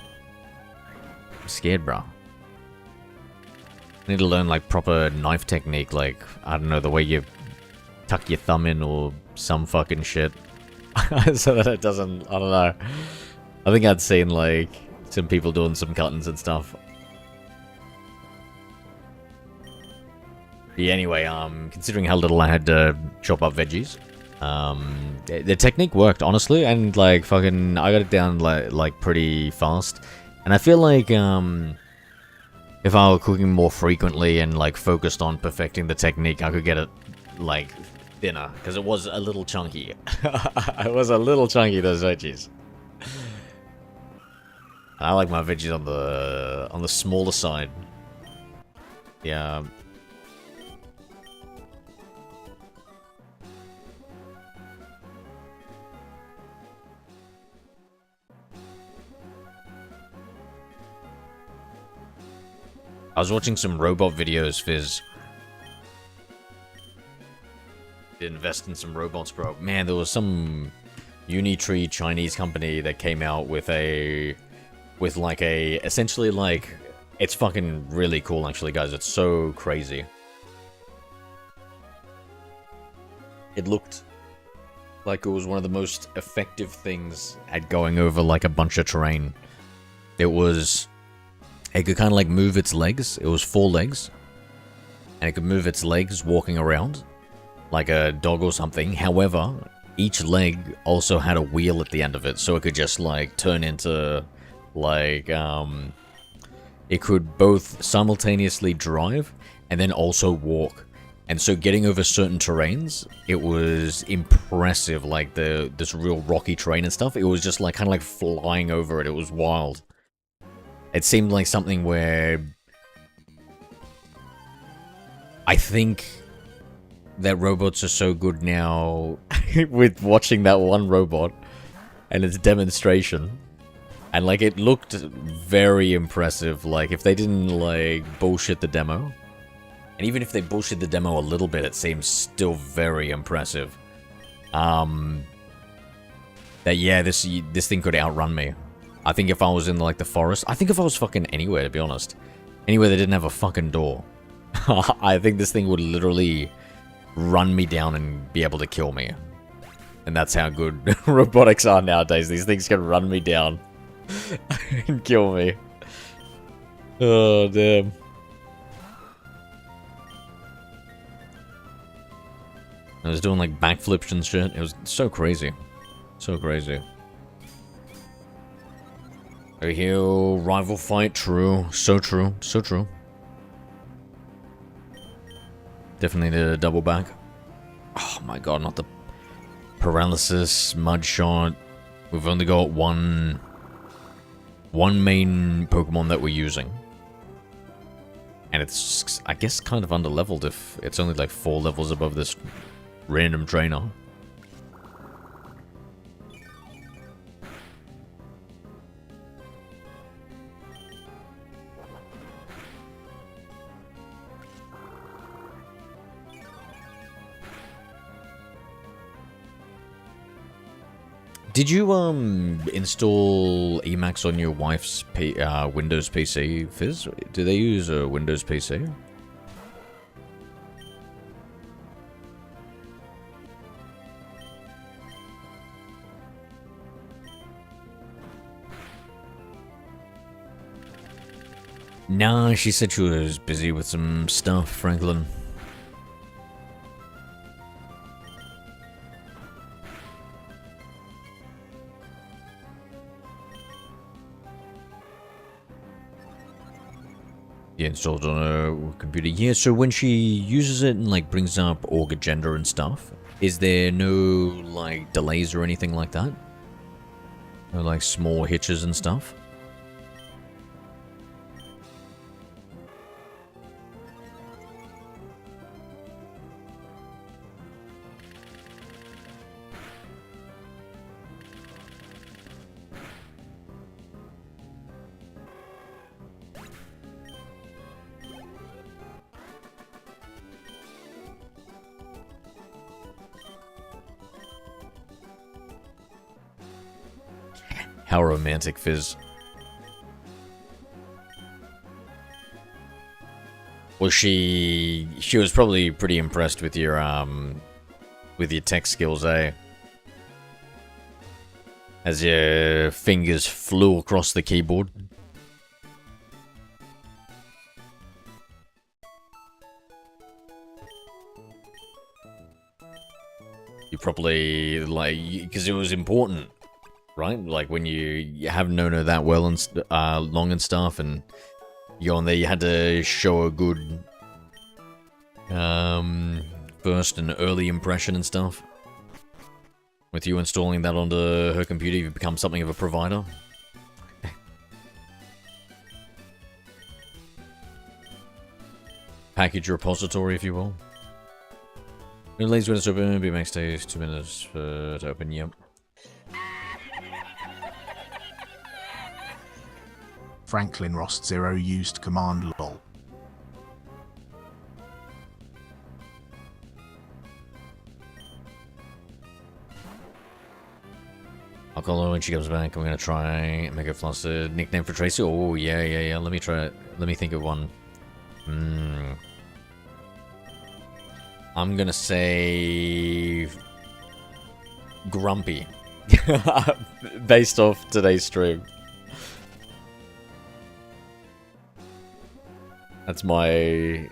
I'm scared, bro. I need to learn, like, proper knife technique. Like, I don't know, the way you tuck your thumb in or some fucking shit. So that it doesn't... I don't know. I think I'd seen, like, some people doing some cuttings and stuff. Yeah, anyway, considering how little I had to chop up veggies, the technique worked, honestly, and, like, fucking, I got it down, like pretty fast. And I feel like, if I were cooking more frequently and, like, focused on perfecting the technique, I could get it, like, thinner, because it was a little chunky. It was a little chunky, those veggies. I like my veggies on the smaller side. Yeah. I was watching some robot videos, Fizz. Invest in some robots, bro. Man, there was some Unitree Chinese company that came out with essentially like, it's fucking really cool actually, guys. It's so crazy. It looked like it was one of the most effective things at going over like a bunch of terrain. It could kind of like move its legs. It was 4 legs. And it could move its legs walking around. Like a dog or something. However, each leg also had a wheel at the end of it. So it could just like turn into like... it could both simultaneously drive and then also walk. And so getting over certain terrains, it was impressive. Like this real rocky terrain and stuff. It was just like kind of like flying over it. It was wild. It seemed like something where I think that robots are so good now with watching that one robot and its demonstration. And like it looked very impressive. Like if they didn't like bullshit the demo, and even if they bullshit the demo a little bit, it seems still very impressive. That yeah, this thing could outrun me. I think if I was in, like, the forest... I think if I was fucking anywhere, to be honest. Anywhere that didn't have a fucking door. I think this thing would literally run me down and be able to kill me. And that's how good robotics are nowadays. These things can run me down and kill me. Oh, damn. I was doing, like, backflips and shit. It was so crazy. So crazy. Over here, rival fight, true. So true. So true. Definitely need a double back. Oh my god, not the paralysis, mud shot. We've only got one main Pokemon that we're using. And it's, I guess, kind of under-leveled if it's only like 4 levels above this random trainer. Did you install Emacs on your wife's Windows PC, Fizz? Do they use a Windows PC? Nah, she said she was busy with some stuff, Franklin. Yeah, installed on a computer. Yeah, so when she uses it and like brings up org agenda and stuff, is there no like delays or anything like that? No, like small hitches and stuff. How romantic, Fizz. Well, she was probably pretty impressed with your tech skills, eh? As your fingers flew across the keyboard. You probably, like, because it was important. Right, like when you haven't known her that well and long and stuff, and you go on there, you had to show a good first and early impression and stuff. With you installing that onto her computer, you've become something of a provider. Package repository, if you will. It leaves when it's open, BMX takes 2 minutes to open, yep. Franklin Rost 0 used command lol. I'll call her when she comes back. I'm gonna try and make her flustered. Nickname for Tracy? Oh, yeah. Let me try it. Let me think of one. I'm gonna say... Grumpy. Based off today's stream. That's what I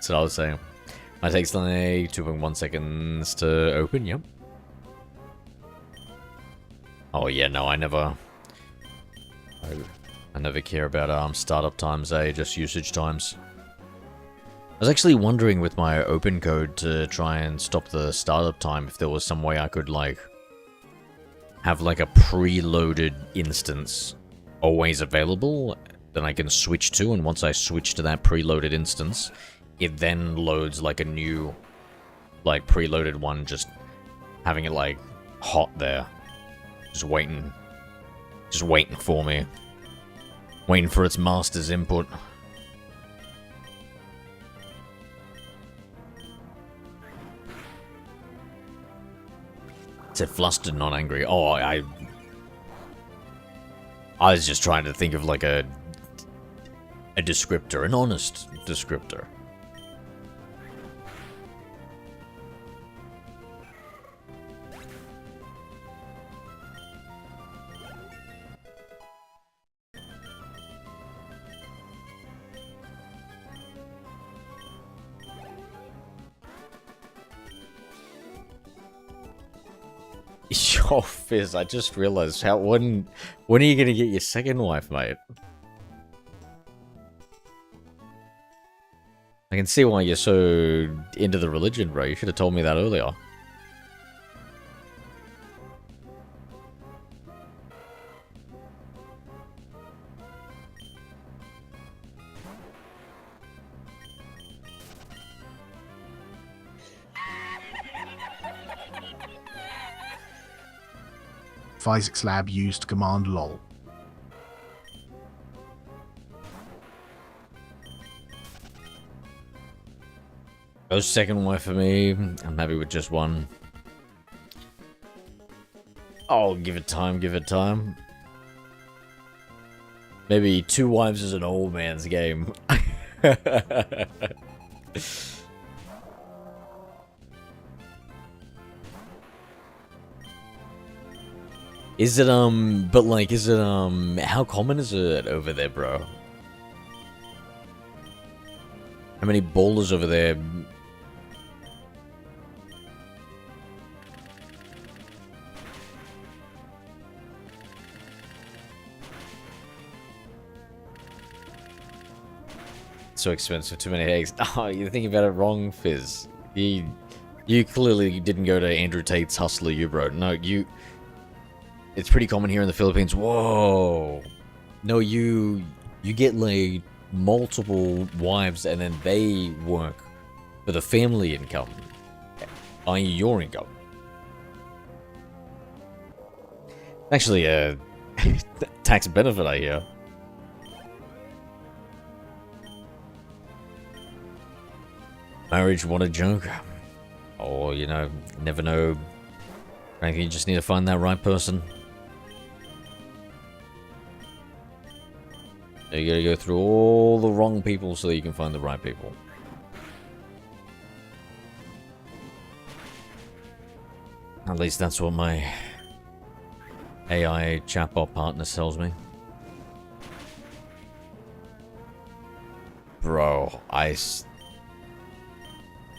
was saying. My takes like 2.1 seconds to open, yep. Oh yeah, no, I never care about startup times, just usage times. I was actually wondering with my open code to try and stop the startup time if there was some way I could like have like a preloaded instance always available. Then I can switch to, and once I switch to that preloaded instance, it then loads like a new, like preloaded one, just having it like hot there, just waiting for me, waiting for its master's input. It said flustered, not angry. Oh, I was just trying to think of like a descriptor, an honest descriptor. Yo, Fizz, I just realized when are you gonna get your second wife, mate? I can see why you're so into the religion, bro. You should have told me that earlier. Physics Lab used command lol. Goes second wife for me. I'm happy with just one. Oh, give it time, give it time. Maybe 2 wives is an old man's game. Is it, but like, is it, how common is it over there, bro? How many bowlers over there? So expensive, too many eggs. Oh, you're thinking about it wrong, Fizz. You clearly didn't go to Andrew Tate's Hustler, you bro. No, It's pretty common here in the Philippines. Whoa. No, you get like multiple wives and then they work for the family income, i.e. your income. Actually, tax benefit, I hear. Marriage, what a joke. Or, you know, never know. Frankly, you just need to find that right person. You gotta go through all the wrong people so that you can find the right people. At least that's what my AI chatbot partner tells me. Bro,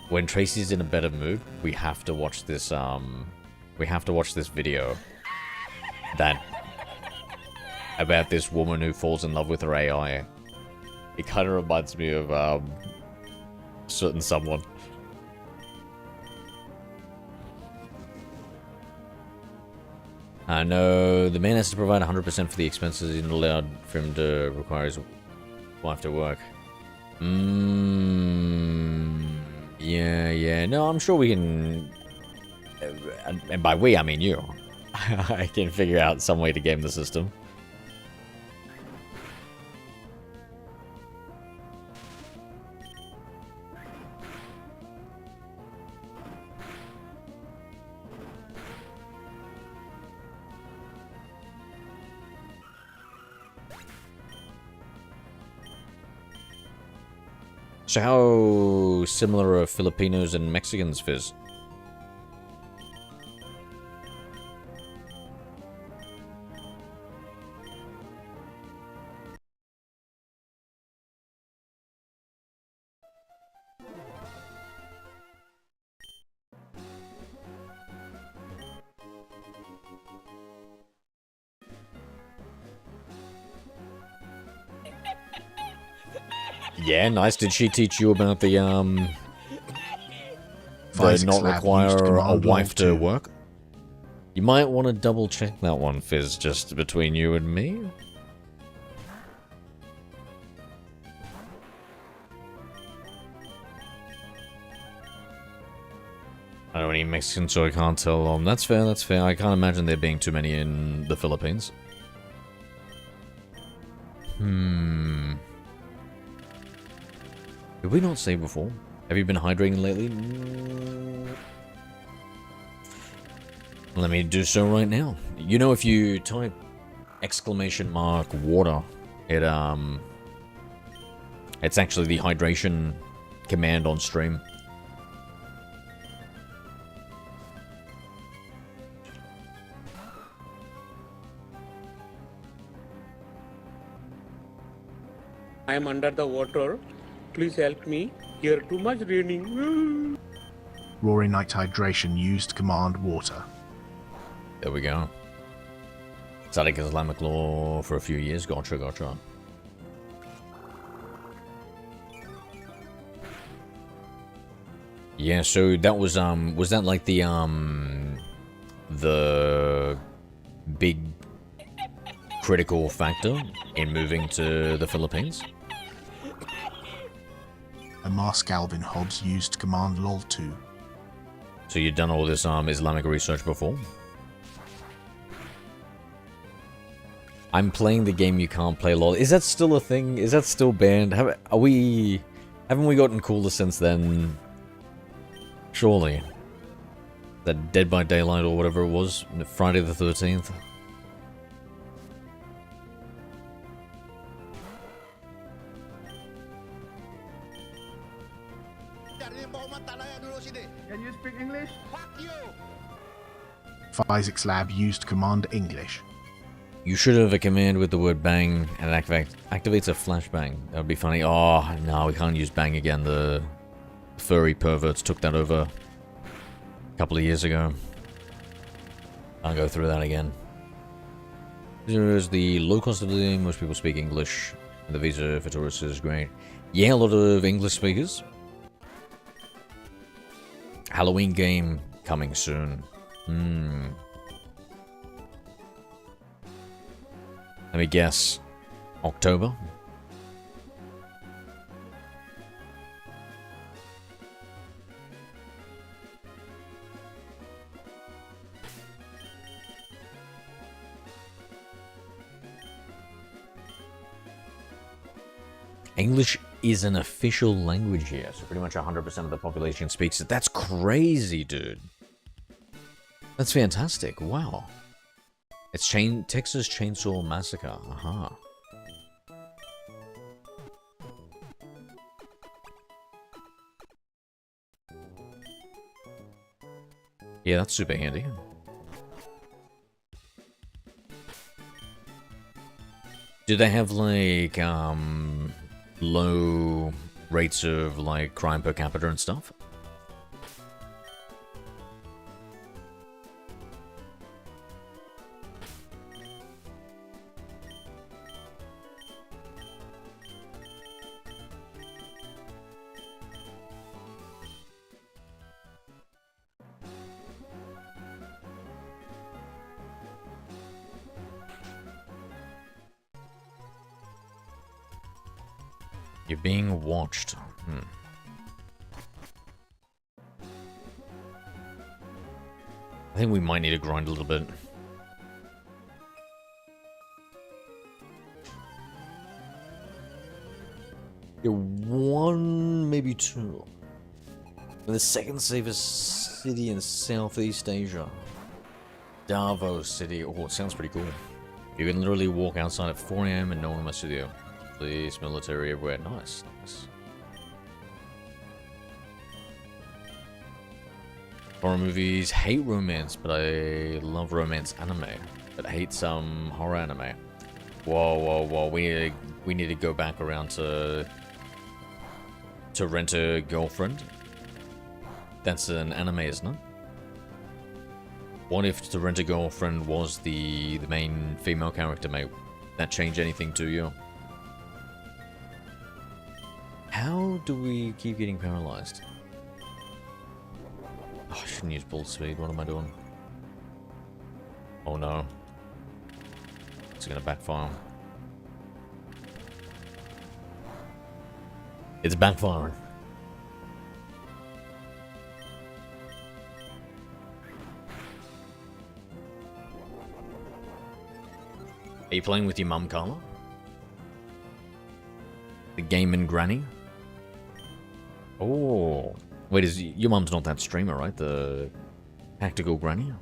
when Tracy's in a better mood, we have to watch this, video about this woman who falls in love with her AI. It kind of reminds me of, certain someone. No, the man has to provide 100% for the expenses. He's not allowed for him to require his wife to work. Yeah. No, I'm sure we can... And by we, I mean you. I can figure out some way to game the system. So how similar are Filipinos and Mexicans, Fizz? Yeah, nice. Did she teach you about the not require a wife to work? You might want to double check that one, Fizz, just between you and me. I don't know any Mexicans, so I can't tell. That's fair, that's fair. I can't imagine there being too many in the Philippines. Did we not say before? Have you been hydrating lately? Let me do so right now. You know, if you type !water, it's actually the hydration command on stream. I am under the water. Please help me. Here too much raining. Roaring Night Hydration used command water. There we go. Studied Islamic law for a few years. Gotcha. Yeah, so that was that like the big critical factor in moving to the Philippines? Amar Calvin Hobbs used command lol 2. So you've done all this Islamic research before? I'm playing the game you can't play lol. Is that still a thing? Is that still banned? Haven't we gotten cooler since then? Surely. That Dead by Daylight or whatever it was, Friday the 13th. Can you speak English? Fuck you! Isaac's lab used command English. You should have a command with the word bang and it activates a flashbang. That would be funny. Oh, no, we can't use bang again. The furry perverts took that over a couple of years ago. I'll go through that again. There's the low cost of living. Most people speak English. And the visa for tourists is great. Yeah, a lot of English speakers. Halloween game coming soon. Let me guess. October? English is an official language here, so pretty much 100% of the population speaks it. That's crazy, dude. That's fantastic. Wow. It's Texas Chainsaw Massacre. Aha. Yeah, that's super handy. Do they have, like, low rates of, like, crime per capita and stuff? You're being watched. I think we might need to grind a little bit. You're one, maybe two. We're the second safest city in Southeast Asia. Davos City. Oh, it sounds pretty cool. You can literally walk outside at 4 AM and no one will mess with you. Police, military, everywhere. Nice, nice. Horror movies. Hate romance, but I love romance anime. But hate some horror anime. Whoa, whoa, whoa. We need to go back around to Rent a Girlfriend. That's an anime, isn't it? What if To Rent a Girlfriend was the main female character, mate? That change anything to you? How do we keep getting paralyzed? Oh, I shouldn't use bull speed. What am I doing? Oh no. It's gonna backfire. It's backfiring. Are you playing with your mum, Carla? The Gaming Granny? Oh. Wait, your mum's not that streamer, right? The Tactical Granny?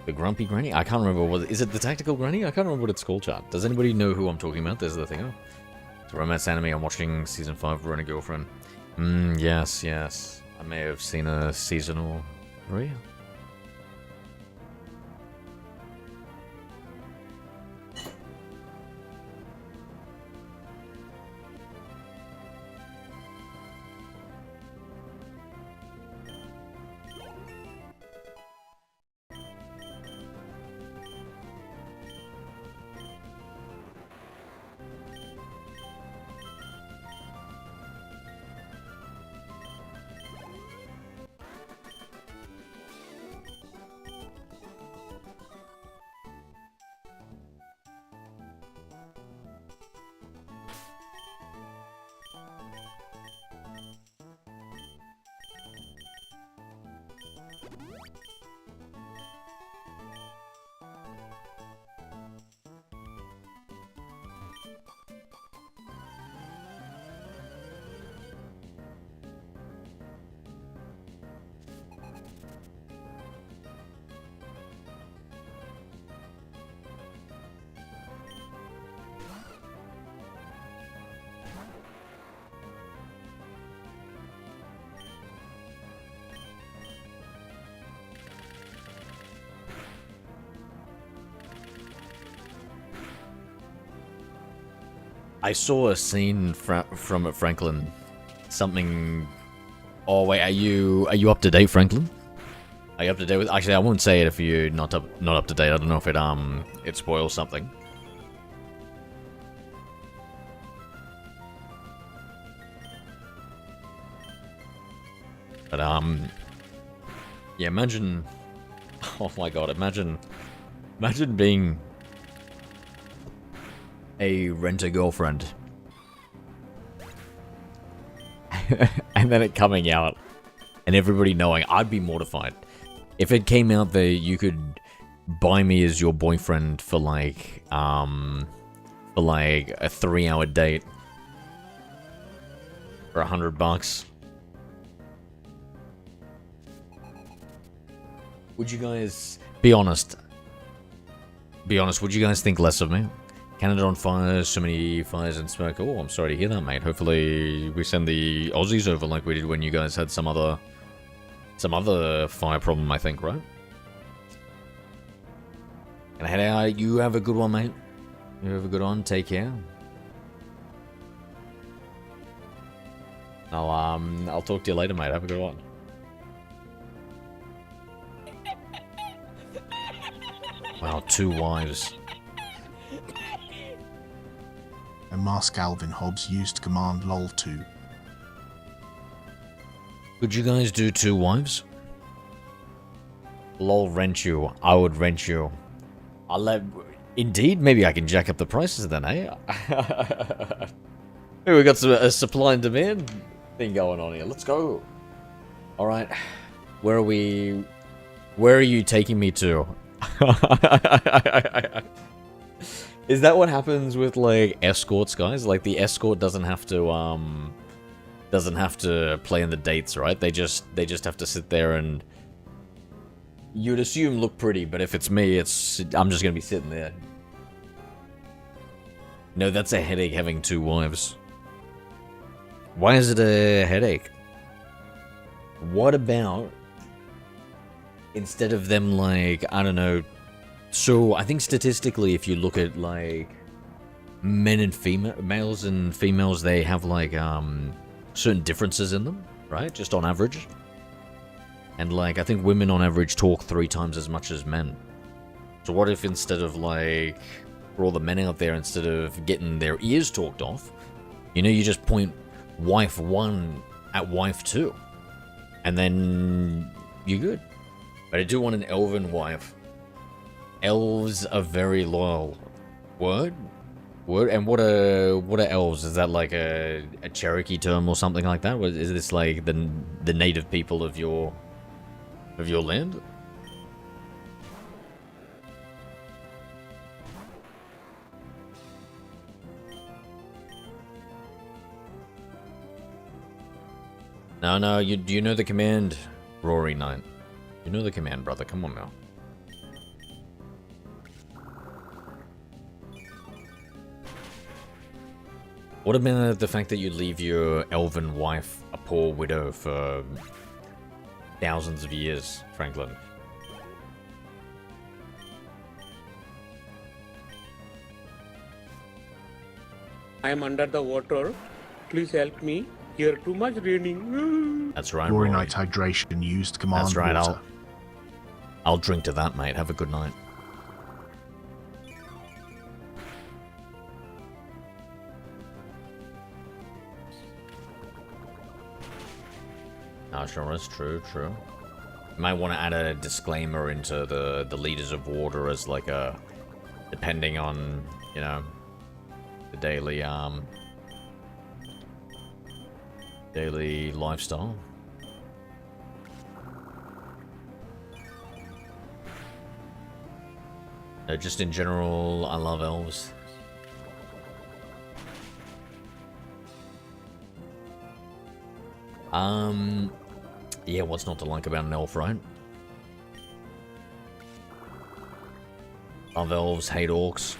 The Grumpy Granny? I can't remember what... Is it the Tactical Granny? I can't remember what it's called, chat. Does anybody know who I'm talking about? There's the thing. Oh. It's a romance anime. I'm watching season 5 of Rent a Girlfriend. Yes, yes. I may have seen a season or 3. I saw a scene from Franklin. Something... Oh wait, are you up to date, Franklin? Are you up to date with... Actually, I won't say it if you're not up to date. I don't know if it spoils something. But yeah, imagine... Oh my god, imagine Imagine being a rent-a-girlfriend. And then it coming out and everybody knowing. I'd be mortified. If it came out that you could buy me as your boyfriend for like a 3-hour date for $100. Would you guys be honest? Be honest, would you guys think less of me? Canada on fire, so many fires and smoke. Oh, I'm sorry to hear that, mate. Hopefully we send the Aussies over like we did when you guys had some other fire problem, I think, right? And head out. You have a good one, mate. You have a good one. Take care. I'll talk to you later, mate. Have a good one. Wow, 2 wives. And Mask Alvin Hobbs used command lol 2. Could you guys do 2 wives? Lol, rent you. I would rent you. I'll let... Indeed, maybe I can jack up the prices then, eh? Maybe we got a supply and demand thing going on here. Let's go. Alright. Where are we... Where are you taking me to? Is that what happens with, like, escorts, guys? Like, the escort doesn't have to play in the dates, right? They just have to sit there and... You'd assume look pretty, but if it's me, I'm just gonna be sitting there. No, that's a headache having 2 wives. Why is it a headache? What about... Instead of them, like, I don't know... So, I think statistically, if you look at, like, males and females, they have, like, certain differences in them, right? Just on average. And, like, I think women on average talk 3 times as much as men. So what if instead of, like, for all the men out there, instead of getting their ears talked off, you know, you just point wife 1 at wife 2. And then you're good. But I do want an elven wife. Elves are very loyal. Word? Word? And what are elves? Is that like a Cherokee term or something like that? Is this like the native people of your land? No, you know the command, Rory Knight. You know the command, brother. Come on now. What about the fact that you leave your elven wife a poor widow for thousands of years, Franklin? I am under the water. Please help me. Here too much raining. That's right, Rory Rory. Knight's hydration used command That's right, water. I'll drink to that, mate. Have a good night. Oh, sure, that's true. You might want to add a disclaimer into the liters of water as like a, depending on, you know, the daily lifestyle. No, just in general, I love elves. Yeah, what's not to like about an elf, right? Love elves, hate orcs.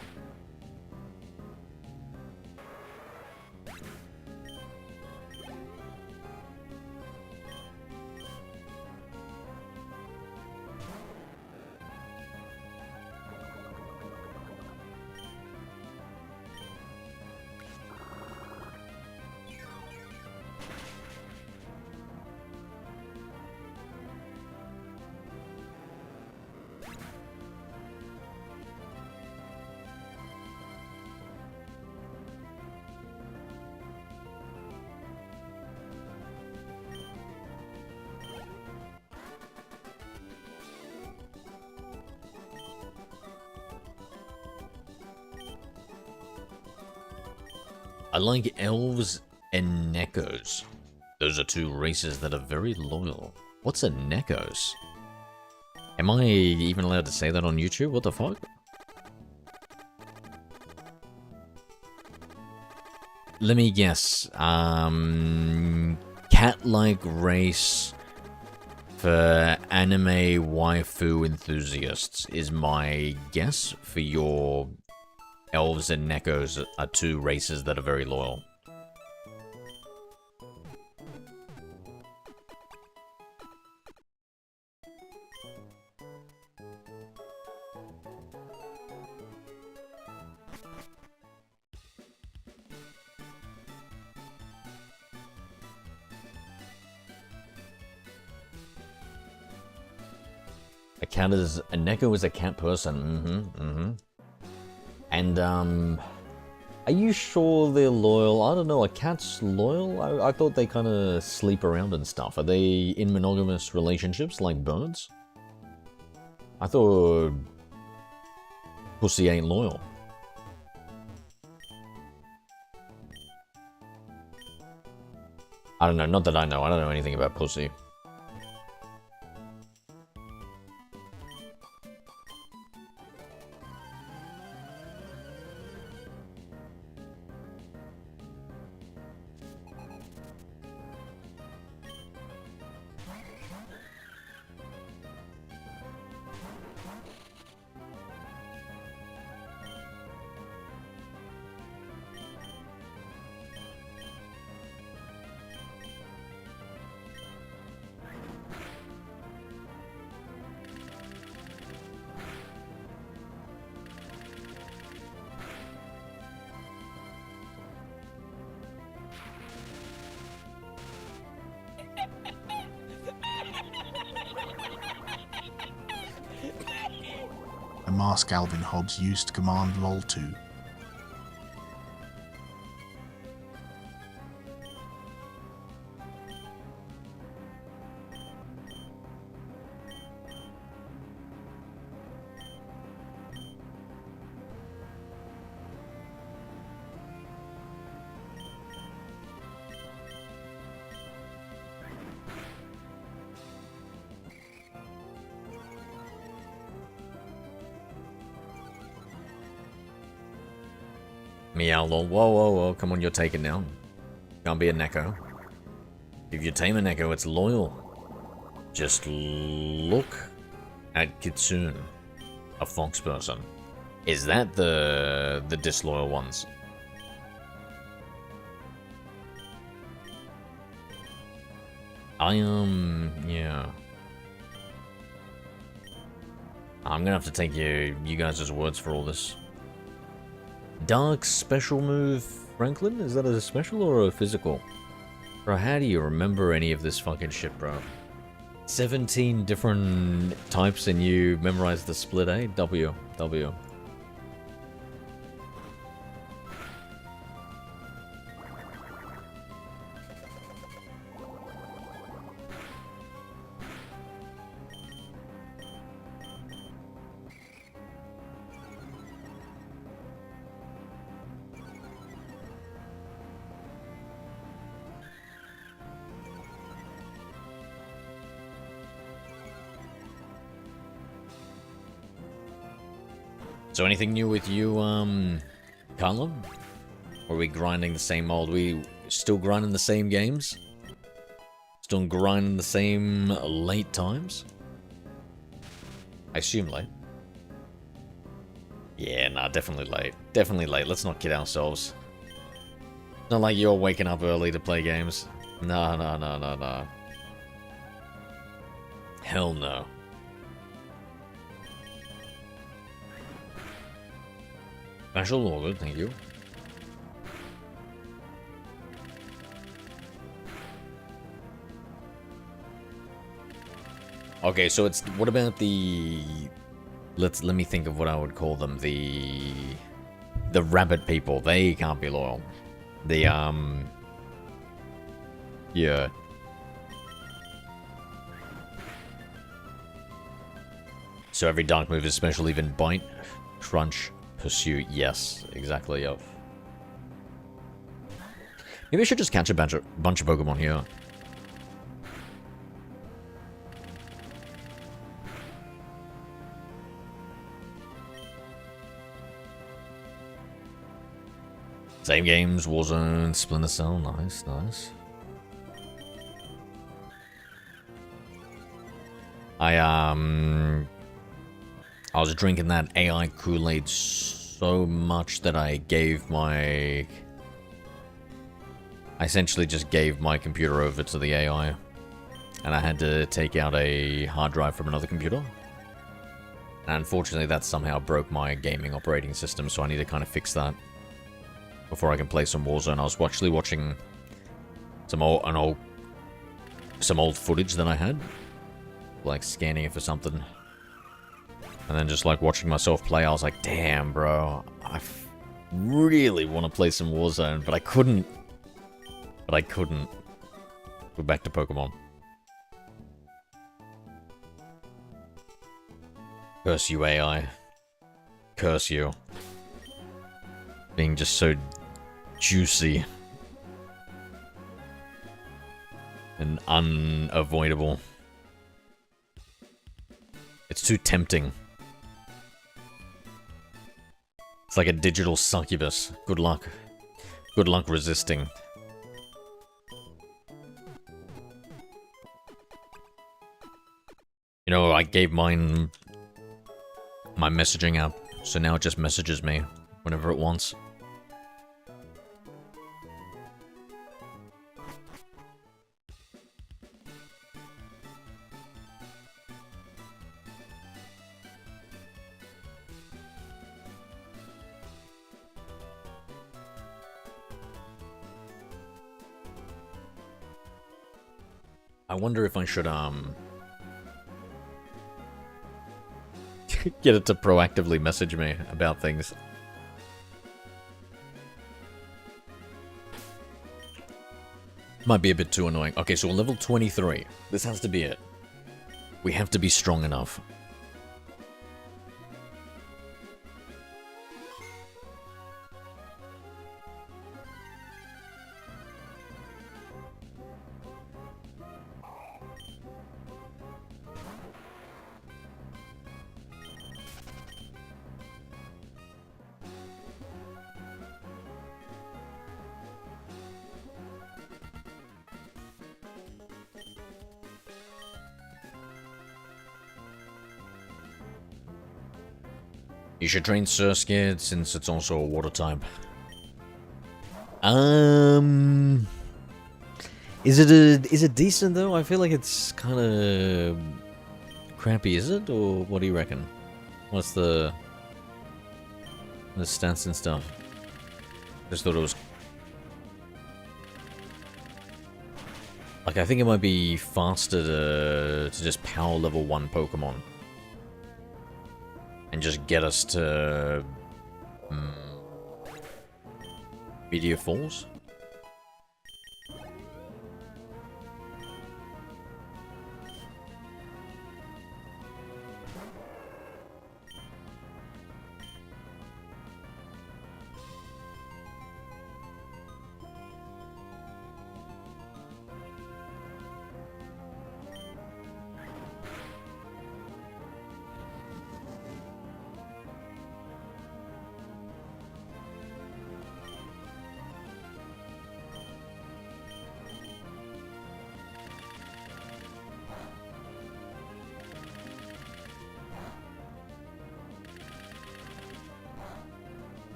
I like elves and neckos. Those are two races that are very loyal. What's a neckos? Am I even allowed to say that on YouTube? What the fuck? Let me guess. Cat-like race for anime waifu enthusiasts is my guess for your elves and neckos are two races that are very loyal. A Neko is a cat person. And, are you sure they're loyal? I don't know, are cats loyal? I thought they kind of sleep around and stuff. Are they in monogamous relationships like birds? I thought pussy ain't loyal. I don't know, not that I know. I don't know anything about pussy. A mask Alvin Hobbs used to command LOL2. Meow lol. Whoa, come on, you're taken now. Can't be a Neko. If you tame a Neko, it's loyal. Just look at Kitsune, a fox person. Is that the disloyal ones? Yeah. I'm gonna have to take you guys' words for all this. Dark special move, Franklin? Is that a special or a physical? Bro, how do you remember any of this fucking shit, bro? 17 different types and you memorize the split, eh? W. So anything new with you, Carlo? Or are we grinding the same old? We still grinding the same games? Still grinding the same late times? I assume late. Yeah, nah, definitely late. Definitely late. Let's not kid ourselves. Not like you're waking up early to play games. No. Hell no. Special all good, thank you. Okay, so it's what about the let me think of what I would call them. The rabbit people. They can't be loyal. The yeah. So every dark move is special, even bite, crunch, pursuit. Yes, exactly. Yep. Maybe I should just catch a bunch of Pokemon here. Same games, Warzone, Splinter Cell, nice, nice. I was drinking that AI Kool-Aid so much that I essentially just gave my computer over to the AI. And I had to take out a hard drive from another computer. And unfortunately that somehow broke my gaming operating system, so I need to kind of fix that before I can play some Warzone. I was actually watching some old footage that I had, like scanning it for something, and then just like watching myself play. I was like, damn, bro, I really want to play some Warzone, but I couldn't. Go back to Pokemon. Curse you, AI. Curse you. Being just so juicy and unavoidable. It's too tempting. It's like a digital succubus. Good luck. Good luck resisting. You know, I gave mine my messaging app, so now it just messages me whenever it wants. I wonder if I should, get it to proactively message me about things. Might be a bit too annoying. Okay, so we're level 23. This has to be it. We have to be strong enough. You should train Surskit since it's also a water type. Is it decent though? I feel like it's kind of crappy, is it? Or what do you reckon? What's the stats and stuff? Just thought it was like, I think it might be faster to just power level 1 Pokemon. And just get us to Meteor Falls.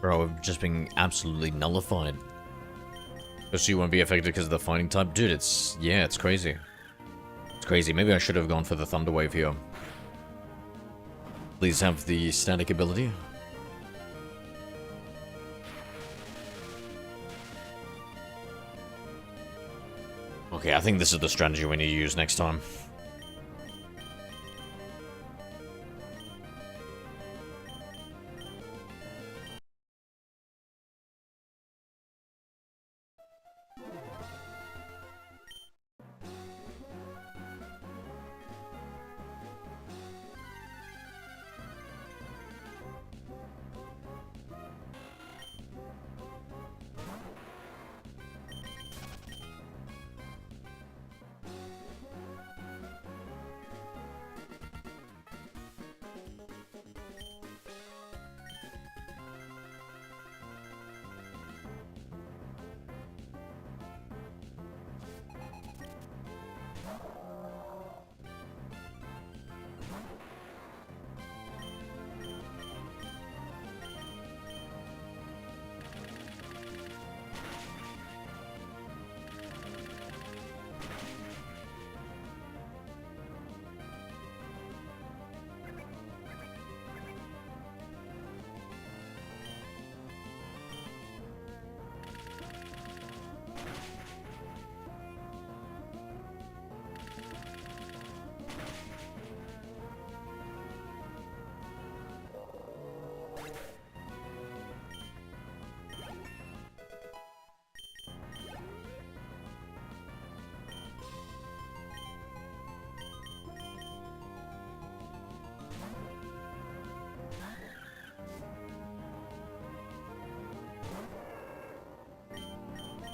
Bro, we've just been absolutely nullified. So you won't be affected because of the fighting type? Dude, it's crazy. It's crazy. Maybe I should have gone for the Thunder Wave here. Please have the static ability. Okay, I think this is the strategy we need to use next time.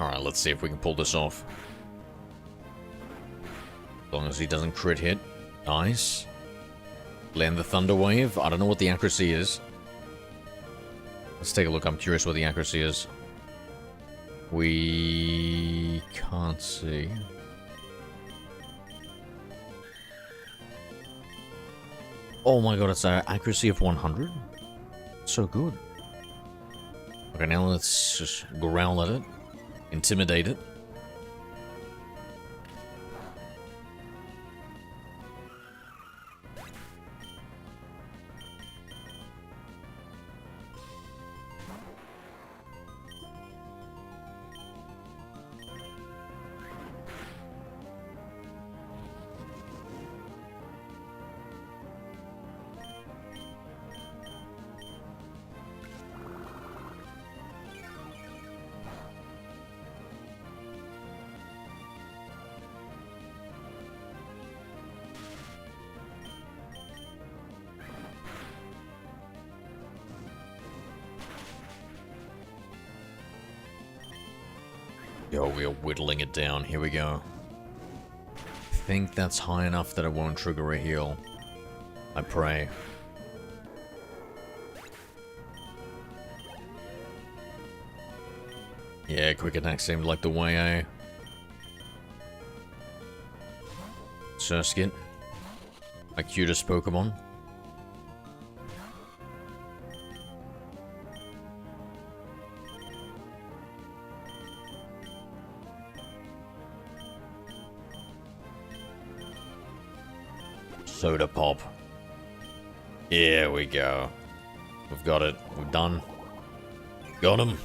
Alright, let's see if we can pull this off. As long as he doesn't crit hit. Nice. Land the Thunder Wave. I don't know what the accuracy is. Let's take a look. I'm curious what the accuracy is. We can't see. Oh my god, it's an accuracy of 100? So good. Okay, now let's just growl at it. Intimidate it. Yo, we are whittling it down. Here we go. I think that's high enough that it won't trigger a heal. I pray. Yeah, quick attack seemed like the way, eh? Surskit. My cutest Pokemon. Soda Pop. Here we go. We've got it. We're done. Got him.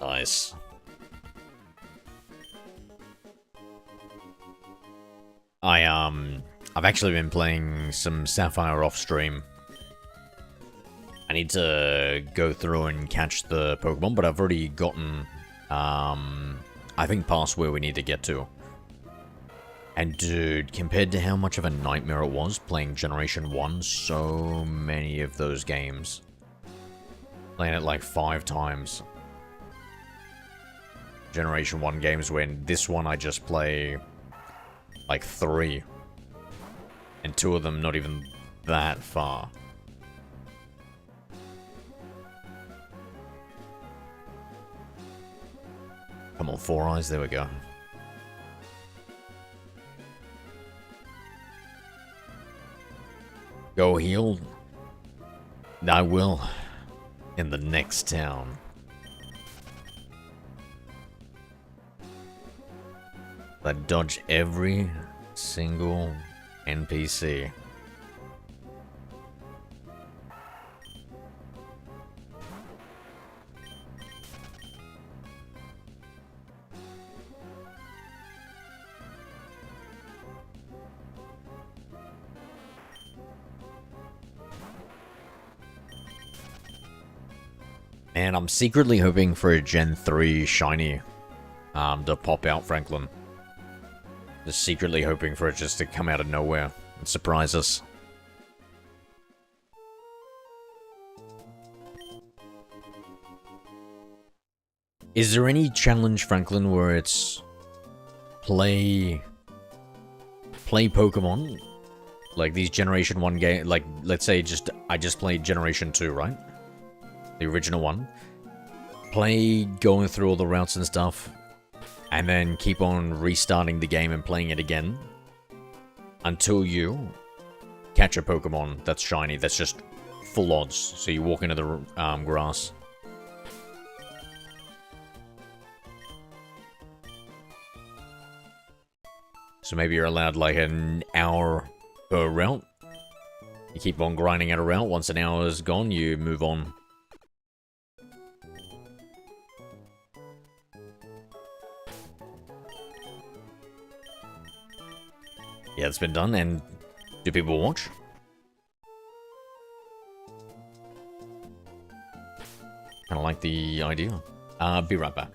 Nice. I've actually been playing some Sapphire off stream. I need to go through and catch the Pokemon, but I've already gotten, I think past where we need to get to. And dude, compared to how much of a nightmare it was playing Generation 1, so many of those games. Playing it like 5 times. Generation 1 games, when this one I just play like 3. And 2 of them not even that far. Come on, 4 eyes, there we go. Go heal? I will. In the next town. I dodge every single NPC. And I'm secretly hoping for a Gen 3 shiny to pop out, Franklin. Just secretly hoping for it just to come out of nowhere and surprise us. Is there any challenge, Franklin, where it's play Pokemon? Like these Generation 1 game, like let's say I just played Generation 2, right? The original one. Play going through all the routes and stuff, and then keep on restarting the game and playing it again until you catch a Pokemon that's shiny, that's just full odds. So you walk into the grass. So maybe you're allowed like an hour per route. You keep on grinding out a route. Once an hour is gone, you move on. Yeah, it's been done, and do people watch? Kinda like the idea. Be right back.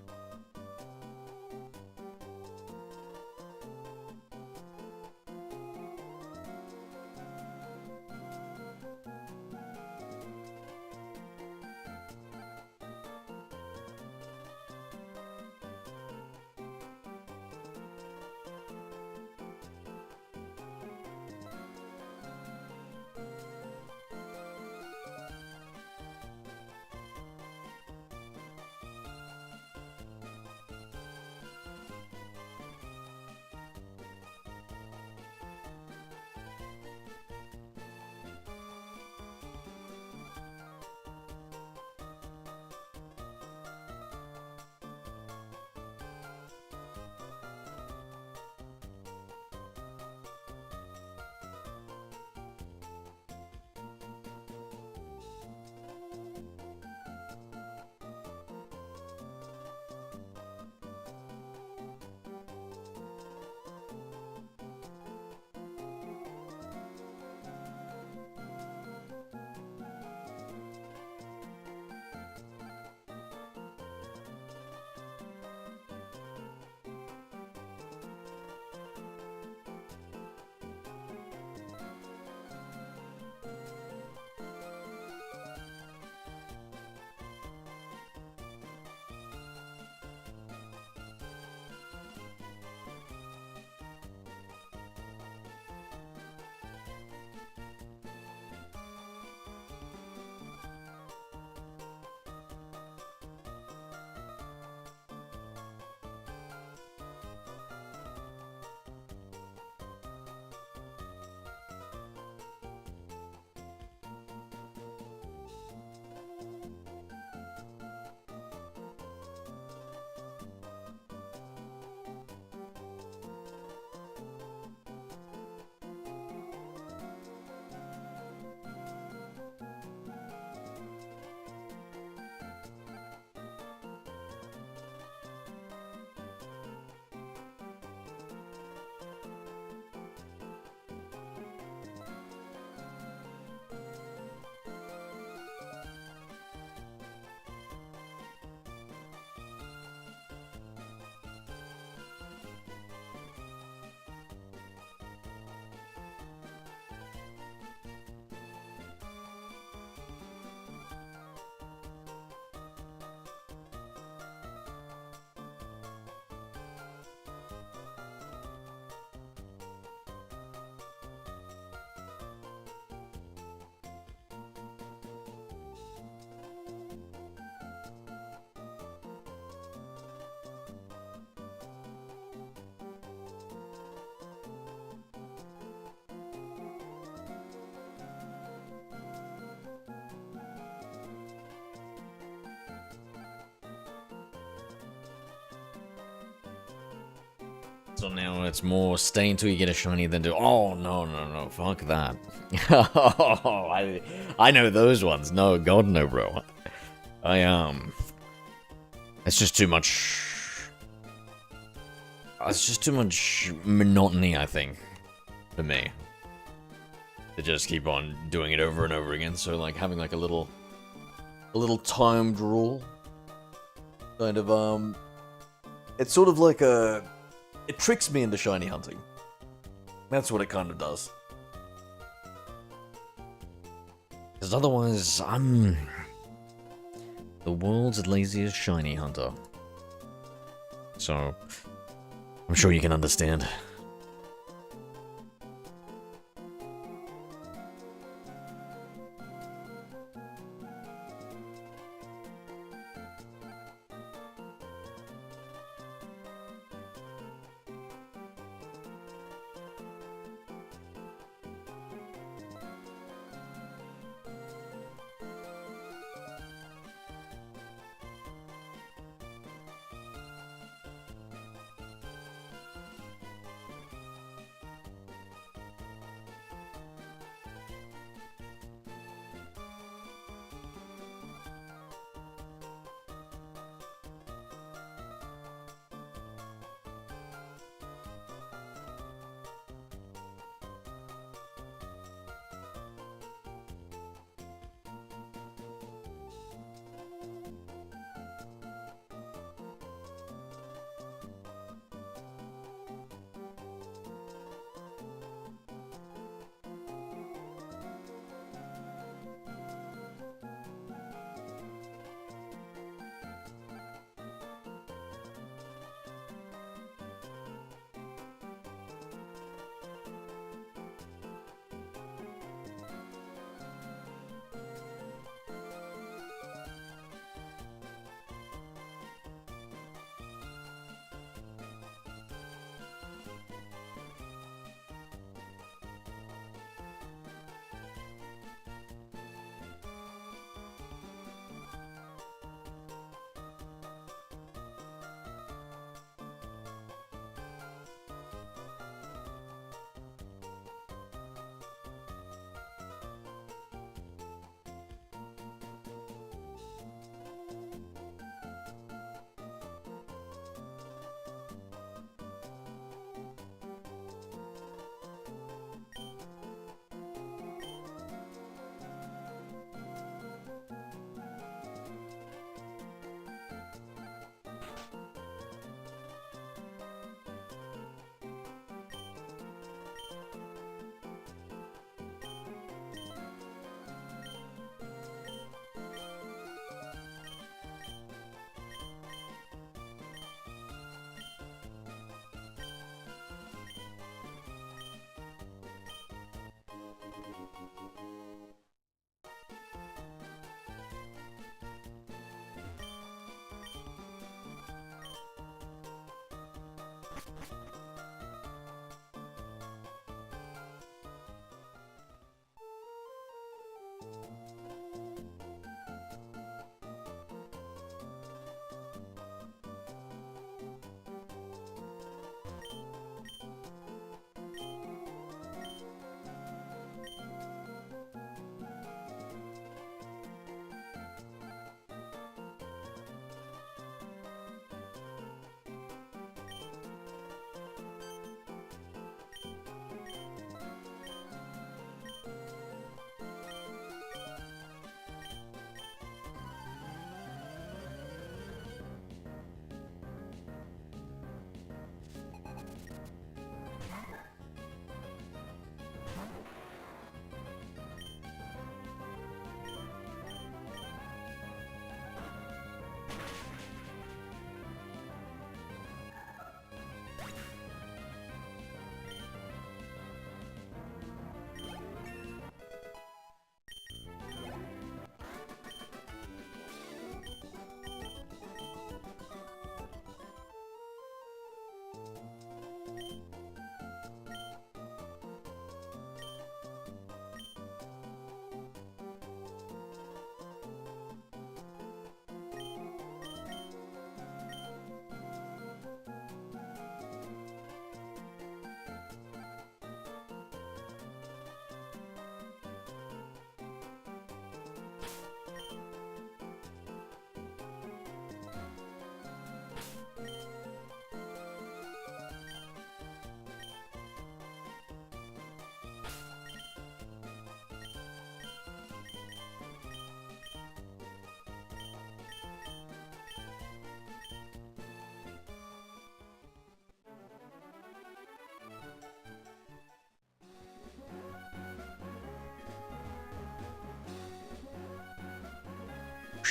So now it's more stay until you get a shiny than do. Oh no, fuck that. I know those ones. No, God no, bro. It's just too much. It's just too much monotony, I think, for me. To just keep on doing it over and over again. So like having like a little timed rule, kind of it's sort of like it tricks me into shiny hunting. That's what it kind of does. Because otherwise, I'm the world's laziest shiny hunter. So, I'm sure you can understand.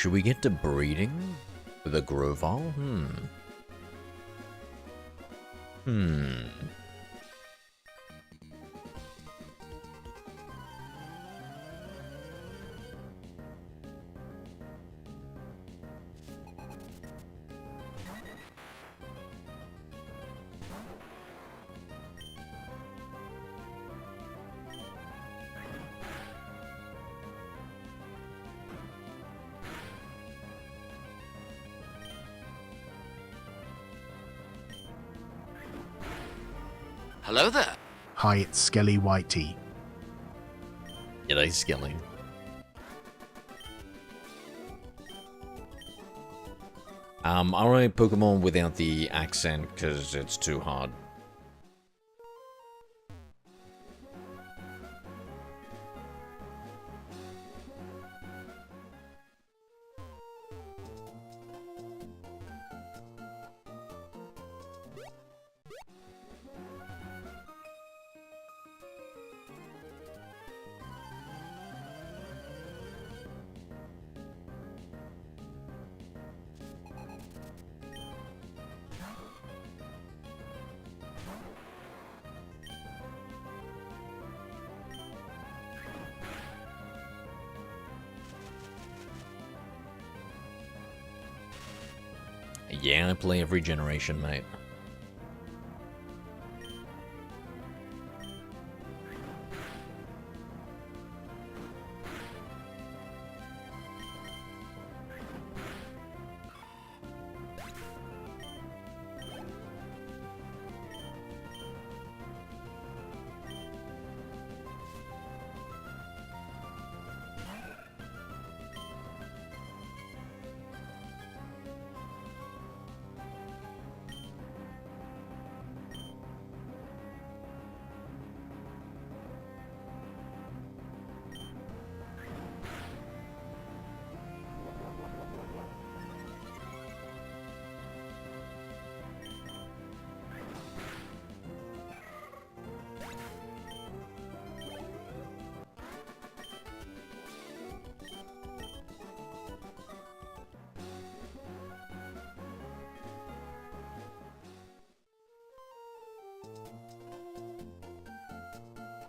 Should we get to breeding with a Grovyle? Hello there. Hi, it's Skelly Whitey. G'day, Skelly. I write Pokemon without the accent because it's too hard. Yeah, I play every generation, mate.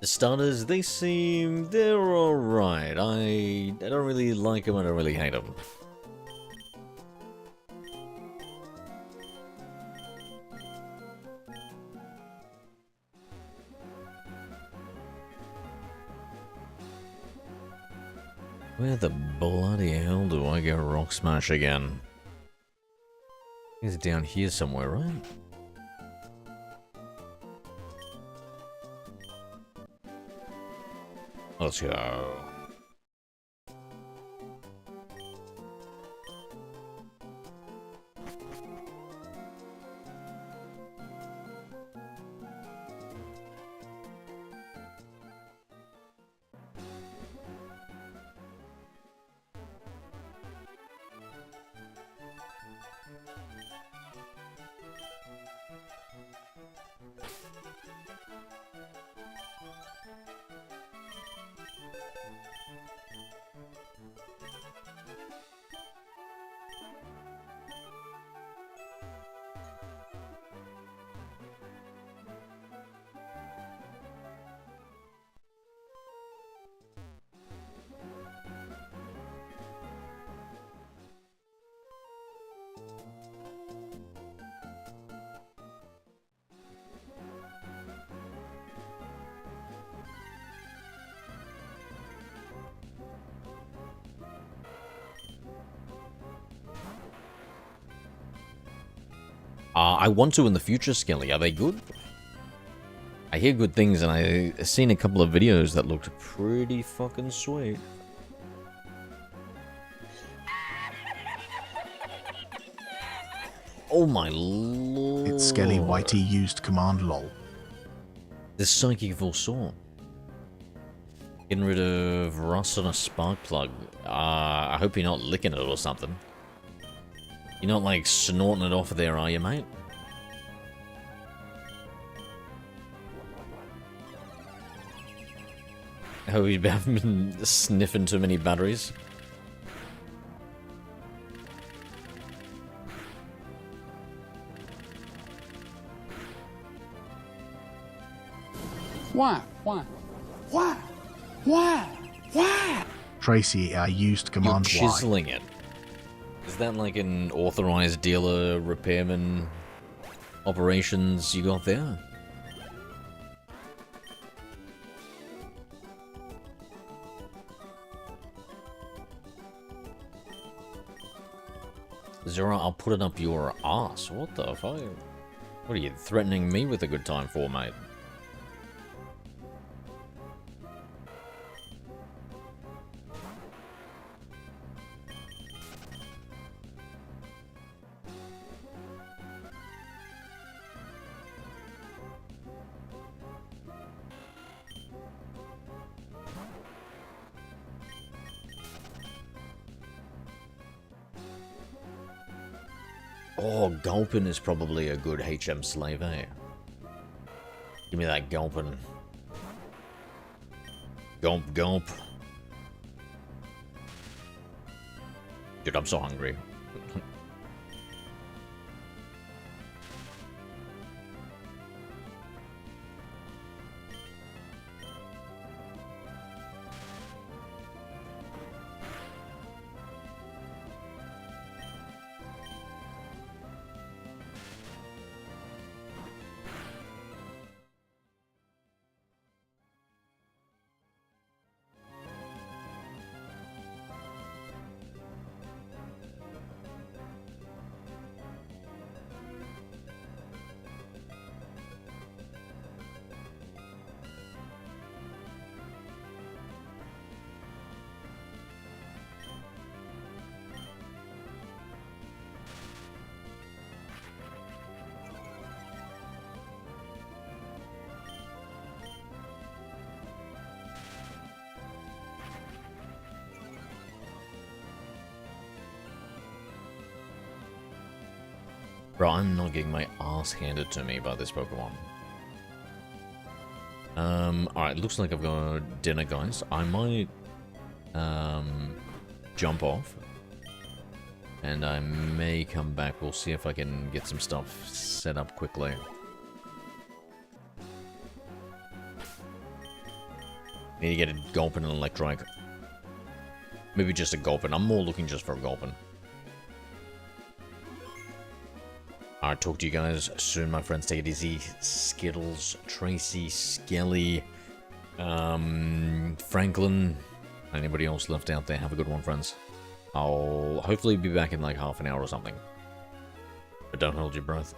The starters, they're alright. I don't really like them, I don't really hate them. Where the bloody hell do I go Rock Smash again? It's down here somewhere, right? Let's go. I want to in the future, Skelly. Are they good? I hear good things, and I've seen a couple of videos that looked pretty fucking sweet. Oh my lord. It's Skelly Whitey used command lol. The Psychic Volsaw. Getting rid of rust on a spark plug. I hope you're not licking it or something. You're not, like, snorting it off there, are you, mate? Oh, you haven't been sniffing too many batteries? Why? Why? Why? Why? Why? Tracy, I used You're Command Y. chiseling it. Is that like an authorized dealer repairman operations you got there? Zora, I'll put it up your ass. What the fuck? What are you threatening me with a good time for, mate? Oh, Gulpin is probably a good HM slave, eh? Give me that Gulpin. Gulp, gulp. Dude, I'm so hungry. Bro, I'm not getting my ass handed to me by this Pokemon. Alright, looks like I've got dinner, guys. I might, jump off. And I may come back. We'll see if I can get some stuff set up quickly. Need to get a Gulpin and Electrike. Maybe just a Gulpin. I'm more looking just for a Gulpin. Alright, talk to you guys soon, my friends. Take it easy. Skittles, Tracy, Skelly, Franklin, anybody else left out there. Have a good one, friends. I'll hopefully be back in like half an hour or something. But don't hold your breath.